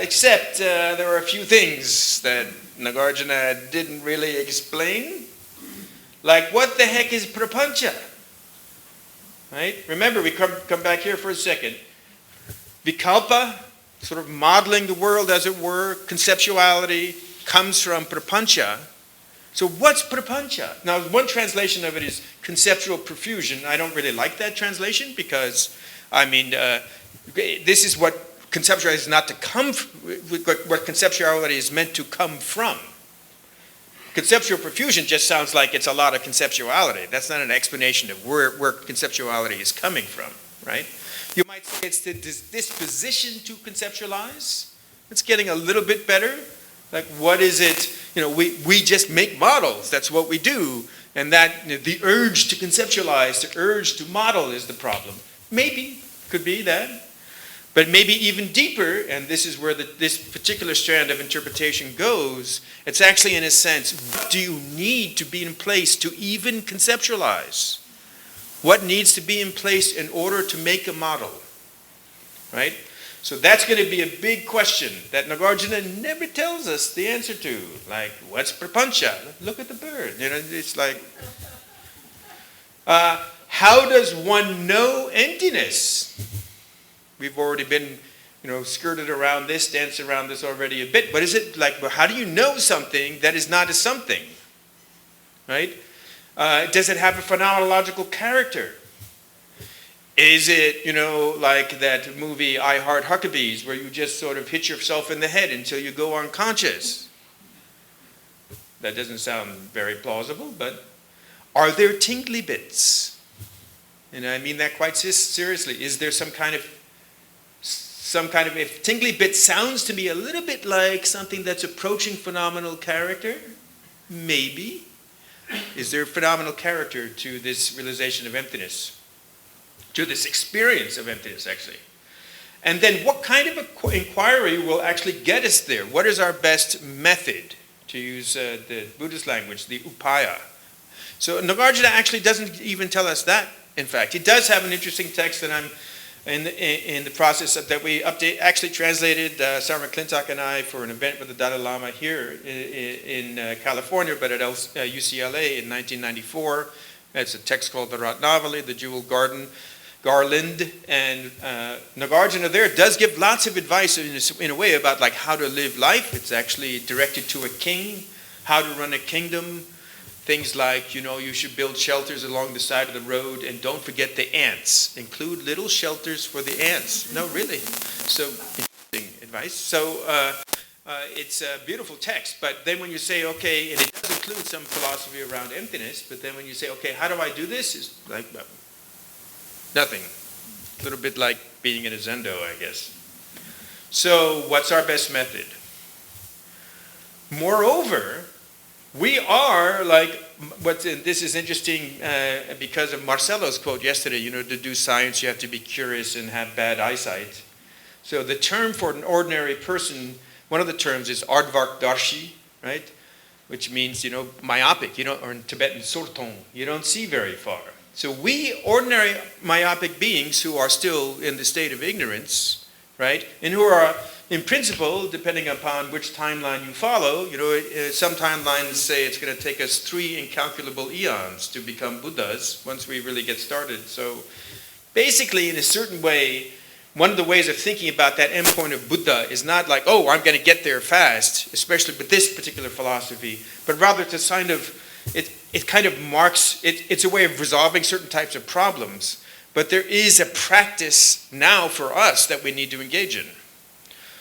Except there are a few things that Nagarjuna didn't really explain. Like, what the heck is prapancha? Right? Remember, we come back here for a second. Vikalpa, sort of modeling the world, as it were, conceptuality, comes from prapancha. So what's prapancha? Now, one translation of it is conceptual profusion. I don't really like that translation because, I mean, this is what conceptuality is not to come, what conceptuality is meant to come from. Conceptual profusion just sounds like it's a lot of conceptuality. That's not an explanation of where conceptuality is coming from, right? You might say it's the disposition to conceptualize. It's getting a little bit better. Like, what is it? You know, we just make models. That's what we do. And that, the urge to conceptualize, the urge to model is the problem. Maybe, could be that. But maybe even deeper, and this is where this particular strand of interpretation goes, it's actually, in a sense, what do you need to be in place to even conceptualize? What needs to be in place in order to make a model, right? So that's going to be a big question that Nagarjuna never tells us the answer to. Like, what's prapancha? Look at the bird. You know, it's like, how does one know emptiness? We've already been, skirted around this, danced around this already a bit. But is it like, well, how do you know something that is not a something, right? Does it have a phenomenological character? Is it, like that movie I Heart Huckabees, where you just sort of hit yourself in the head until you go unconscious? That doesn't sound very plausible, but are there tingly bits? And I mean that quite seriously. Is there some kind of, if tingly bit sounds to me a little bit like something that's approaching phenomenal character, maybe. Is there phenomenal character to this realization of emptiness? To this experience of emptiness, actually? And then what kind of inquiry will actually get us there? What is our best method, to use the Buddhist language, the upaya? So Nagarjuna actually doesn't even tell us that, in fact. He does have an interesting text that I'm in the process of, that we actually translated, Sarah McClintock and I, for an event with the Dalai Lama here in California, but at UCLA in 1994. It's a text called the Ratnavali, the Jewel Garland, and Nagarjuna there does give lots of advice in a way about like how to live life. It's actually directed to a king, how to run a kingdom. Things like, you should build shelters along the side of the road, and don't forget the ants. Include little shelters for the ants. No, really. So, interesting advice. So, it's a beautiful text, but then when you say, okay, and it does include some philosophy around emptiness, but then when you say, okay, how do I do this? It's like, nothing. A little bit like being in a zendo, I guess. So, what's our best method? Moreover, we are like, this is interesting because of Marcelo's quote yesterday, to do science you have to be curious and have bad eyesight. So the term for an ordinary person, one of the terms is Ardvark Darshi, right? Which means, myopic, or in Tibetan, Sortong, you don't see very far. So we ordinary myopic beings who are still in the state of ignorance, right? And who are, in principle, depending upon which timeline you follow, some timelines say it's going to take us 3 incalculable eons to become Buddhas once we really get started. So basically, in a certain way, one of the ways of thinking about that endpoint of Buddha is not like, oh, I'm going to get there fast, especially with this particular philosophy, but rather to kind of, it kind of marks, it's a way of resolving certain types of problems. But there is a practice now for us that we need to engage in.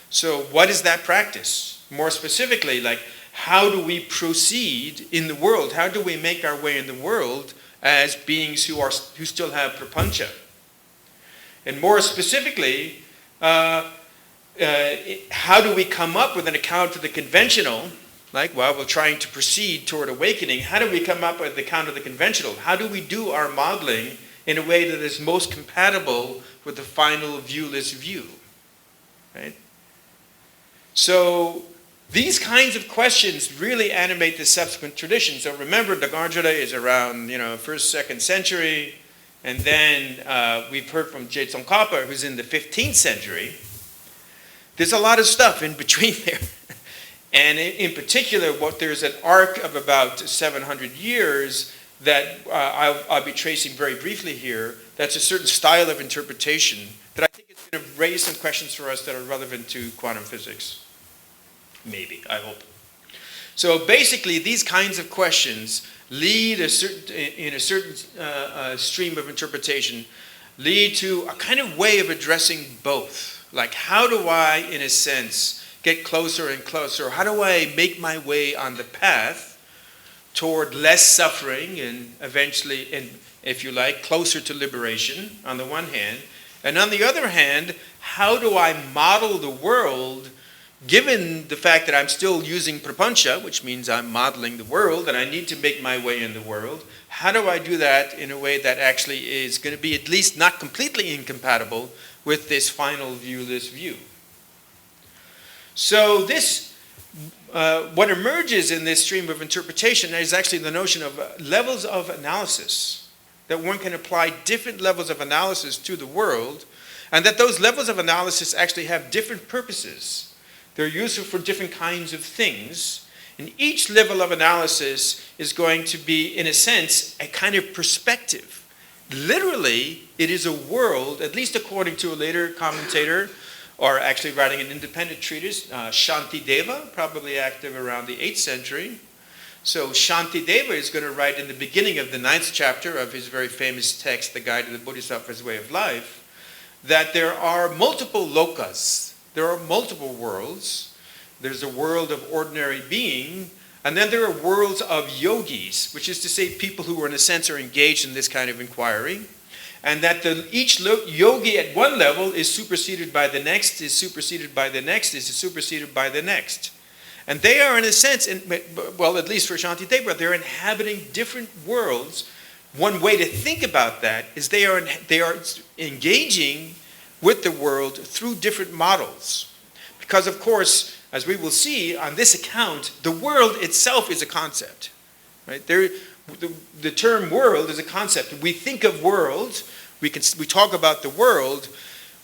So what is that practice? More specifically, like, how do we proceed in the world? How do we make our way in the world as beings who still have prapancha? And more specifically, how do we come up with an account of the conventional? Like, well, we're trying to proceed toward awakening. How do we come up with the account of the conventional? How do we do our modeling in a way that is most compatible with the final viewless view? Right? So these kinds of questions really animate the subsequent tradition. So remember, Nagarjuna is around, 1st, 2nd century, and then we've heard from Je Tsongkhapa, who's in the 15th century. There's a lot of stuff in between there. And in particular, there's an arc of about 700 years that I'll be tracing very briefly here. That's a certain style of interpretation that I think is going to raise some questions for us that are relevant to quantum physics. Maybe, I hope. So basically, these kinds of questions lead in a certain stream of interpretation, lead to a kind of way of addressing both. Like, how do I, in a sense, get closer and closer? How do I make my way on the path toward less suffering and eventually, and if you like, closer to liberation on the one hand? And on the other hand, how do I model the world given the fact that I'm still using prapancha, which means I'm modeling the world and I need to make my way in the world? How do I do that in a way that actually is going to be at least not completely incompatible with this final viewless view? So this, what emerges in this stream of interpretation is actually the notion of levels of analysis, that one can apply different levels of analysis to the world, and that those levels of analysis actually have different purposes. They're useful for different kinds of things, and each level of analysis is going to be, in a sense, a kind of perspective. Literally, it is a world, at least according to a later commentator, or actually writing an independent treatise, Shantideva, probably active around the 8th century. So Shantideva is going to write in the beginning of the 9th chapter of his very famous text, The Guide to the Bodhisattva's Way of Life, that there are multiple lokas. There are multiple worlds. There's a world of ordinary being, and then there are worlds of yogis, which is to say people who in a sense are engaged in this kind of inquiry, and that each yogi at one level is superseded by the next, is superseded by the next, is superseded by the next. And they are in a sense, well, at least for Shantideva, they're inhabiting different worlds. One way to think about that is they are engaging with the world through different models. Because of course, as we will see on this account, the world itself is a concept. Right? The term world is a concept. We think of world, we talk about the world.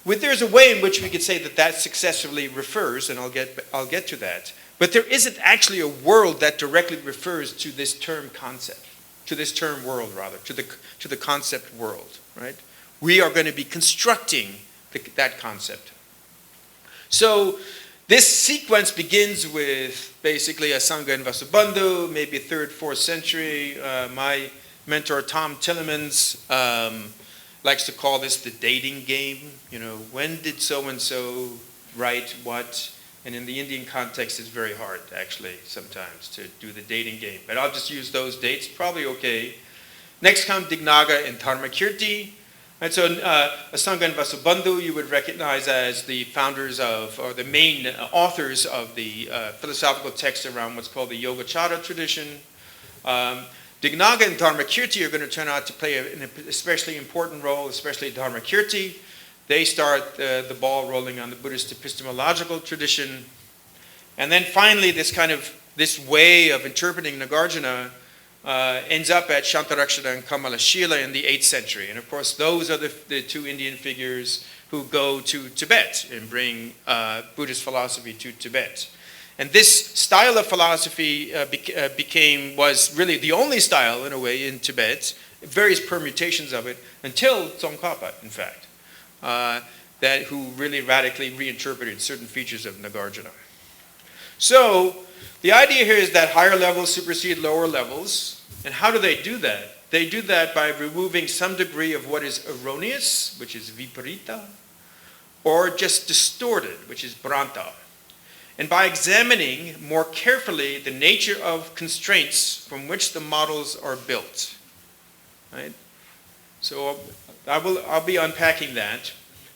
There's a way in which we could say that successfully refers, and I'll get to that. But there isn't actually a world that directly refers to this term concept, to this term world rather, to the concept world. Right? We are going to be constructing that concept. So this sequence begins with basically Asanga and Vasubandhu, maybe 3rd, 4th century. My mentor Tom Tillemans likes to call this the dating game. You know, when did so-and-so write what? And in the Indian context, it's very hard, actually, sometimes to do the dating game. But I'll just use those dates, probably okay. Next come Dignaga and Dharmakirti. And so Asanga and Vasubandhu you would recognize as the founders of, or the main authors of the philosophical text around what's called the Yogacara tradition. Dignaga and Dharmakirti are going to turn out to play an especially important role, especially Dharmakirti. They start the ball rolling on the Buddhist epistemological tradition. And then finally this way of interpreting Nagarjuna ends up at Shantarakshana and Kamalashila in the 8th century. And of course, those are the two Indian figures who go to Tibet and bring Buddhist philosophy to Tibet. And this style of philosophy was really the only style, in a way, in Tibet, various permutations of it, until Tsongkhapa, in fact, who really radically reinterpreted certain features of Nagarjuna. So, the idea here is that higher levels supersede lower levels. And how do they do that? They do that by removing some degree of what is erroneous, which is viparita, or just distorted, which is bhranta. And by examining more carefully the nature of constraints from which the models are built. Right? So I'll be unpacking that.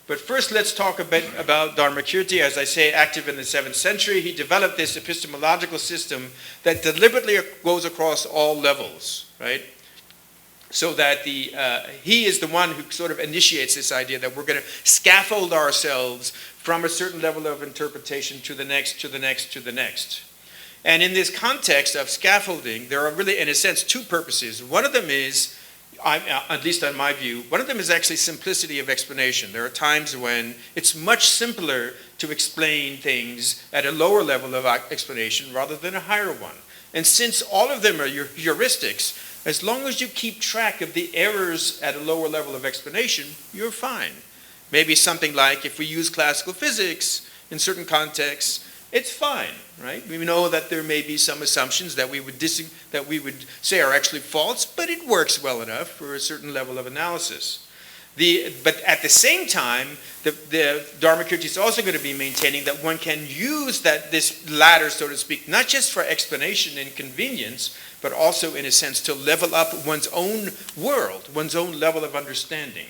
But first, let's talk a bit about Dharmakirti. As I say, active in the 7th century, he developed this epistemological system that deliberately goes across all levels, right? So that he is the one who sort of initiates this idea that we're going to scaffold ourselves from a certain level of interpretation to the next, to the next, to the next. And in this context of scaffolding, there are really, in a sense, two purposes. One of them is, at least on my view, one of them is actually simplicity of explanation. There are times when it's much simpler to explain things at a lower level of explanation rather than a higher one. And since all of them are heuristics, as long as you keep track of the errors at a lower level of explanation, you're fine. Maybe something like, if we use classical physics in certain contexts, it's fine, right? We know that there may be some assumptions that we would say are actually false, but it works well enough for a certain level of analysis. But at the same time, the Dharmakirti is also going to be maintaining that one can use this ladder, so to speak, not just for explanation and convenience, but also in a sense to level up one's own world, one's own level of understanding.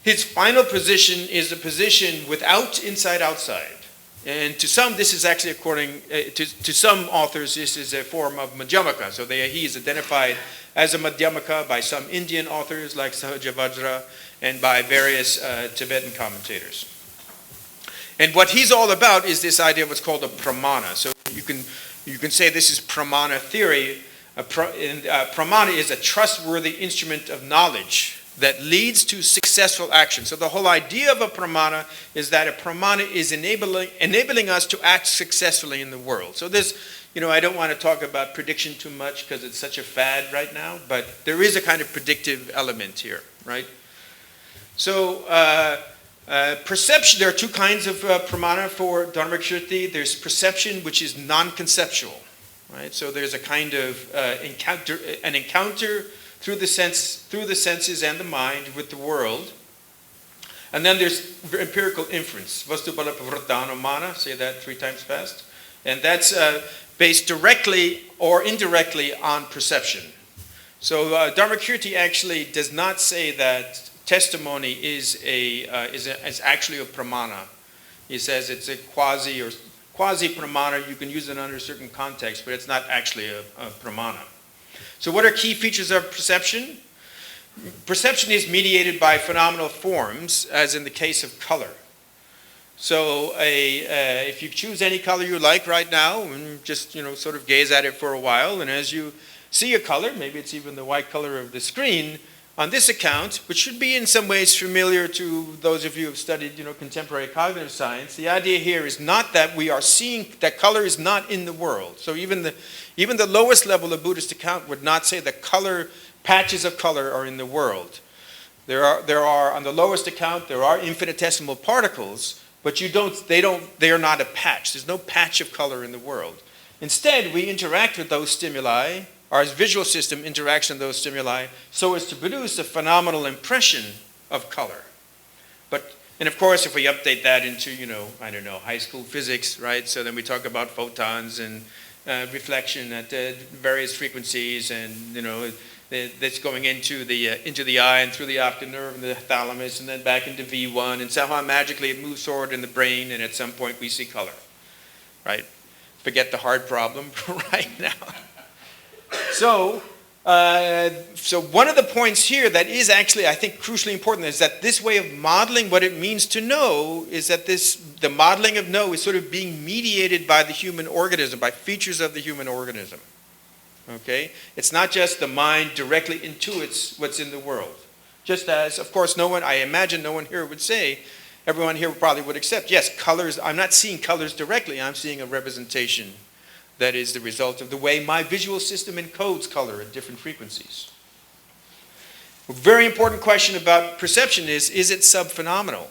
His final position is a position without inside-outside. And to some, this is actually according, to some authors, this is a form of Madhyamaka. So he is identified as a Madhyamaka by some Indian authors like Sahajavajra and by various Tibetan commentators. And what he's all about is this idea of what's called a pramana. So you can say this is pramana theory. Pramana is a trustworthy instrument of knowledge that leads to successful action. So the whole idea of a pramana is that a pramana is enabling us to act successfully in the world. So this, I don't want to talk about prediction too much because it's such a fad right now, but there is a kind of predictive element here, right? So perception, there are two kinds of pramana for Dharmakirti. There's perception, which is non-conceptual, right? So there's a kind of encounter through the senses and the mind with the world. And then there's empirical inference. Vastubala pravrittana, say that 3 times fast. And that's based directly or indirectly on perception. So Dharmakirti actually does not say that testimony is actually a pramana. He says it's a quasi pramana. You can use it under a certain context, but it's not actually a pramana. So what are key features of perception? Perception is mediated by phenomenal forms, as in the case of color. So if you choose any color you like right now, and just sort of gaze at it for a while, and as you see a color, maybe it's even the white color of the screen, on this account, which should be in some ways familiar to those of you who have studied contemporary cognitive science, the idea here is not that we are seeing that color is not in the world. So even the lowest level of Buddhist account would not say that patches of color are in the world. There are on the lowest account there are infinitesimal particles, but they are not a patch. There's no patch of color in the world. Instead, we interact with those stimuli. Our visual system interacts with those stimuli so as to produce a phenomenal impression of color. And of course, if we update that into, high school physics, right? So then we talk about photons and reflection at various frequencies, and that's going into the eye and through the optic nerve and the thalamus, and then back into V1, and somehow magically it moves forward in the brain, and at some point we see color, right? Forget the hard problem right now. So one of the points here that is actually, I think, crucially important is that this way of modeling what it means to know is that the modeling of know is sort of being mediated by the human organism, by features of the human organism. Okay? It's not just the mind directly intuits what's in the world. Just as, of course, I imagine no one here would say, everyone here probably would accept, yes, colors, I'm not seeing colors directly, I'm seeing a representation that is the result of the way my visual system encodes color at different frequencies. A very important question about perception is it subphenomenal?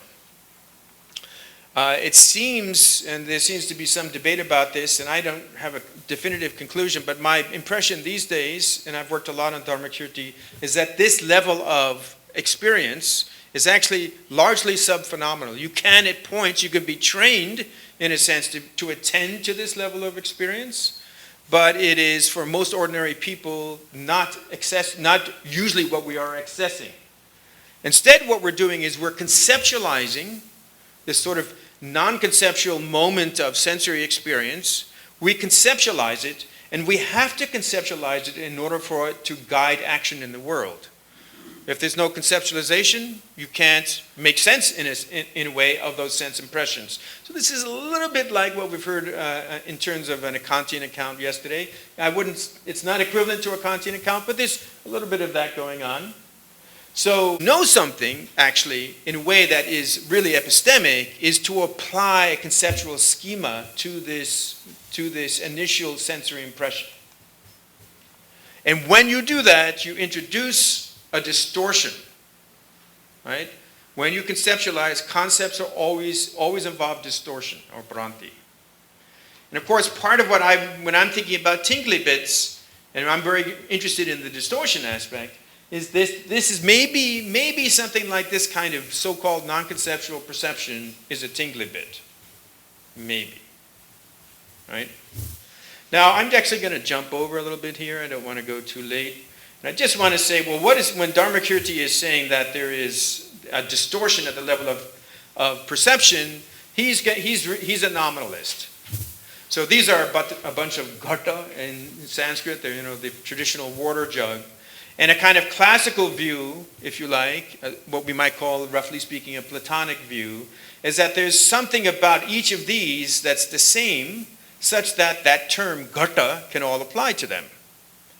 It seems, and there seems to be some debate about this, and I don't have a definitive conclusion, but my impression these days, and I've worked a lot on Dharmakirti, is that this level of experience is actually largely subphenomenal. You can, at points, you can be trained in a sense, to attend to this level of experience, but it is, for most ordinary people, not usually what we are accessing. Instead, what we're doing is we're conceptualizing this sort of non-conceptual moment of sensory experience. We conceptualize it, and we have to conceptualize it in order for it to guide action in the world. If there's no conceptualization, you can't make sense in a way of those sense impressions. So this is a little bit like what we've heard in terms of an Kantian account yesterday. It's not equivalent to a Kantian account, but there's a little bit of that going on. So know something, actually, in a way that is really epistemic, is to apply a conceptual schema to this initial sensory impression. And when you do that, you introduce a distortion, right? when you conceptualize, concepts are always involve distortion, or Bhranti. And of course, part of when I'm thinking about tingly bits, and I'm very interested in the distortion aspect, is this is maybe something like this kind of so-called non-conceptual perception is a tingly bit. Maybe. Right? Now, I'm actually going to jump over a little bit here. I don't want to go too late. And I just want to say, well, when Dharmakirti is saying that there is a distortion at the level of perception, he's a nominalist. So these are a bunch of ghata in Sanskrit. They're, the traditional water jug. And a kind of classical view, if you like, what we might call, roughly speaking, a Platonic view, is that there's something about each of these that's the same, such that that term ghata can all apply to them,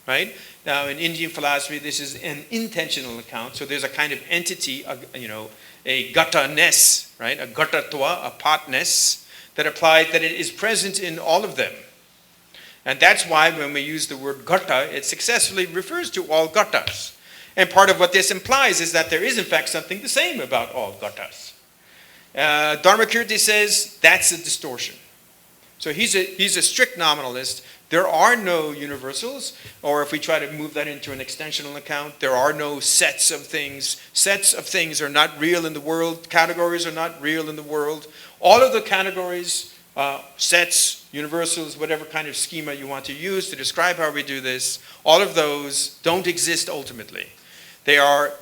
right? Now, in Indian philosophy, this is an intentional account. So there's a kind of entity, a ghata-ness, right? A ghatatva, a potness, that applies, that it is present in all of them. And that's why when we use the word ghata, it successfully refers to all ghatas. And part of what this implies is that there is, in fact, something the same about all ghatas. Dharmakirti says that's a distortion. So he's a strict nominalist. There are no universals, or if we try to move that into an extensional account, there are no sets of things. Sets of things are not real in the world. Categories are not real in the world. All of the categories, sets, universals, whatever kind of schema you want to use to describe how we do this, all of those don't exist ultimately. They are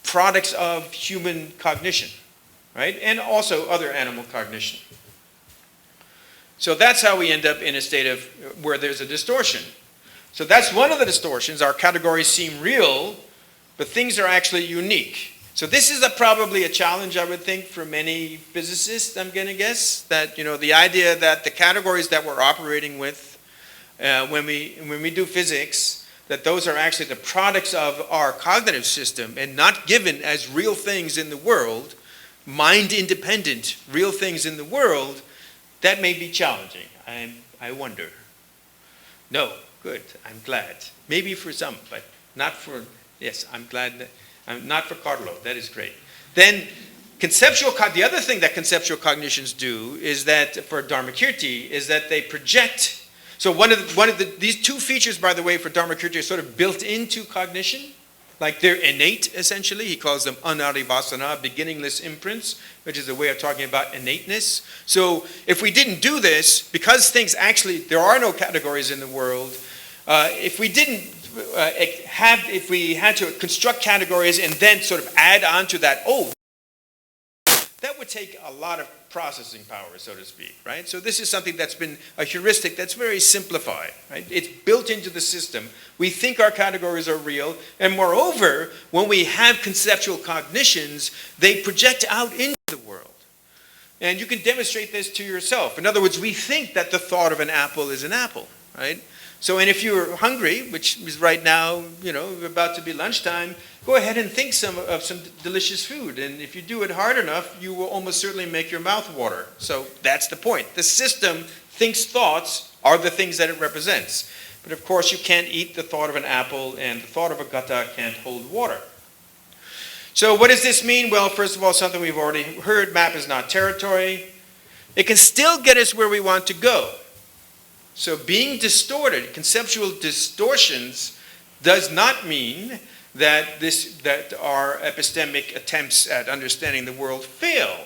products of human cognition, right? And also other animal cognition. So that's how we end up in a state of where there's a distortion. So that's one of the distortions. Our categories seem real, but things are actually unique. So this is probably a challenge, I would think, for many physicists, I'm going to guess, that the idea that the categories that we're operating with when we do physics, that those are actually the products of our cognitive system and not given as real things in the world, mind-independent real things in the world, that may be challenging. I wonder. No, good, I'm glad. Maybe for some, but not for, yes, I'm glad that. Not for Carlo, that is great. Then the other thing that conceptual cognitions do is that, for Dharmakirti, is that they project. So these two features, by the way, for Dharmakirti are sort of built into cognition. Like they're innate, essentially. He calls them anarivasana, beginningless imprints, which is a way of talking about innateness. So if we didn't do this, because things actually, there are no categories in the world, if we had to construct categories and then sort of add on to that, that would take a lot of processing power, so to speak, right? So this is something that's been a heuristic that's very simplified, right? It's built into the system. We think our categories are real, and moreover, when we have conceptual cognitions, they project out into the world. And you can demonstrate this to yourself. In other words, we think that the thought of an apple is an apple, right? So, and if you're hungry, which is right now, about to be lunchtime, go ahead and think of some delicious food. And if you do it hard enough, you will almost certainly make your mouth water. So that's the point. The system thinks thoughts are the things that it represents. But of course, you can't eat the thought of an apple, and the thought of a ghata can't hold water. So what does this mean? Well, first of all, something we've already heard, map is not territory. It can still get us where we want to go. So being distorted, conceptual distortions, does not mean that our epistemic attempts at understanding the world fail.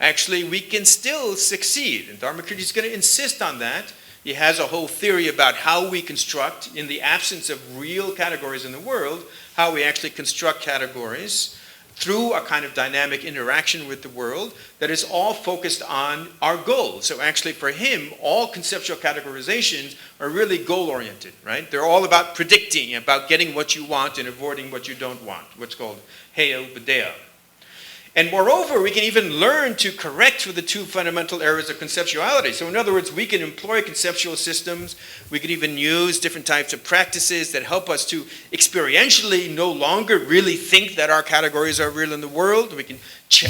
Actually, we can still succeed, and Dharmakirti is going to insist on that. He has a whole theory about how we construct, in the absence of real categories in the world, how we actually construct categories through a kind of dynamic interaction with the world that is all focused on our goal. So actually for him, all conceptual categorizations are really goal-oriented, right? They're all about predicting, about getting what you want and avoiding what you don't want, what's called heya upadaya. And moreover, we can even learn to correct for the two fundamental errors of conceptuality. So in other words, we can employ conceptual systems. We can even use different types of practices that help us to experientially no longer really think that our categories are real in the world. We can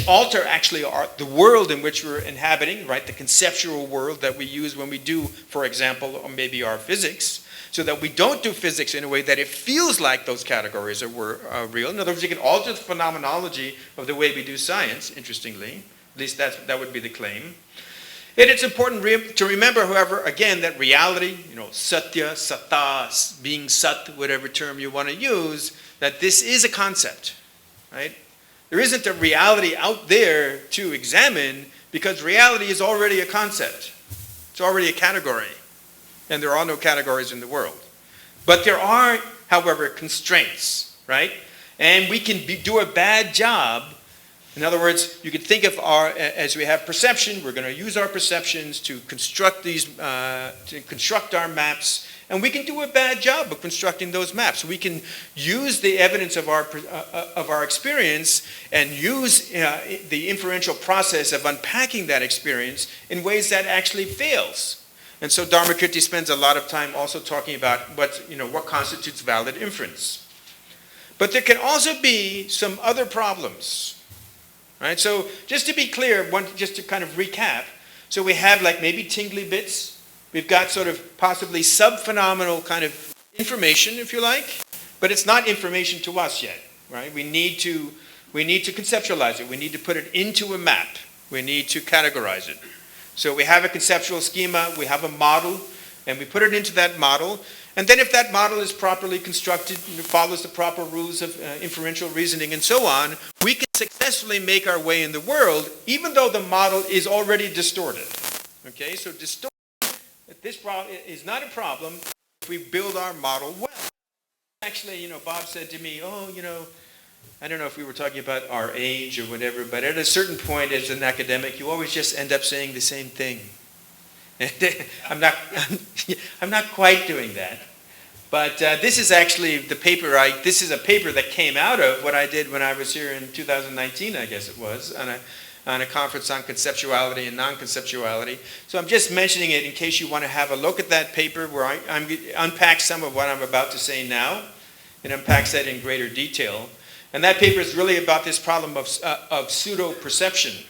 alter actually the world in which we're inhabiting, right? The conceptual world that we use when we do, for example, or maybe our physics. so that we don't do physics in a way that it feels like those categories are real. In other words, you can alter the phenomenology of the way we do science, interestingly. At least that would be the claim. And it's important to remember, however, again, that reality, satya, satta, being sat, whatever term you want to use, that this is a concept, right? There isn't a reality out there to examine because reality is already a concept. It's already a category. And there are no categories in the world. But there are, however, constraints, right? And we can do a bad job. In other words, you could think of as we have perception, we're going to use our perceptions to construct our maps, and we can do a bad job of constructing those maps. We can use the evidence of our experience and use the inferential process of unpacking that experience in ways that actually fails. And so Dharmakirti spends a lot of time also talking about what constitutes valid inference. But there can also be some other problems, right? So just to be clear, just to kind of recap, so we have like maybe tingly bits. We've got sort of possibly sub-phenomenal kind of information, if you like, but it's not information to us yet, right? We need to conceptualize it. We need to put it into a map. We need to categorize it. So we have a conceptual schema, we have a model, and we put it into that model. And then if that model is properly constructed, follows the proper rules of inferential reasoning and so on, we can successfully make our way in the world, even though the model is already distorted. Okay, so distortion, this problem is not a problem if we build our model well. Actually, Bob said to me, I don't know if we were talking about our age or whatever, but at a certain point as an academic, you always just end up saying the same thing. I'm not quite doing that. But this is actually the paper this is a paper that came out of what I did when I was here in 2019, I guess it was, on a conference on conceptuality and non-conceptuality. So I'm just mentioning it in case you want to have a look at that paper where I unpack some of what I'm about to say now and unpacks that in greater detail. And that paper is really about this problem of pseudo-perception.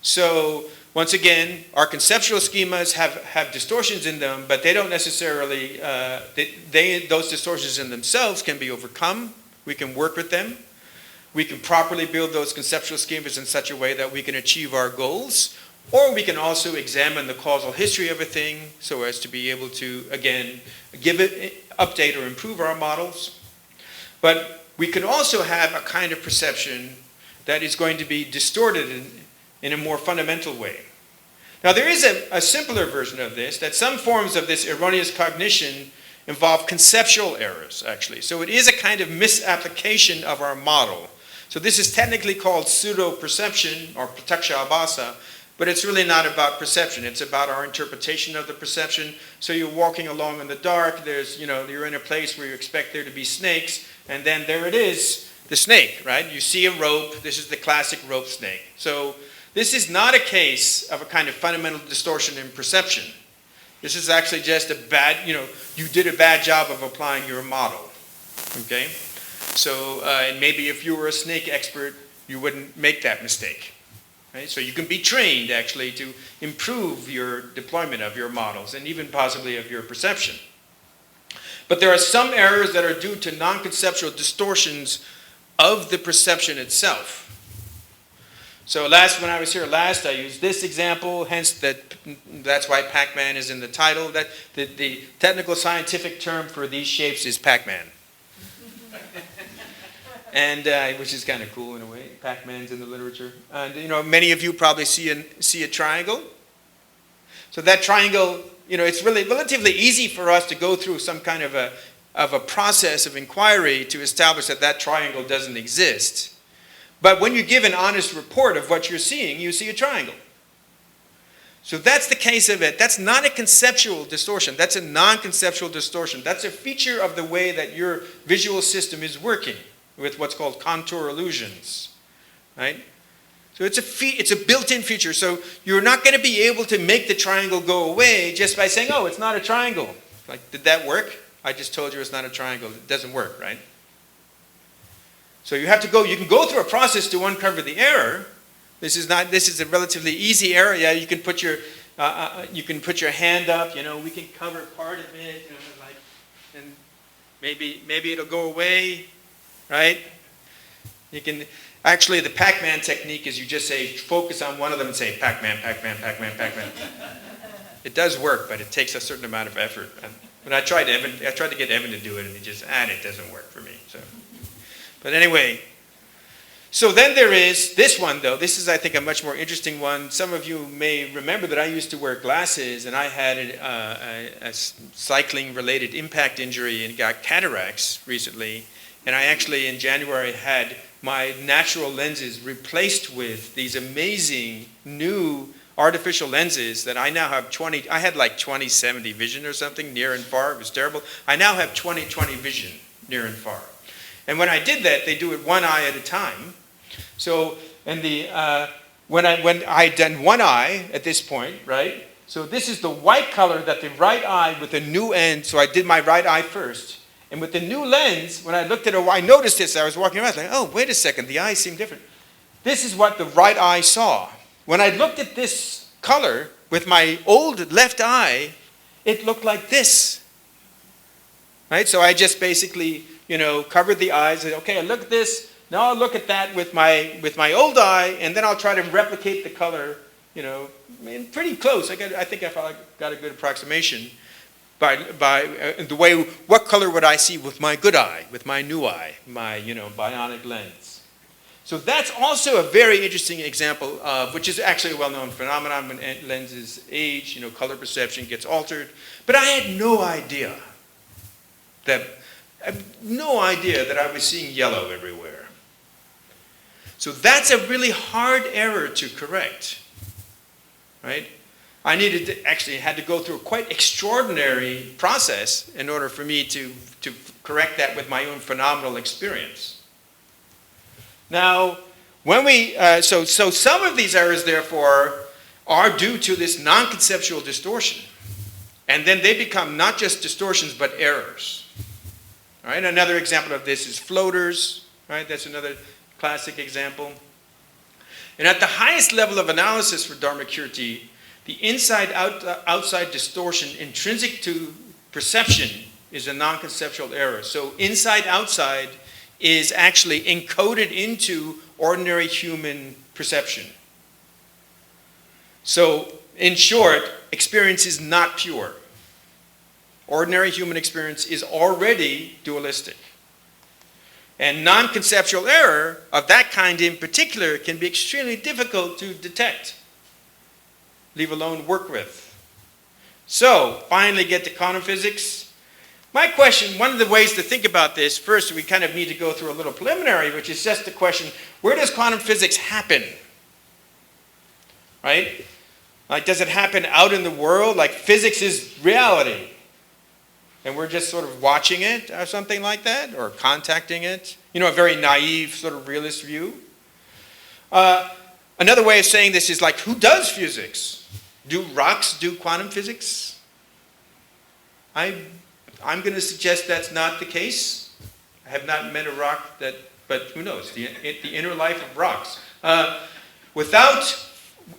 So once again, our conceptual schemas have distortions in them, but they don't necessarily, those distortions in themselves can be overcome. We can work with them. We can properly build those conceptual schemas in such a way that we can achieve our goals. Or we can also examine the causal history of a thing so as to be able to, again, update or improve our models. But we can also have a kind of perception that is going to be distorted in a more fundamental way. Now there is a simpler version of this, that some forms of this erroneous cognition involve conceptual errors, actually. So it is a kind of misapplication of our model. So this is technically called pseudo-perception or prataksha abhasa, but it's really not about perception. It's about our interpretation of the perception. So you're walking along in the dark, you're in a place where you expect there to be snakes, and then there it is, the snake, right? You see a rope, this is the classic rope snake. So this is not a case of a kind of fundamental distortion in perception. This is actually just you did a bad job of applying your model, okay? So, and maybe if you were a snake expert, you wouldn't make that mistake, right? So you can be trained actually to improve your deployment of your models and even possibly of your perception. But there are some errors that are due to non-conceptual distortions of the perception itself. So when I was here last, I used this example, hence that's why Pac-Man is in the title. That the technical scientific term for these shapes is Pac-Man. And which is kind of cool in a way. Pac-Man's in the literature. And many of you probably see a triangle. So that triangle, it's really relatively easy for us to go through some kind of a process of inquiry to establish that triangle doesn't exist. But when you give an honest report of what you're seeing, you see a triangle. So that's the case of it. That's not a conceptual distortion. That's a non-conceptual distortion. That's a feature of the way that your visual system is working with what's called contour illusions, right? So it's a built-in feature. So you're not going to be able to make the triangle go away just by saying, oh, it's not a triangle. Like, did that work? I just told you it's not a triangle. It doesn't work, right? So you can go through a process to uncover the error. This is a relatively easy error. Yeah, you can put you can put your hand up, we can cover part of it, and maybe it'll go away, right? You can, actually the Pac-Man technique is you just say, focus on one of them and say, Pac-Man, Pac-Man, Pac-Man, Pac-Man. It does work, but it takes a certain amount of effort. When I tried to get Evan to do it, and he just, it doesn't work for me. So, but anyway, so then there is this one, though. This is, I think, a much more interesting one. Some of you may remember that I used to wear glasses, and I had a cycling-related impact injury and got cataracts recently. And I actually, in January, had my natural lenses replaced with these amazing new artificial lenses that I now have I had like 20/70 vision or something, near and far. It was terrible. I now have 20/20 vision, near and far. And when I did that, they do it one eye at a time. So, and when I had done one eye at this point, right? So this is the white color that the right eye with the new end, so I did my right eye first. And with the new lens, when I looked at it, I noticed this, I was walking around, like, oh, wait a second, the eyes seem different. This is what the right eye saw. When I looked at this color with my old left eye, it looked like this. Right? So I just basically, covered the eyes, and okay, I look at this, now I'll look at that with my old eye, and then I'll try to replicate the color, pretty close. I think I got a good approximation by the way, what color would I see with my good eye, with my new eye, my, bionic lens. So that's also a very interesting example of, which is actually a well-known phenomenon when lenses age, color perception gets altered. But I had no idea that I was seeing yellow everywhere. So that's a really hard error to correct, right? I had to go through a quite extraordinary process in order for me to correct that with my own phenomenal experience. Now, when so some of these errors, therefore, are due to this non-conceptual distortion. And then they become not just distortions, but errors. All right? Another example of this is floaters. Right? That's another classic example. And at the highest level of analysis for Dharmakirti, the inside-outside distortion intrinsic to perception is a non-conceptual error. So inside-outside is actually encoded into ordinary human perception. So, in short, experience is not pure. Ordinary human experience is already dualistic. And non-conceptual error of that kind in particular can be extremely difficult to detect, leave alone work with. So, finally get to quantum physics. My question, one of the ways to think about this, first we kind of need to go through a little preliminary, which is just the question, where does quantum physics happen? Right? Like, does it happen out in the world? Like, physics is reality. And we're just sort of watching it or something like that, or contacting it. A very naive sort of realist view. Another way of saying this is like, who does physics? Do rocks do quantum physics? I'm going to suggest that's not the case. I have not met a rock but who knows, the inner life of rocks.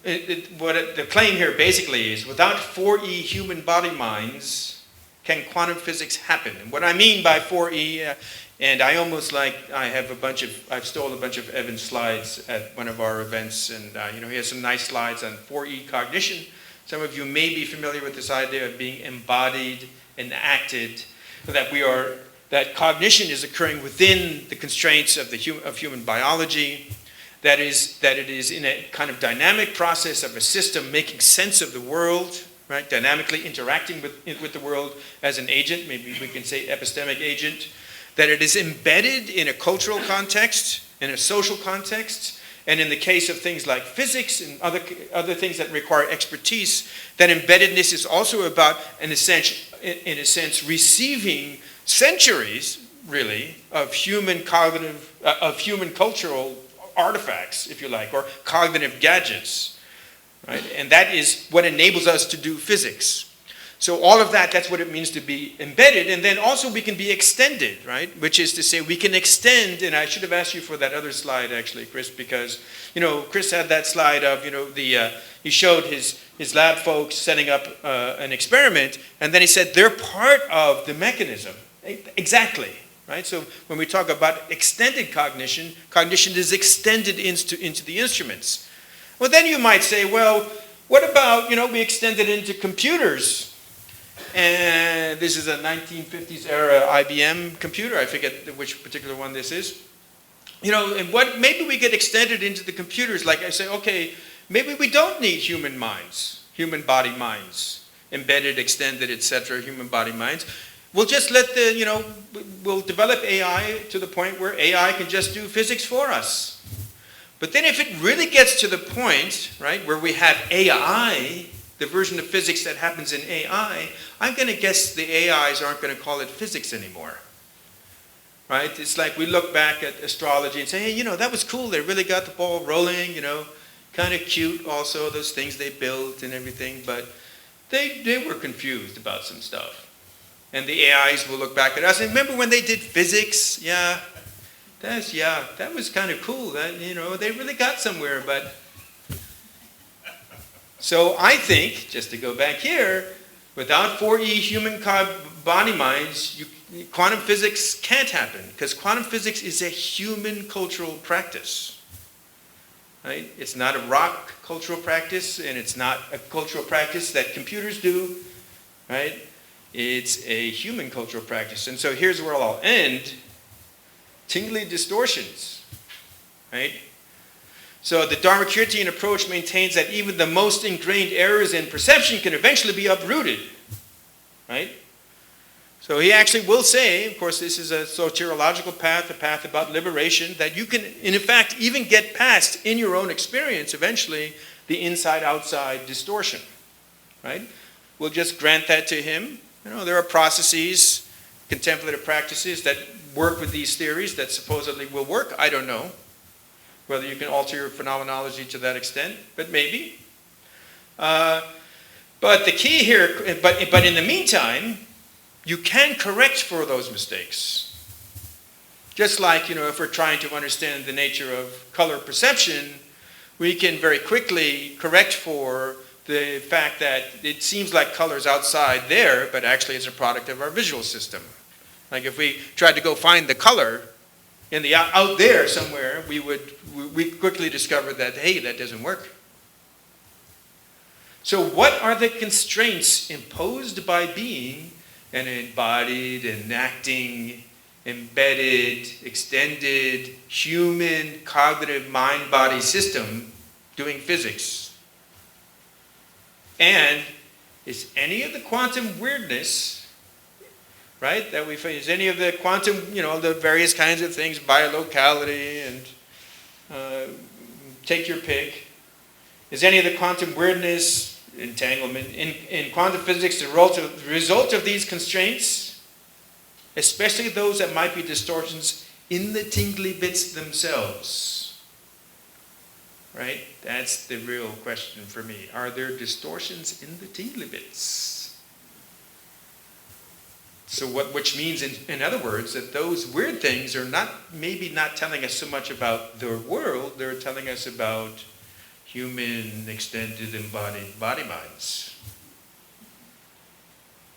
The claim here basically is, without 4E human body minds, can quantum physics happen? And what I mean by 4E, and I've stolen a bunch of Evan's slides at one of our events, and he has some nice slides on 4E cognition. Some of you may be familiar with this idea of being embodied and acted, that cognition is occurring within the constraints of human biology, that it is in a kind of dynamic process of a system making sense of the world, right? Dynamically interacting with the world as an agent, maybe we can say epistemic agent, that it is embedded in a cultural context, in a social context, and in the case of things like physics and other things that require expertise, that embeddedness is also about, in a sense, receiving centuries, really, of human cultural artifacts, if you like, or cognitive gadgets, right? And that is what enables us to do physics. So all of that, that's what it means to be embedded. And then also we can be extended, right? Which is to say we can extend, and I should have asked you for that other slide actually, Chris, because, Chris had that slide of, he showed his lab folks setting up an experiment, and then he said they're part of the mechanism. Exactly, right? So when we talk about extended cognition, cognition is extended into the instruments. Well, then you might say, well, what about, we extend it into computers? And this is a 1950s era IBM computer. I forget which particular one this is. And maybe we get extended into the computers. Like I say, okay, maybe we don't need human minds, human body minds, embedded, extended, etc., human body minds. We'll just let we'll develop AI to the point where AI can just do physics for us. But then if it really gets to the point, right, where we have AI, the version of physics that happens in AI, I'm going to guess the AIs aren't going to call it physics anymore. Right? It's like we look back at astrology and say, hey, that was cool. They really got the ball rolling, kind of cute also, those things they built and everything. But they were confused about some stuff. And the AIs will look back at us and remember when they did physics? Yeah, that was kind of cool. That, they really got somewhere, but... So I think, just to go back here, without 4E human body minds, quantum physics can't happen, because quantum physics is a human cultural practice. Right? It's not a rock cultural practice, and it's not a cultural practice that computers do. Right? It's a human cultural practice. And so here's where I'll end. Tingly distortions. Right? So the Dharmakirtian approach maintains that even the most ingrained errors in perception can eventually be uprooted. Right? So he actually will say, of course this is a soteriological path, a path about liberation, that you can in fact even get past in your own experience eventually the inside-outside distortion. Right? We'll just grant that to him. There are processes, contemplative practices that work with these theories that supposedly will work. I don't know whether you can alter your phenomenology to that extent, but maybe. But the key here, but in the meantime, you can correct for those mistakes. Just like, if we're trying to understand the nature of color perception, we can very quickly correct for the fact that it seems like color's outside there, but actually it's a product of our visual system. Like if we tried to go find the color in the out there somewhere, we quickly discover that, hey, that doesn't work. So what are the constraints imposed by being an embodied, enacting, embedded, extended, human, cognitive mind-body system doing physics? And is any of the quantum weirdness, right, that we face, any of the quantum, the various kinds of things, biolocality and take your pick, is any of the quantum weirdness, entanglement, in quantum physics the result of these constraints, especially those that might be distortions in the tingly bits themselves? Right? That's the real question for me. Are there distortions in the tingly bits? So which means, in other words, that those weird things are maybe not telling us so much about the world, they're telling us about human, extended, embodied body minds.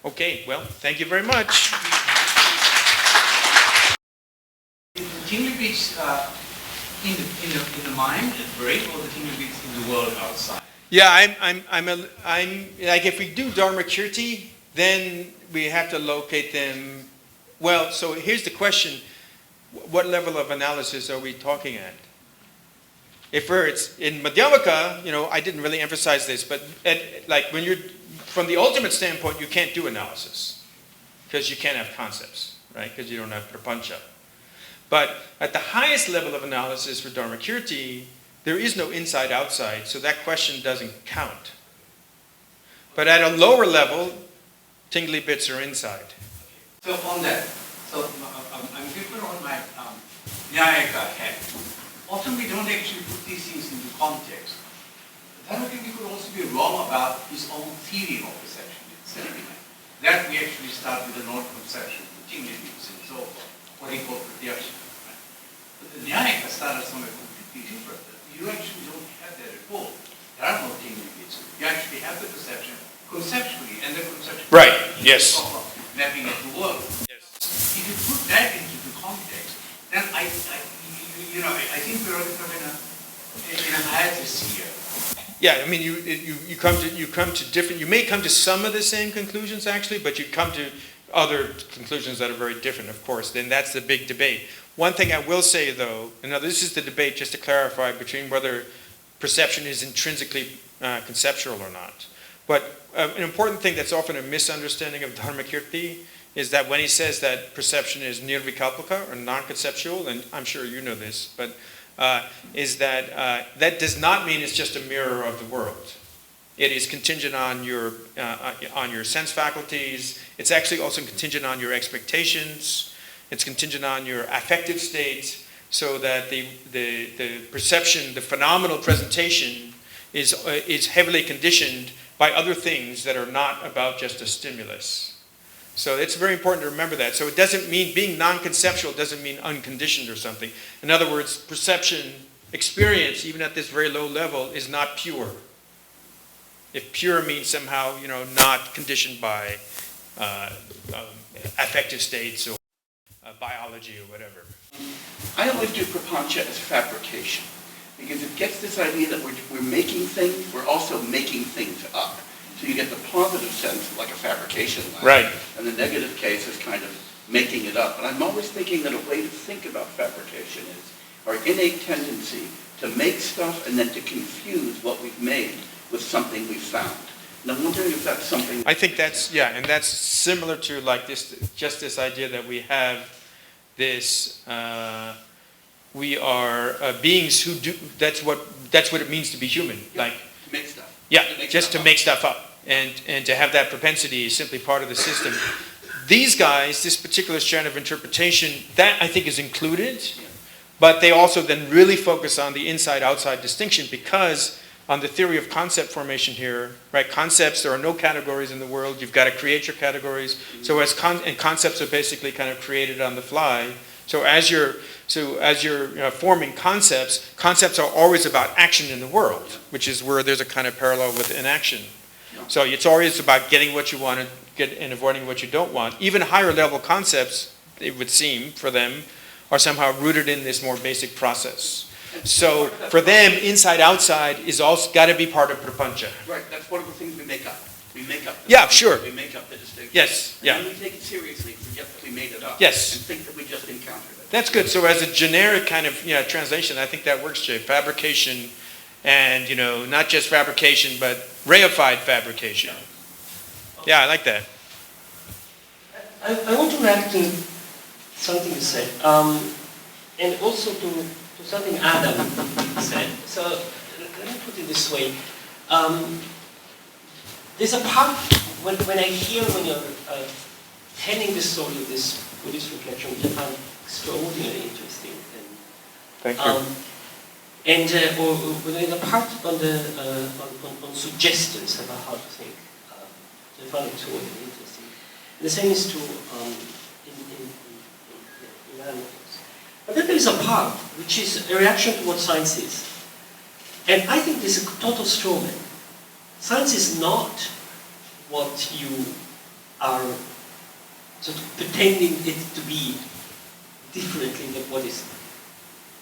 Okay, well, thank you very much. Tingly bits in the mind, the brain, or the tingly bits in the world outside? Yeah, I'm like if we do Dharmakirti, then we have to locate them. Well, so here's the question. What level of analysis are we talking at? If it's in Madhyamaka, I didn't really emphasize this, but like when you're, from the ultimate standpoint, you can't do analysis because you can't have concepts, right? Because you don't have prapancha. But at the highest level of analysis for Dharmakirti, there is no inside-outside, so that question doesn't count. But at a lower level, tingly bits are inside. So on that, I'm different on my Nyayaka head. Often we don't actually put these things into context. Dharmakirti could also be wrong about his own theory of perception itself. that we actually start with a non-conception, the tingling and so forth, what he called projection. Right? But the Nyaya started somewhere completely different. You actually don't have that at all. There are no tingling. You actually have the perception conceptually, and the conception Right, yes. mapping it to work. Yes. If you put that into the context, then I think we're in a hiatus here. Yeah, I mean, you come to different. You may come to some of the same conclusions actually, but you come to other conclusions that are very different. Of course, then that's the big debate. One thing I will say though, and now this is the debate just to clarify between whether perception is intrinsically conceptual or not. But an important thing that's often a misunderstanding of Dharmakirti is that when he says that perception is nirvikalpika or non-conceptual, and I'm sure you know this, but is that that does not mean it's just a mirror of the world. It is contingent on your sense faculties. It's actually also contingent on your expectations. It's contingent on your affective state, so that the perception, the phenomenal presentation is heavily conditioned by other things that are not about just a stimulus. So it's very important to remember that. So it doesn't mean, being non-conceptual doesn't mean unconditioned or something. In other words, perception, experience, even at this very low level, is not pure. If pure means somehow, not conditioned by affective states or biology or whatever. I always do prapancha as fabrication, because it gets this idea that we're making things, we're also making things up. So you get the positive sense, like a fabrication lab, Right. and the negative case is kind of making it up. And I'm always thinking that a way to think about fabrication is our innate tendency to make stuff and then to confuse what we've made with something we've found. And I'm wondering if that's something... I think that's, yeah, and that's similar to like this idea that we have this, we are beings who do, that's what it means to be human. Yeah, like, to make stuff. Yeah, just to make stuff up. And to have that propensity is simply part of the system. These guys, this particular strand of interpretation, that I think is included, but they also then really focus on the inside-outside distinction, because on the theory of concept formation here, right, concepts, there are no categories in the world, you've got to create your categories. So and concepts are basically kind of created on the fly. So as you're forming concepts are always about action in the world, which is where there's a kind of parallel with inaction. So it's always about getting what you want to get and avoiding what you don't want. Even higher level concepts, it would seem, for them, are somehow rooted in this more basic process. So for them, inside-outside is also got to be part of prapancha. Right, that's one of the things we make up. We make up. Yeah, sure. We make up the distinction. Yes, yeah. And then we take it seriously, forget that we made it up. Yes. And think that we just encountered it. That's good. So as a generic kind of translation, I think that works, Jay. Fabrication, and not just fabrication, but reified fabrication. Yeah, I like that. I want to react to something you said, and also to something Adam said. So let me put it this way. There's a part when I hear when you're telling the story of this Buddhist reflection, which I found extraordinarily interesting. Thank you. Or when there's a part on suggestions about how to think. I found it extraordinarily interesting. And the same is true in other methods. But then there is a part which is a reaction to what science is. And I think this is a total straw man. Science is not what you are sort of pretending it to be differently than what is,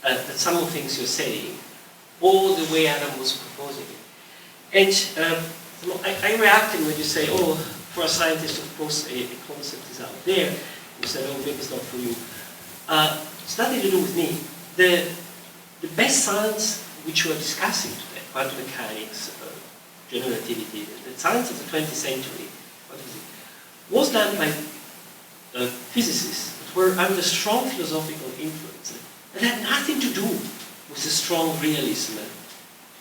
that some of the things you're saying, or the way Adam was proposing it. And I reacted when you say, oh, for a scientist, of course, a concept is out there. You said, oh, maybe it's not for you. It's nothing to do with me. The best science which we are discussing today, quantum mechanics, general relativity, the science of the 20th century, was done by physicists that were under strong philosophical influence. It had nothing to do with the strong realism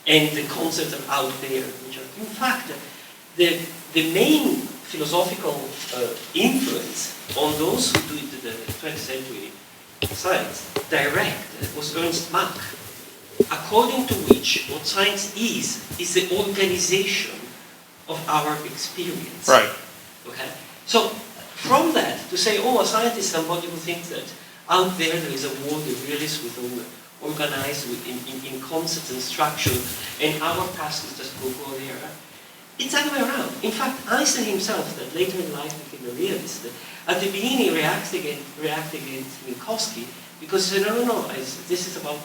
and the concepts that are out there, which are, in fact, the main philosophical influence on those who did the 20th century science direct was Ernst Mach, according to which what science is the organization of our experience. Right. Okay. So from that, to say, oh, a scientist is somebody who thinks that out there is a world of realists with organized in concepts and structure, and our task is just go there. It's the other way around. In fact, Einstein himself, that later in life became a realist, at the beginning reacted against Minkowski because he said, no, this is about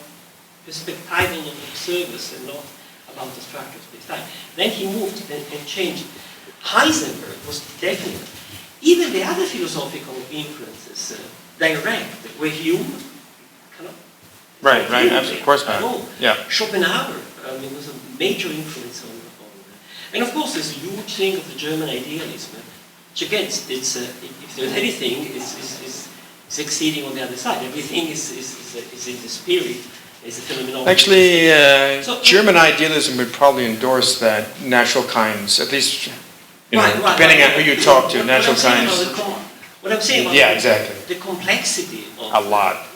perspectival observers and not about the structure of space-time. Then he moved and changed. Heisenberg was definitely, even the other philosophical influences, direct, were Hume, cannot. Right, of course not. Yeah. Schopenhauer was a major influence on and of course there's a huge thing of the German idealism, which again, it's, if there's anything, it's exceeding on the other side. Everything is in the spirit, is a phenomenology. Actually, German idealism would probably endorse that natural kinds, at least, depending on who you talk to, natural kinds. What I'm saying about exactly. The complexity of... A lot.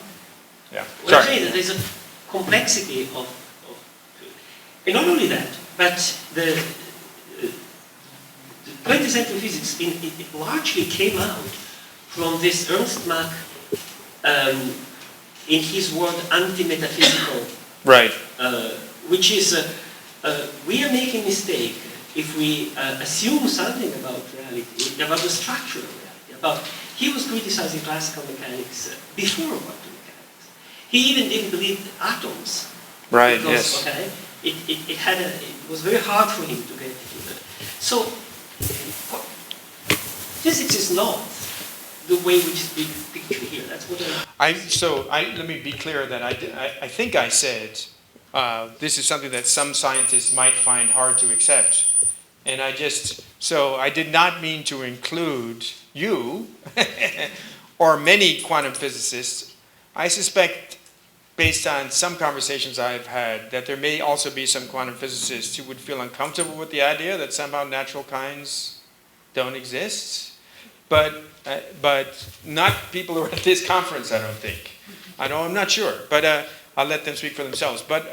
Yeah. What I'm saying, that there's a complexity of... And not only that, but the 20th century physics, it largely came out from this Ernst Mach, in his word, anti-metaphysical. Right. Which is, we are making a mistake if we assume something about reality, about the structure of reality. He was criticizing classical mechanics before quantum mechanics. He even didn't believe atoms. Right, because, yes. Okay, it was very hard for him to get to that. So, physics is not the way we just picture here. That's what let me be clear that I think I said this is something that some scientists might find hard to accept. And I did not mean to include you or many quantum physicists. I suspect, based on some conversations I've had, that there may also be some quantum physicists who would feel uncomfortable with the idea that somehow natural kinds don't exist. But not people who are at this conference, I don't think. I'm not sure, but I'll let them speak for themselves. But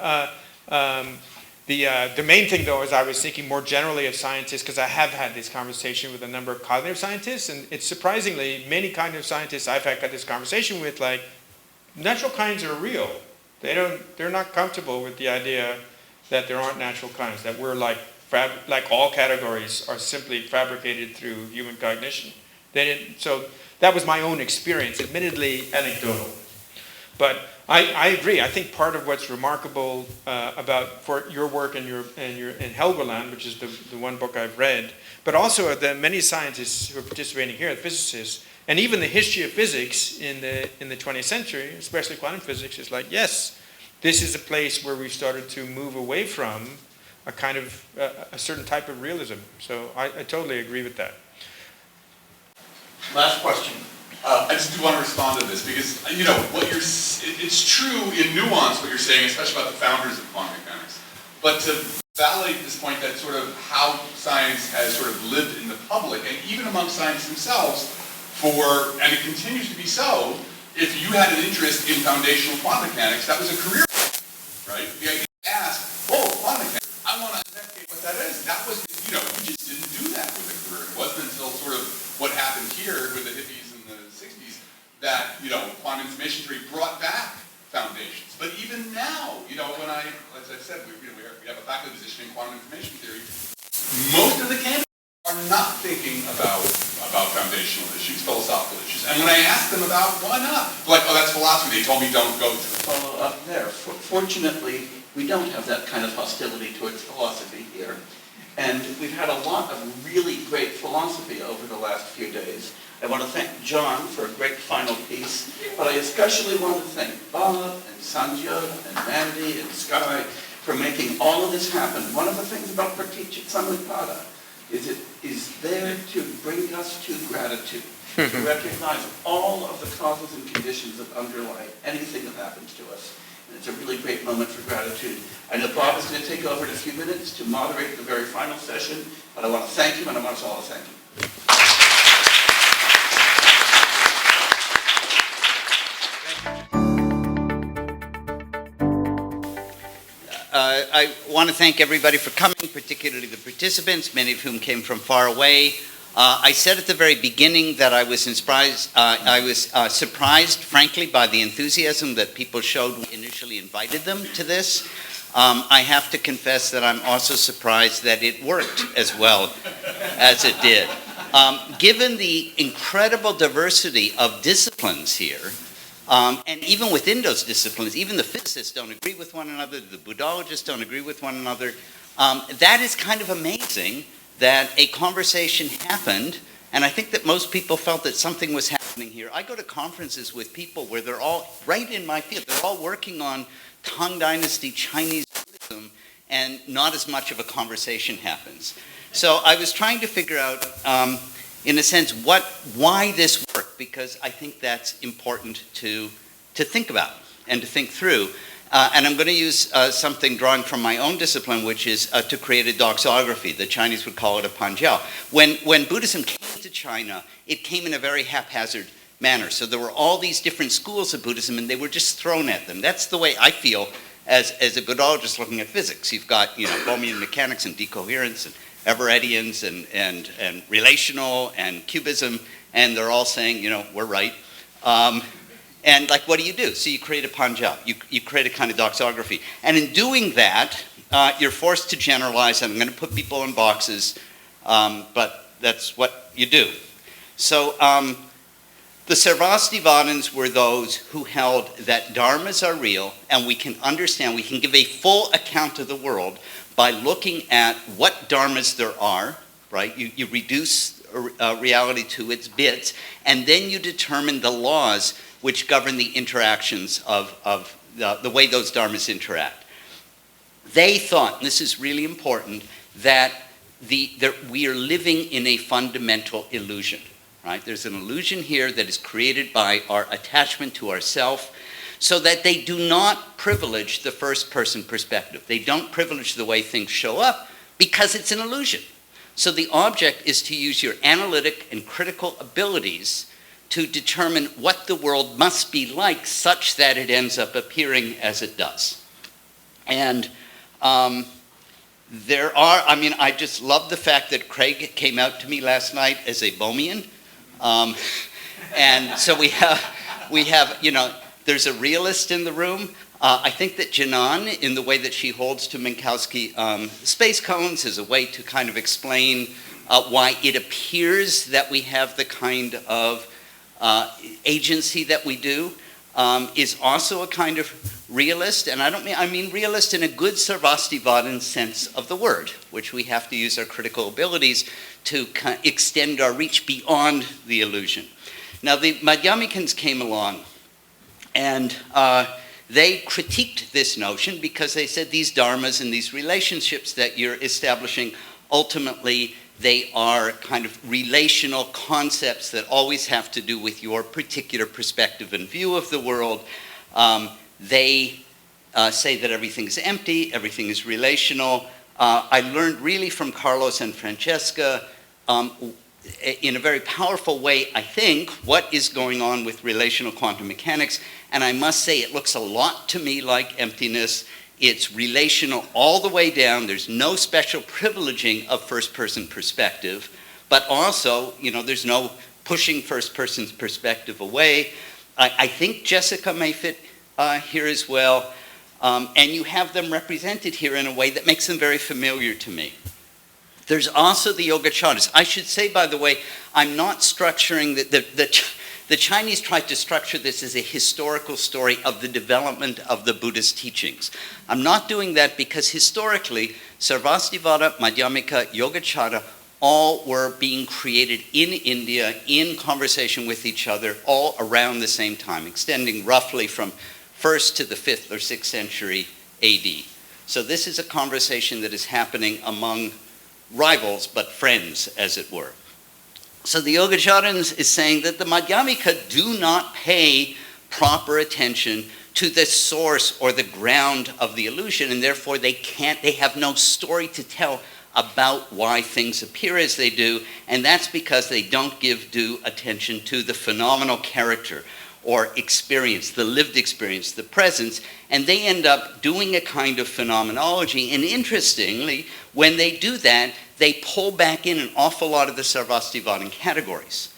the main thing, though, is I was thinking more generally of scientists, because I have had this conversation with a number of cognitive scientists, and it's surprisingly, many cognitive scientists I've had this conversation with, like, natural kinds are real. They're not comfortable with the idea that there aren't natural kinds, that we're like all categories are simply fabricated through human cognition. So that was my own experience, admittedly anecdotal. But I agree. I think part of what's remarkable for your work and Helgoland, which is the one book I've read, but also the many scientists who are participating here, physicists, and even the history of physics in the 20th century, especially quantum physics, is like, yes, this is a place where we've started to move away from a kind of a certain type of realism. So I totally agree with that. Last question. I just do want to respond to this because, it's true in nuance what you're saying, especially about the founders of quantum mechanics. But to validate this point that sort of how science has sort of lived in the public, and even among scientists themselves, and it continues to be so, if you had an interest in foundational quantum mechanics, that was a career, right? The idea to ask, quantum mechanics, I want to investigate what that is. That was, you just didn't do that with a career. It wasn't until sort of what happened here with the hippies in the 60s that, quantum information theory brought back foundations. But even now, as I said, we have a faculty position in quantum information theory. Most of the candidates are not thinking about foundational issues, philosophical issues. And when I ask them about why not, they're like, that's philosophy. They told me don't go to it. Follow up there. Fortunately, we don't have that kind of hostility towards philosophy here. And we've had a lot of really great philosophy over the last few days. I want to thank John for a great final piece, but I especially want to thank Bob and Sanjay and Mandy and Sky for making all of this happen. One of the things about Praticca Samutpada is it is there to bring us to gratitude, to recognize all of the causes and conditions that underlie anything that happens to us. And it's a really great moment for gratitude. I know Bob is going to take over in a few minutes to moderate the very final session, but I want to thank him and I want us all to thank him. I want to thank everybody for coming, particularly the participants, many of whom came from far away. I said at the very beginning that I was surprised, frankly, by the enthusiasm that people showed when we initially invited them to this. I have to confess that I'm also surprised that it worked as well as it did. Given the incredible diversity of disciplines here, and even within those disciplines, even the physicists don't agree with one another, the Buddhologists don't agree with one another, that is kind of amazing that a conversation happened, and I think that most people felt that something was happening here. I go to conferences with people where they're all right in my field, they're all working on Tang Dynasty Chinese Buddhism, and not as much of a conversation happens. So I was trying to figure out, in a sense, why this worked, because I think that's important to think about and to think through. And I'm going to use something drawing from my own discipline, which is to create a doxography. The Chinese would call it a panjiao. When Buddhism came to China, it came in a very haphazard manner. So there were all these different schools of Buddhism, and they were just thrown at them. That's the way I feel as a Buddhologist looking at physics. You've got, Bohmian mechanics and decoherence and Everettians and relational and cubism, and they're all saying, we're right. And what do? So you create a panjiao. You create a kind of doxography. And in doing that, you're forced to generalize. I'm going to put people in boxes, but that's what you do. So the Sarvastivadins were those who held that dharmas are real, and we can understand, we can give a full account of the world by looking at what dharmas there are, right? You reduce reality to its bits, and then you determine the laws which govern the interactions of the way those dharmas interact. They thought, and this is really important, that we are living in a fundamental illusion, right? There's an illusion here that is created by our attachment to ourself, so that they do not privilege the first-person perspective. They don't privilege the way things show up because it's an illusion. So the object is to use your analytic and critical abilities to determine what the world must be like such that it ends up appearing as it does. And I just love the fact that Craig came out to me last night as a Bohmian. And so we have, there's a realist in the room. I think that Janan, in the way that she holds to Minkowski space cones, is a way to kind of explain why it appears that we have the kind of agency that we do, is also a kind of realist, and I mean realist in a good Sarvastivadin sense of the word, which we have to use our critical abilities to extend our reach beyond the illusion. Now the Madhyamikans came along, and they critiqued this notion because they said these dharmas and these relationships that you're establishing, ultimately they are kind of relational concepts that always have to do with your particular perspective and view of the world. They say that everything is empty, everything is relational. I learned really from Carlos and Francesca in a very powerful way, I think, what is going on with relational quantum mechanics. And I must say it looks a lot to me like emptiness. It's relational all the way down. There's no special privileging of first-person perspective, but also, there's no pushing first-person's perspective away. I think Jessica may fit here as well, and you have them represented here in a way that makes them very familiar to me. There's also the Yogacaras. I should say, by the way, I'm not structuring the Chinese tried to structure this as a historical story of the development of the Buddhist teachings. I'm not doing that because historically, Sarvastivada, Madhyamika, Yogacara, all were being created in India in conversation with each other all around the same time, extending roughly from 1st to the 5th or 6th century AD. So this is a conversation that is happening among rivals, but friends, as it were. So the Yogacarans is saying that the Madhyamika do not pay proper attention to the source or the ground of the illusion, and therefore they have no story to tell about why things appear as they do, and that's because they don't give due attention to the phenomenal character or experience, the lived experience, the presence, and they end up doing a kind of phenomenology. And interestingly, when they do that, they pull back in an awful lot of the Sarvastivadin categories.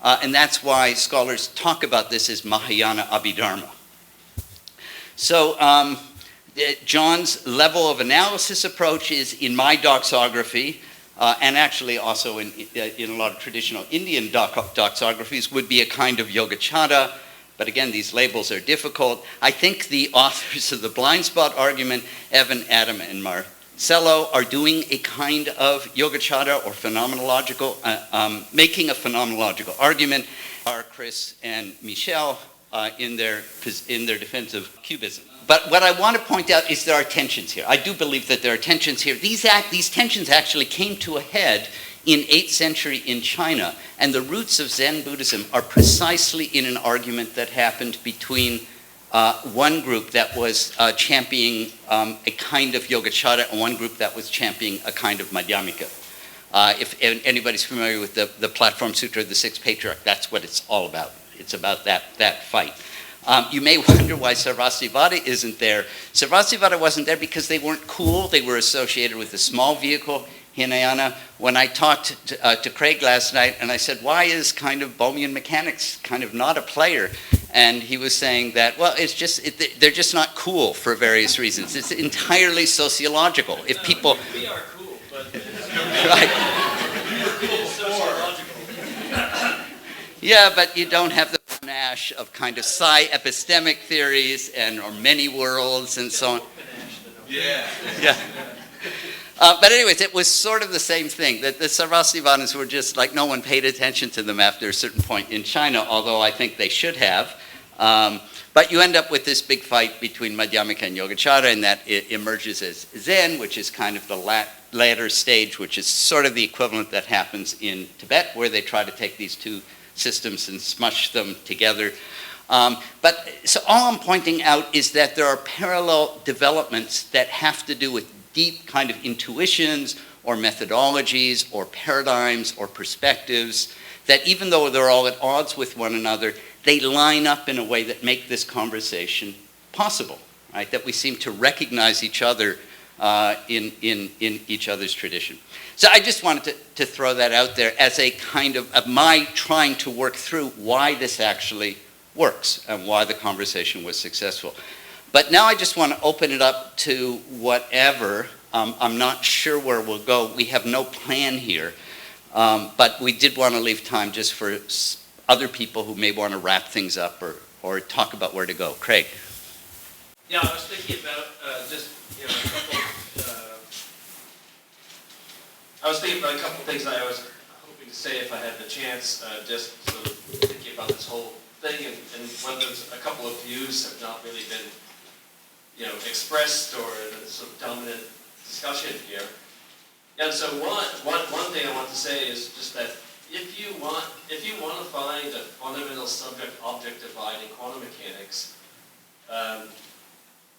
And that's why scholars talk about this as Mahayana Abhidharma. So John's level of analysis approach is in my doxography, and actually also in a lot of traditional Indian doxographies, would be a kind of Yogacara. But again, these labels are difficult. I think the authors of the blind spot argument, Evan, Adam, and Marcello, are doing a kind of Yogacara or phenomenological, making a phenomenological argument. Are Chris and Michel in their defense of cubism. But what I want to point out is there are tensions here. I do believe that there are tensions here. These tensions actually came to a head in 8th century in China, and the roots of Zen Buddhism are precisely in an argument that happened between one group that was championing a kind of Yogacara and one group that was championing a kind of Madhyamika. If anybody's familiar with the Platform Sutra of the Sixth Patriarch, that's what it's all about. It's about that fight. You may wonder why Sarvastivada isn't there. Sarvastivada wasn't there because they weren't cool. They were associated with a small vehicle, Hinayana. When I talked to Craig last night and I said, why is kind of Bohmian mechanics kind of not a player? And he was saying that, well, it's just, they're just not cool for various reasons. It's entirely sociological. If people... We are cool, but... Right. We are cool sociological. Yeah, but you don't have the panache of kind of psi-epistemic theories or many worlds and so on. Yeah. Yeah. But anyways, it was sort of the same thing. That the Sarvastivadins were just like no one paid attention to them after a certain point in China, although I think they should have. But you end up with this big fight between Madhyamika and Yogacara, and that it emerges as Zen, which is kind of the latter stage, which is sort of the equivalent that happens in Tibet, where they try to take these two systems and smush them together. But so all I'm pointing out is that there are parallel developments that have to do with deep kind of intuitions or methodologies or paradigms or perspectives that even though they're all at odds with one another, they line up in a way that make this conversation possible, right? That we seem to recognize each other in each other's tradition. So I just wanted to throw that out there as a kind of my trying to work through why this actually works and why the conversation was successful. But now I just want to open it up to whatever. I'm not sure where we'll go. We have no plan here. But we did want to leave time just for other people who may want to wrap things up or talk about where to go. Craig. Yeah, I was thinking about a couple things that I was hoping to say if I had the chance, just sort of thinking about this whole thing and whether there's a couple of views have not really been, expressed or the sort of dominant discussion here. And so one thing I want to say is just that if you want to find a fundamental subject-object divide in quantum mechanics,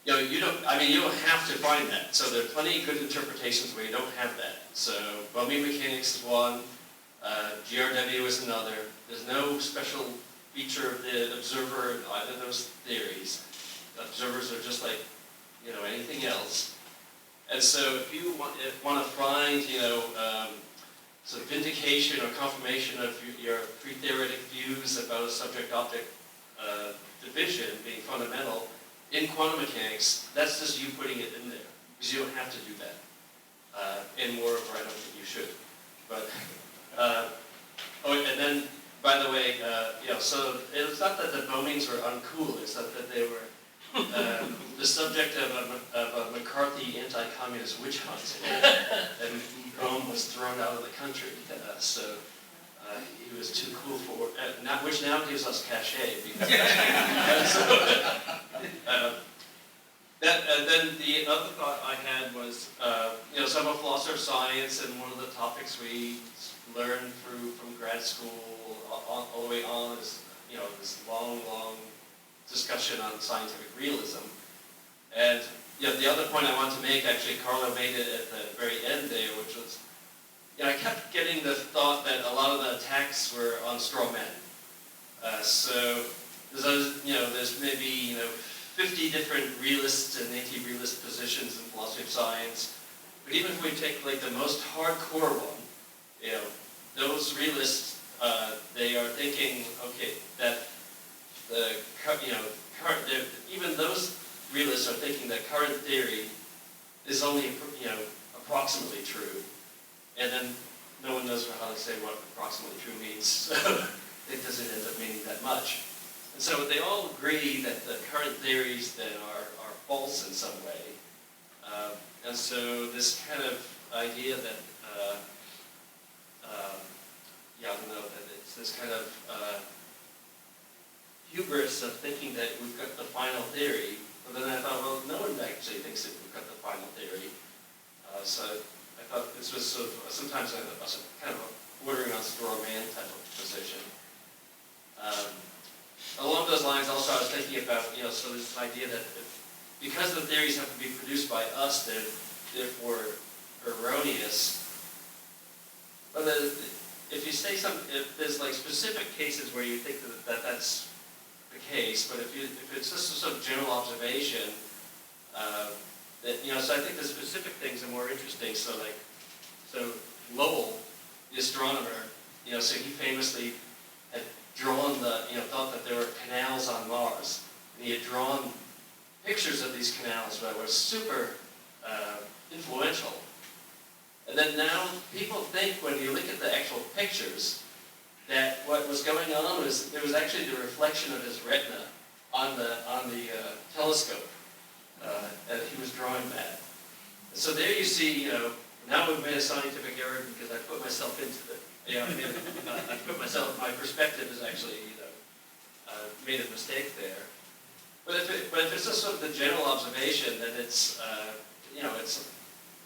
you don't have to find that. So there are plenty of good interpretations where you don't have that. So Bohmian mechanics is one, GRW is another. There's no special feature of the observer in either of those theories. The observers are just like, anything else. And so if you want to find, sort of vindication or confirmation of your pre-theoretic views about a subject-object division being fundamental in quantum mechanics, that's just you putting it in there, because you don't have to do that. And moreover, I don't think you should. But, and then, by the way, so it's not that the Bohmians were uncool, it's not that they were the subject of a McCarthy anti-communist witch hunt, and Rome was thrown out of the country. So he was too cool for which now gives us cachet. Because, then the other thought I had was, so I'm a philosopher of science, and one of the topics we learned from grad school all the way on is, this long discussion on scientific realism. And the other point I want to make, actually, Carlo made it at the very end there, which was, I kept getting the thought that a lot of the attacks were on straw men. So there's maybe 50 different realist and anti-realist positions in philosophy of science. But even if we take like the most hardcore one, you know, those realists, they are thinking, okay, that the current, even those realists are thinking that current theory is only, approximately true, and then no one knows how to say what approximately true means, so it doesn't end up meaning that much. And so they all agree that the current theories then are false in some way. And so this kind of idea that, that it's this kind of hubris of thinking that we've got the final theory. But then I thought, well, no one actually thinks that we've got the final theory. So I thought this was sort of sometimes a kind of a bordering on straw man type of position. Along those lines, also, I was thinking about, so this idea that because the theories have to be produced by us, they're therefore erroneous. But if you say if there's like specific cases where you think that that's the case, but if it's just a sort of general observation, so I think the specific things are more interesting. So Lowell, the astronomer, so he famously had drawn thought that there were canals on Mars, and he had drawn pictures of these canals that were super influential. And then now people think when you look at the actual pictures that what was going on was there was actually the reflection of his retina on the telescope, and he was drawing that. And so there you see, now we've made a scientific error because I put myself into it. My perspective is actually, made a mistake there. But if it's just sort of the general observation, then it's,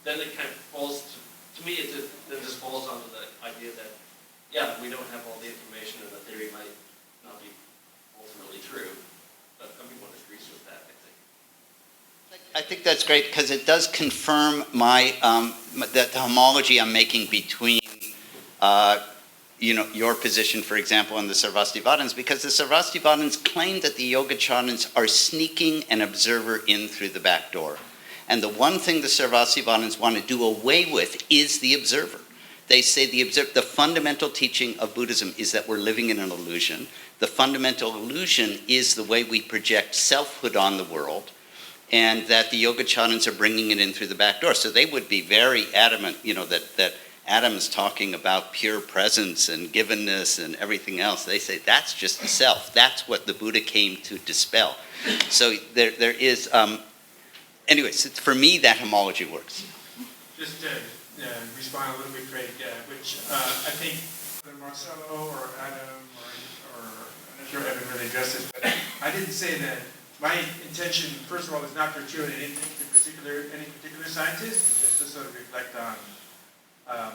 then it kind of falls, to me, it just falls onto the idea that, we don't have all the information and the theory might not be ultimately true. But everyone agrees with that, I think. I think that's great because it does confirm the homology I'm making between your position, for example, and the Sarvastivadins, because the Sarvastivadins claim that the Yogacarans are sneaking an observer in through the back door. And the one thing the Sarvastivadins want to do away with is the observer. They say the fundamental teaching of Buddhism is that we're living in an illusion. The fundamental illusion is the way we project selfhood on the world, and that the Yogacarans are bringing it in through the back door. So they would be very adamant, that Adam's talking about pure presence and givenness and everything else. They say that's just the self. That's what the Buddha came to dispel. So there is, anyways, for me, that homology works. Just to respond a little bit, Craig, which I think whether Marcelo or Adam or I'm not sure Evan really addressed this, but I didn't say that my intention, first of all, is not to attribute anything to any particular scientist, just to sort of reflect on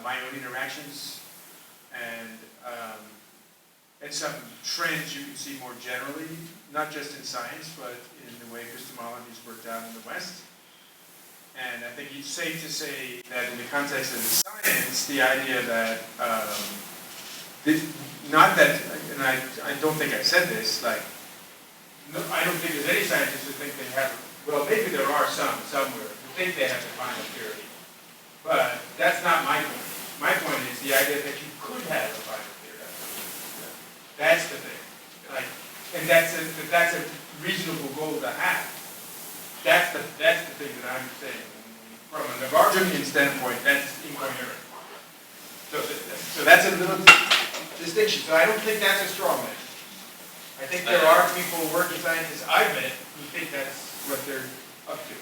my own interactions and some trends you can see more generally, not just in science, but in the way epistemology is worked out in the West. And I think it's safe to say that in the context of the science, the idea that, not that, and I don't think I've said this, I don't think there's any scientists who think they have, well, maybe there are some somewhere who think they have the final theory. But that's not my point. My point is the idea that you could have a final theory. That's the thing. And that's a reasonable goal to have. That's the thing that I'm saying. From a Navarjanian standpoint, that's incoherent. So that's a little distinction. So I don't think that's a straw man. I think there are people, working scientists I've met, who think that's what they're up to.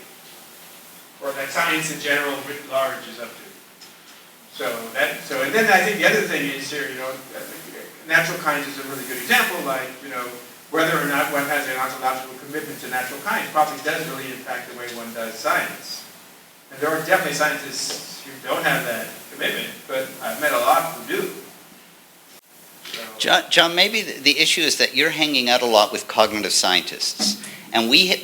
Or that science in general, writ large, is up to. And then I think the other thing is here, natural kinds is a really good example, whether or not one has an ontological commitment to natural kinds probably does really impact the way one does science. And there are definitely scientists who don't have that commitment, but I've met a lot who do. John, maybe the issue is that you're hanging out a lot with cognitive scientists. And we had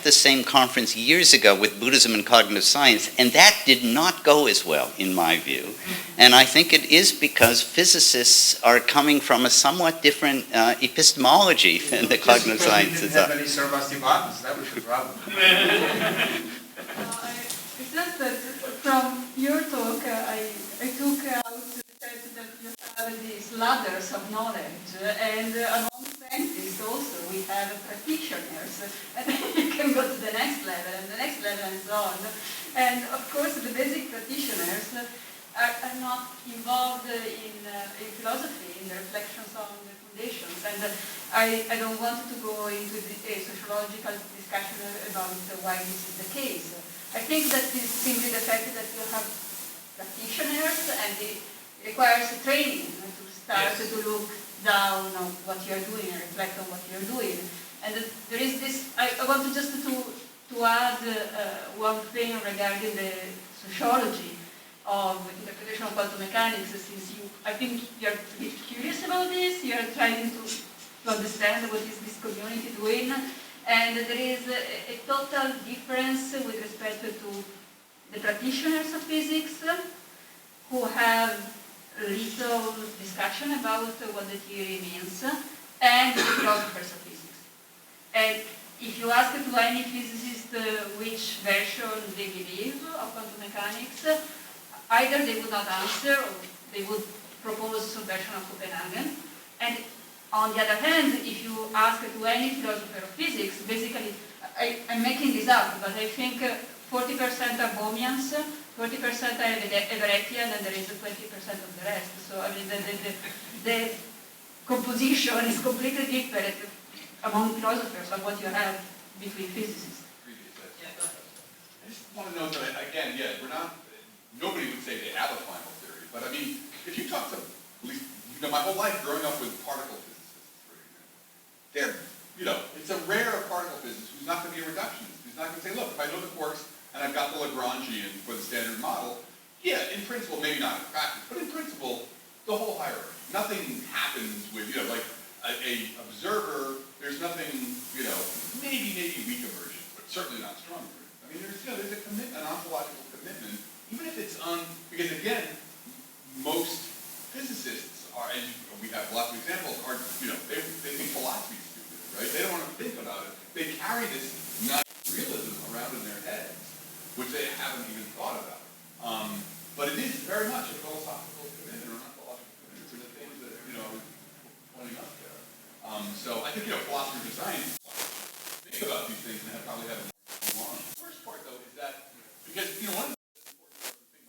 the same conference years ago with Buddhism and cognitive science, and that did not go as well, in my view. And I think it is because physicists are coming from a somewhat different epistemology than the cognitive sciences are. We didn't have any Sarvastivadins, that was the problem. It's just that from your talk, I took out the fact that you have these ladders of knowledge, and among scientists also we have practitioners, and then you can go to the next level, and the next level, and so on. And of course, the basic practitioners are not involved in philosophy, in the reflections on the foundations, and I don't want to go into a sociological discussion about why this is the case. I think that is simply the fact that you have practitioners, and it requires training to start to look down on what you're doing and reflect on what you're doing. And there is this, I want to just to add one thing regarding the sociology of interpretation of quantum mechanics, since I think you're a bit curious about this, you're trying to understand what is this community doing. And there is a total difference with respect to the practitioners of physics who have little discussion about what the theory means, and the philosophers of physics. And if you ask to any physicist which version they believe of quantum mechanics, either they would not answer or they would propose some version of Copenhagen. And on the other hand, if you ask to any philosopher of physics, basically, I'm making this up, but I think 40% are Bohmians, 40% are Everettian, and there is 20% of the rest. So, I mean, the composition is completely different among philosophers of what you have between physicists. I just want to note that, again, nobody would say they have a final theory, but I mean, if you talk to, at least, my whole life growing up with particle physicists, it's a rare particle physicist who's not going to be a reductionist, who's not going to say, look, if I know the quarks and I've got the Lagrangian for the standard model, yeah, in principle, maybe not in practice, but in principle, the whole hierarchy. Nothing happens with, like a observer, there's nothing, maybe weak aversions, but certainly not strong aversions. I mean, there's a commitment, an ontological commitment, even if it's because again, most physicists are, and we have lots of examples, they think philosophy is stupid, right? They don't want to think about it. They carry this realism around in their heads, which they haven't even thought about. But it is very much a philosophical commitment or an ontological commitment to the things that, I was pointing out there. So I think, philosophers of science think about these things and probably have more on. The first part, though, is that, because, one of the important things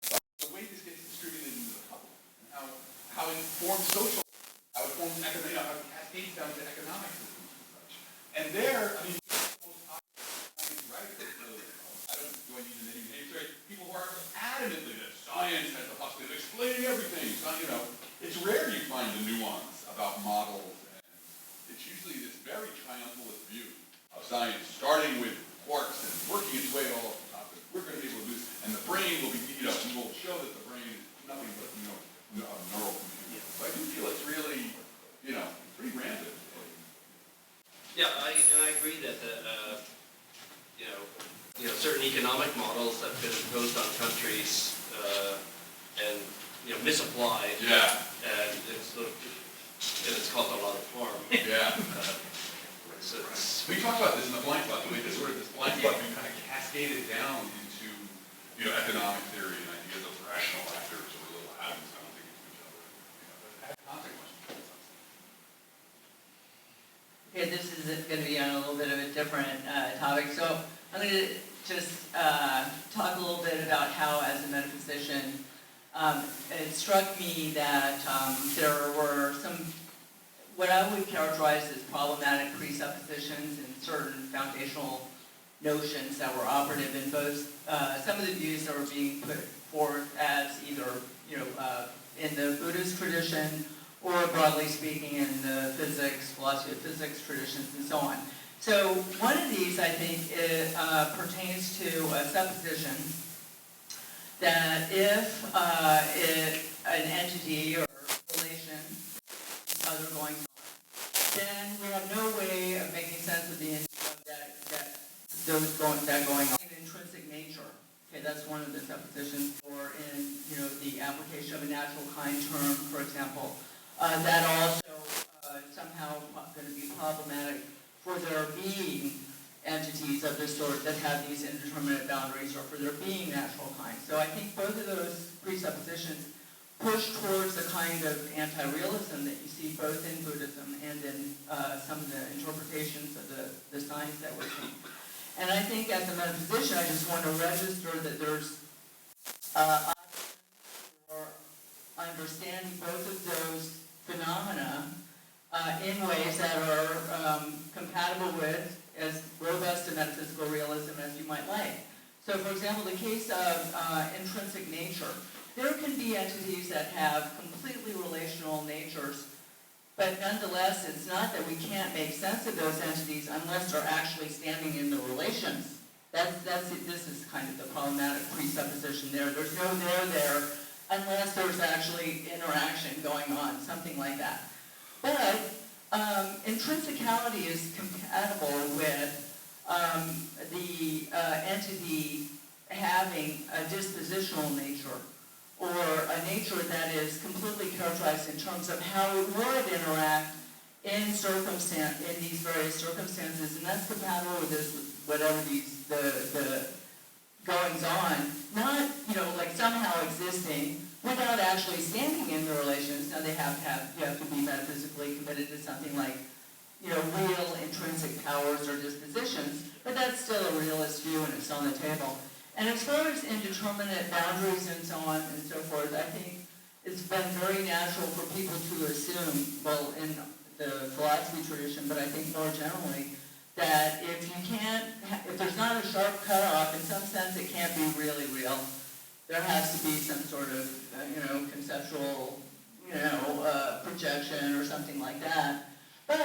about the way this gets distributed into the public, and how it forms social, how it forms economic, how it cascades down to economic systems and such. And there, I mean, most science writers, I don't do I need to name names, right? People who are adamantly that science has the possibility of explaining everything. So, it's rare you find the nuance about models, and it's usually this very triumphalist view of science, starting with quarks and working its way all up. We're going to be able to do this, and the brain will be, we will show that the brain is nothing but, neural computing. So I do feel it's really, pretty rampant. Yeah, I agree that certain economic models have been imposed on countries and misapplied. Yeah. And it's caused a lot of harm. Yeah. We talked about this in the blind spot. The way this blind spot can kind of cascade it down into economic theory and ideas of rational actors or little atoms bouncing into each other. That has consequences. Okay, this is going to be on a little bit of a different topic. So I'm going to just talk a little bit about how, as a metaphysician, it struck me that there were some, what I would characterize as problematic presuppositions and certain foundational notions that were operative in both some of the views that were being put forth as either, in the Buddhist tradition or broadly speaking in the physics, philosophy of physics traditions and so on. So one of these, I think, pertains to a supposition that if an entity or relation is other going on, then we have no way of making sense of that going on. Intrinsic nature. Okay, that's one of the suppositions. Or in the application of a natural kind term, for example, that also somehow going to be problematic for there being entities of this sort that have these indeterminate boundaries or for there being natural kinds. So I think both of those presuppositions push towards the kind of anti-realism that you see both in Buddhism and in some of the interpretations of the signs that we're seeing. And I think as a metaphysician, I just want to register that there's options for understanding both of those phenomena in ways that are compatible with as robust a metaphysical realism as you might like. So for example, the case of intrinsic nature. There can be entities that have completely relational natures, but nonetheless, it's not that we can't make sense of those entities unless they're actually standing in the relations. This is kind of the problematic presupposition there. There's no there unless there's actually interaction going on, something like that. But intrinsicality is compatible with the entity having a dispositional nature, or a nature that is completely characterized in terms of how it would interact in these various circumstances, and that's compatible with this, whatever the goings on, not like somehow existing without actually standing in the relations. Now you have to be metaphysically committed to something like real intrinsic powers or dispositions, but that's still a realist view and it's on the table. And as far as indeterminate boundaries and so on and so forth, I think it's been very natural for people to assume, well, in the philosophy tradition, but I think more generally, that if there's not a sharp cutoff, in some sense it can't be really real. There has to be some sort of, conceptual, projection or something like that. But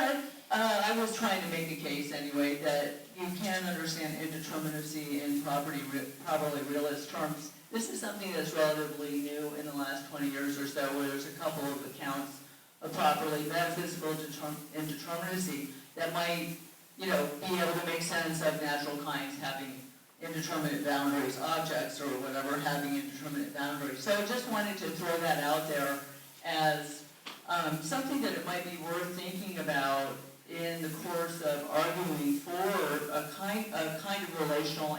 I was trying to make a case anyway that you can understand indeterminacy in probably realist terms. This is something that's relatively new in the last 20 years or so, where there's a couple of accounts of properly metaphysical indeterminacy that might, be able to make sense of natural kinds having indeterminate boundaries, objects or whatever having indeterminate boundaries. So I just wanted to throw that out there as something that it might be worth thinking about in the course of arguing for a kind of relational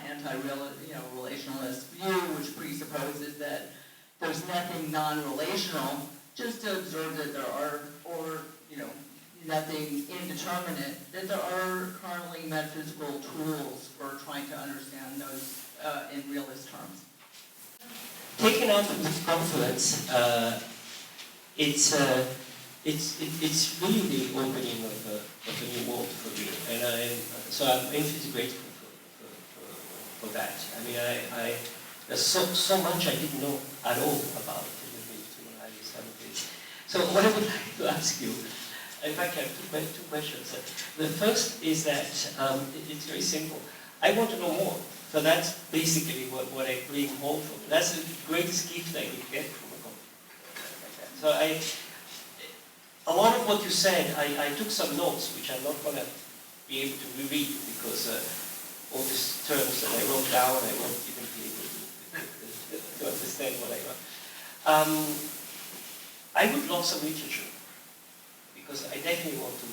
relationalist view, which presupposes that there's nothing non-relational, just to observe that there are, or nothing indeterminate, that there are currently metaphysical tools for trying to understand those in realist terms. Taken out of this conference, it's really the opening of a new world for me, and I'm infinitely grateful for that. I mean, there's so much I didn't know at all about it when I studied this. So what I would like to ask you, in fact, I have two questions. The first is that it's very simple. I want to know more. So that's basically what I bring home from. That's the greatest gift I could get from a conference like that. So a lot of what you said, I took some notes, which I'm not going to be able to reread because all these terms that I wrote down, I won't even be able to understand what I wrote. I would love some literature because I definitely want to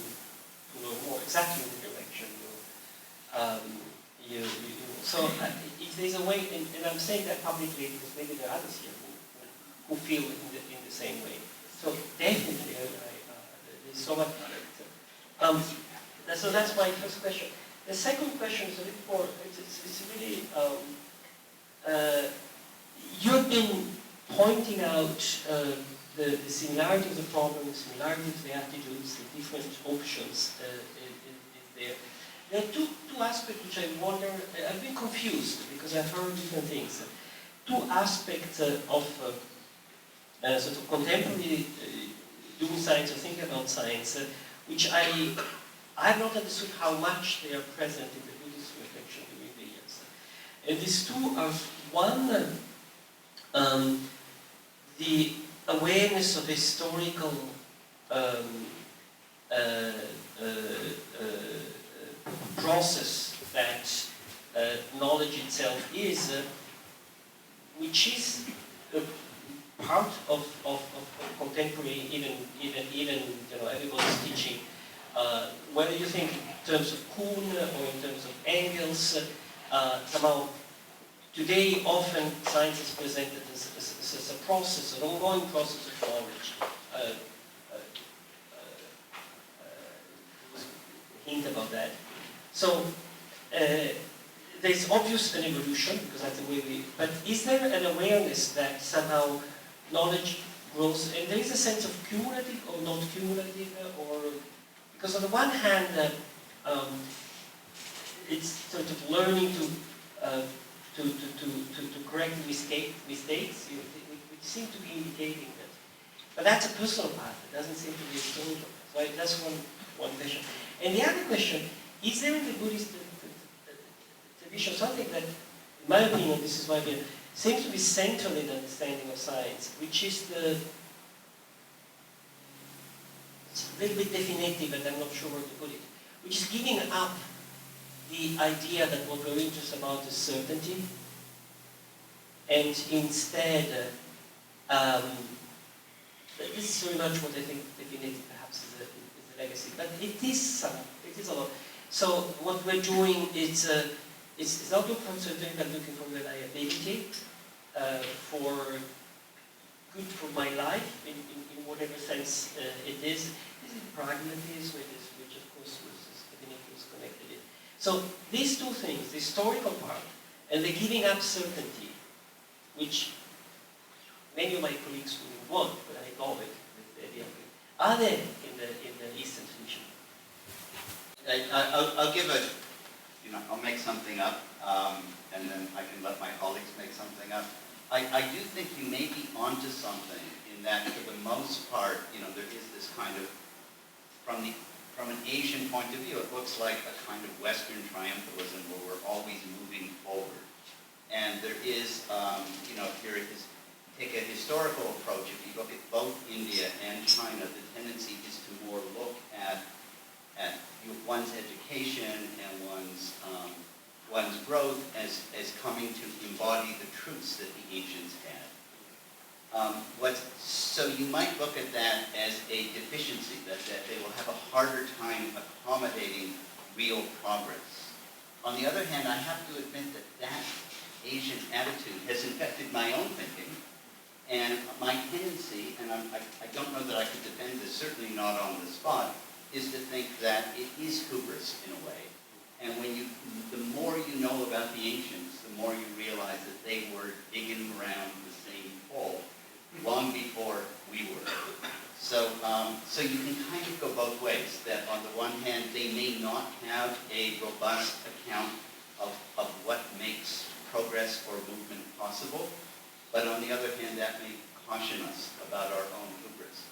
know more exactly in the direction So if there's a way, and I'm saying that publicly because maybe there are others here who feel in the same way. So definitely, there's so much. So that's my first question. The second question is a little more. It's really you've been pointing out the similarity of the problem, the similarity of the attitudes, the different options is there. There are two aspects which I wonder. I've been confused because I've heard different things. Two aspects of sort of contemporary doing science or thinking about science, which I've not understood how much they are present in the Buddhist reflection during the years. And these two are one, the awareness of historical process that knowledge itself is, which is part of contemporary, even everybody's teaching whether you think in terms of Kuhn or in terms of Engels, somehow today often science is presented as a process, an ongoing process of knowledge. Hint about that. So there's obvious an evolution, because that's the way but is there an awareness that somehow knowledge grows, and there is a sense of cumulative or not cumulative, or, because on the one hand, it's sort of learning to correct mistakes, we seem to be indicating that. But that's a personal path, it doesn't seem to be a social path. So that's one question. And the other question, is there in the Buddhist tradition something that, in my opinion, this is my opinion, seems to be central in the understanding of science, which is it's a little bit definitive, and I'm not sure where to put it, which is giving up the idea that what we're interested about is certainty, and instead, this is very much what I think definitive perhaps is a legacy, but it is a lot. So what we're doing is it's not looking for certainty, but looking for reliability, for good for my life in whatever sense it is. This is pragmatism, which of course Divinity is connected in. So these two things, the historical part and the giving up certainty, which many of my colleagues wouldn't want, but I love it, the idea of it, are there in the Eastern tradition? I'll give I'll make something up, and then I can let my colleagues make something up. I do think you may be onto something in that, for the most part, there is this kind of, from an Asian point of view, it looks like a kind of Western triumphalism where we're always moving forward. And there is, if you take a historical approach, if you look at both India and China, the tendency is to more look at one's education and one's growth as coming to embody the truths that the ancients had. So you might look at that as a deficiency, that they will have a harder time accommodating real progress. On the other hand, I have to admit that Asian attitude has infected my own thinking, and my tendency, and I don't know that I could defend this, certainly not on the spot, is to think that it is hubris in a way. And the more you know about the ancients, the more you realize that they were digging around the same hole long before we were. So you can kind of go both ways, that on the one hand, they may not have a robust account of what makes progress or movement possible, but on the other hand, that may caution us about our own hubris.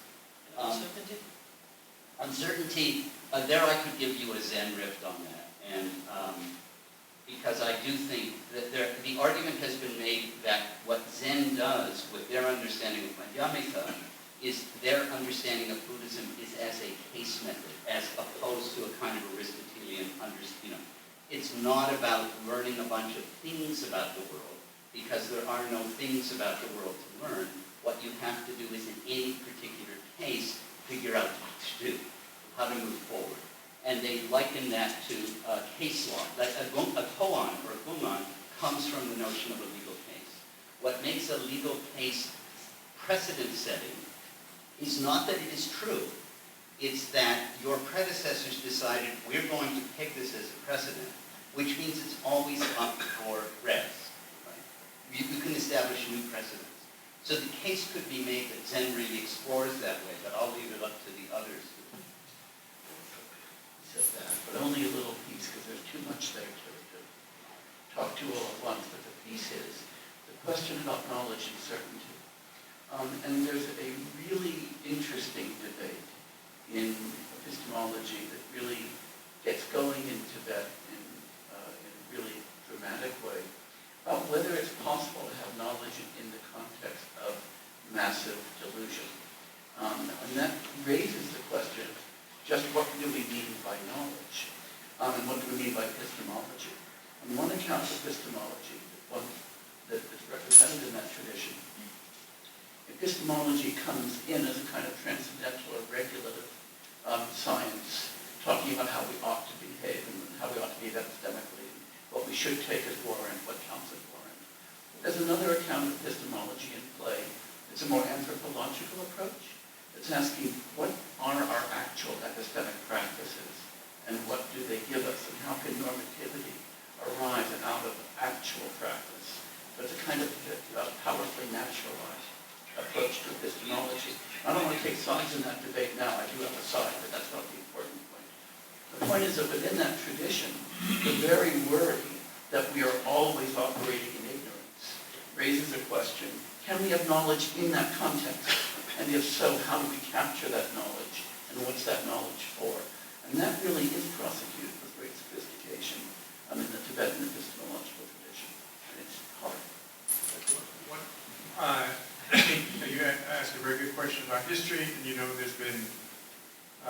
Uncertainty, there I could give you a Zen riff on that, and because I do think that the argument has been made that what Zen does with their understanding of Madhyamika is their understanding of Buddhism is as a case method, as opposed to a kind of Aristotelian understanding. It's not about learning a bunch of things about the world, because there are no things about the world to learn. What you have to do is, in any particular case, figure out what to do, how to move forward. And they liken that to case law. That a koan or a guman comes from the notion of a legal case. What makes a legal case precedent setting is not that it is true. It's that your predecessors decided we're going to pick this as a precedent, which means it's always up for grabs. Right? You can establish new precedents. So the case could be made that Zen really explores that way, but I'll leave it up to the others. Said that, but only a little piece, because there's too much there to talk to all at once. But the piece is the question about knowledge and certainty. And there's a really interesting debate in epistemology that really gets going in Tibet in a really dramatic way about whether it's possible to have knowledge in the context of massive delusion. And that raises the question, just what do we mean by knowledge? And what do we mean by epistemology? On one account of epistemology, one that is represented in that tradition, epistemology comes in as a kind of transcendental or regulative science talking about how we ought to behave and how we ought to behave epistemically, and what we should take as warrant, what counts as warrant. There's another account of epistemology in play. It's a more anthropological approach. It's asking what are our actual epistemic practices and what do they give us and how can normativity arise out of actual practice. So it's a kind of powerfully naturalized approach to epistemology. I don't want to take sides in that debate now. I do have a side, but that's not the important point. The point is that within that tradition, the very worry that we are always operating in ignorance raises a question, can we have knowledge in that context? And if so, how do we capture that knowledge? And what's that knowledge for? And that really is prosecuted with great sophistication in the Tibetan epistemological tradition. And it's hard. I think you asked a very good question about history, and you know there's been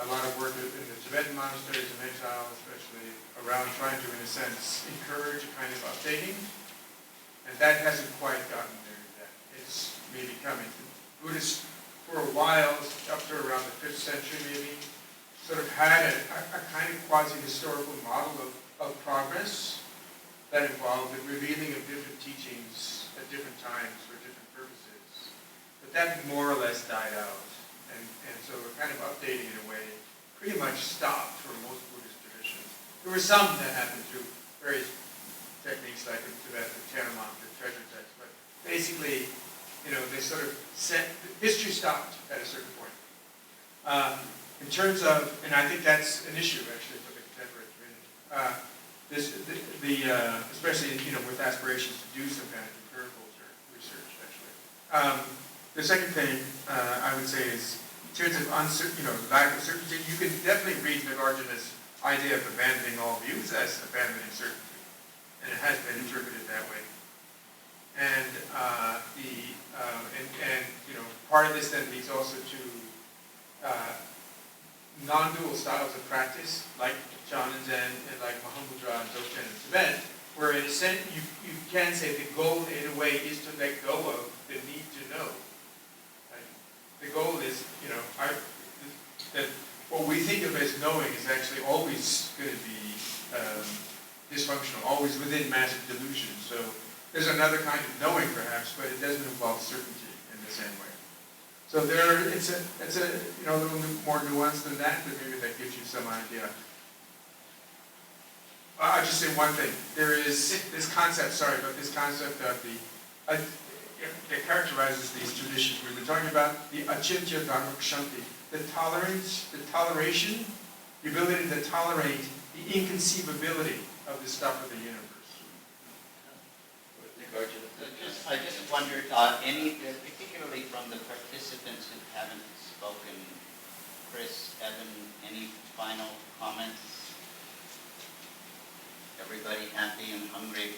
a lot of work in the Tibetan monasteries and exile, especially around trying to, in a sense, encourage a kind of updating, and that hasn't quite gotten there yet. It's maybe coming. Buddhists, for a while, up to around the 5th century maybe, sort of had a kind of quasi-historical model of progress that involved the revealing of different teachings at different times for different purposes. But that more or less died out. And so we're kind of updating in a way, pretty much stopped for most Buddhist traditions. There were some that happened through various techniques like in Tibet, the Tanamont, the treasure text, but basically, you know, they sort of history stopped at a certain point. In terms of, and I think that's an issue actually for the contemporary community, especially, you know, with aspirations to do some kind of empirical research actually. The second thing I would say is, in terms of lack of certainty, you can definitely read Nagarjuna's idea of abandoning all views as abandoning certainty, and it has been interpreted that way. And you know, part of this then leads also to non-dual styles of practice, like Chan and Zen, and like Mahamudra and Dzogchen in Tibet, where in a sense you can say the goal in a way is to let go of the need to know. The goal is, you know, that what we think of as knowing is actually always going to be dysfunctional, always within massive delusion. So there's another kind of knowing, perhaps, but it doesn't involve certainty in the same way. So it's a you know, a little more nuanced than that, but maybe that gives you some idea. I'll just say one thing. There is this concept, this concept of that characterizes these traditions. We've been talking about the achintya dharma kshanti, the tolerance, the toleration, the ability to tolerate the inconceivability of the stuff of the universe. I just wondered, particularly from the participants who haven't spoken, Chris, Evan, any final comments? Everybody happy and hungry?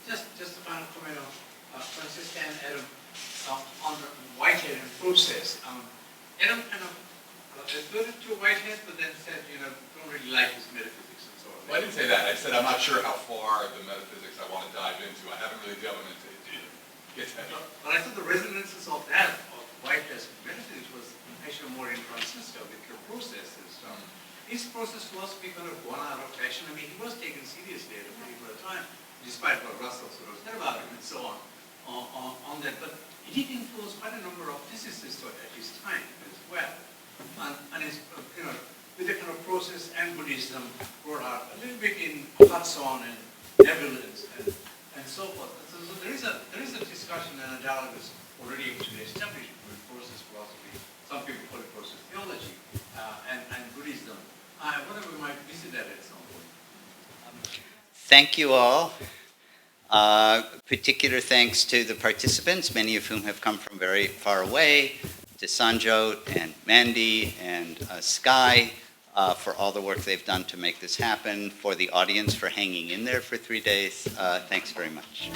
Just a final comment on Francesca and Adam on the Whitehead and process. Adam kind of alluded to Whitehead, but then said, you know, don't really like his metaphysics and so on. Well, I didn't say that. I said I'm not sure how far the metaphysics I want to dive into. I haven't really delved into it either. Get that. But I thought the resonances of that, of Whitehead's metaphysics, was actually more in Francesca with your processes. His process philosophy kind of gone out of fashion. I mean, he was taken seriously at a particular time, despite what Russell sort of said about him and so on that. But he did influence quite a number of physicists at his time as well. And his, you know, with the kind of process and Buddhism brought out a little bit in Hudson and nebulance and so forth. So there is a discussion and a dialogue that's already established with process philosophy. Some people call it process theology and Buddhism. I wonder we might visit that at some point. Thank you all. Particular thanks to the participants, many of whom have come from very far away, to Sanjot and Mandy and Sky for all the work they've done to make this happen, for the audience for hanging in there for 3 days. Thanks very much.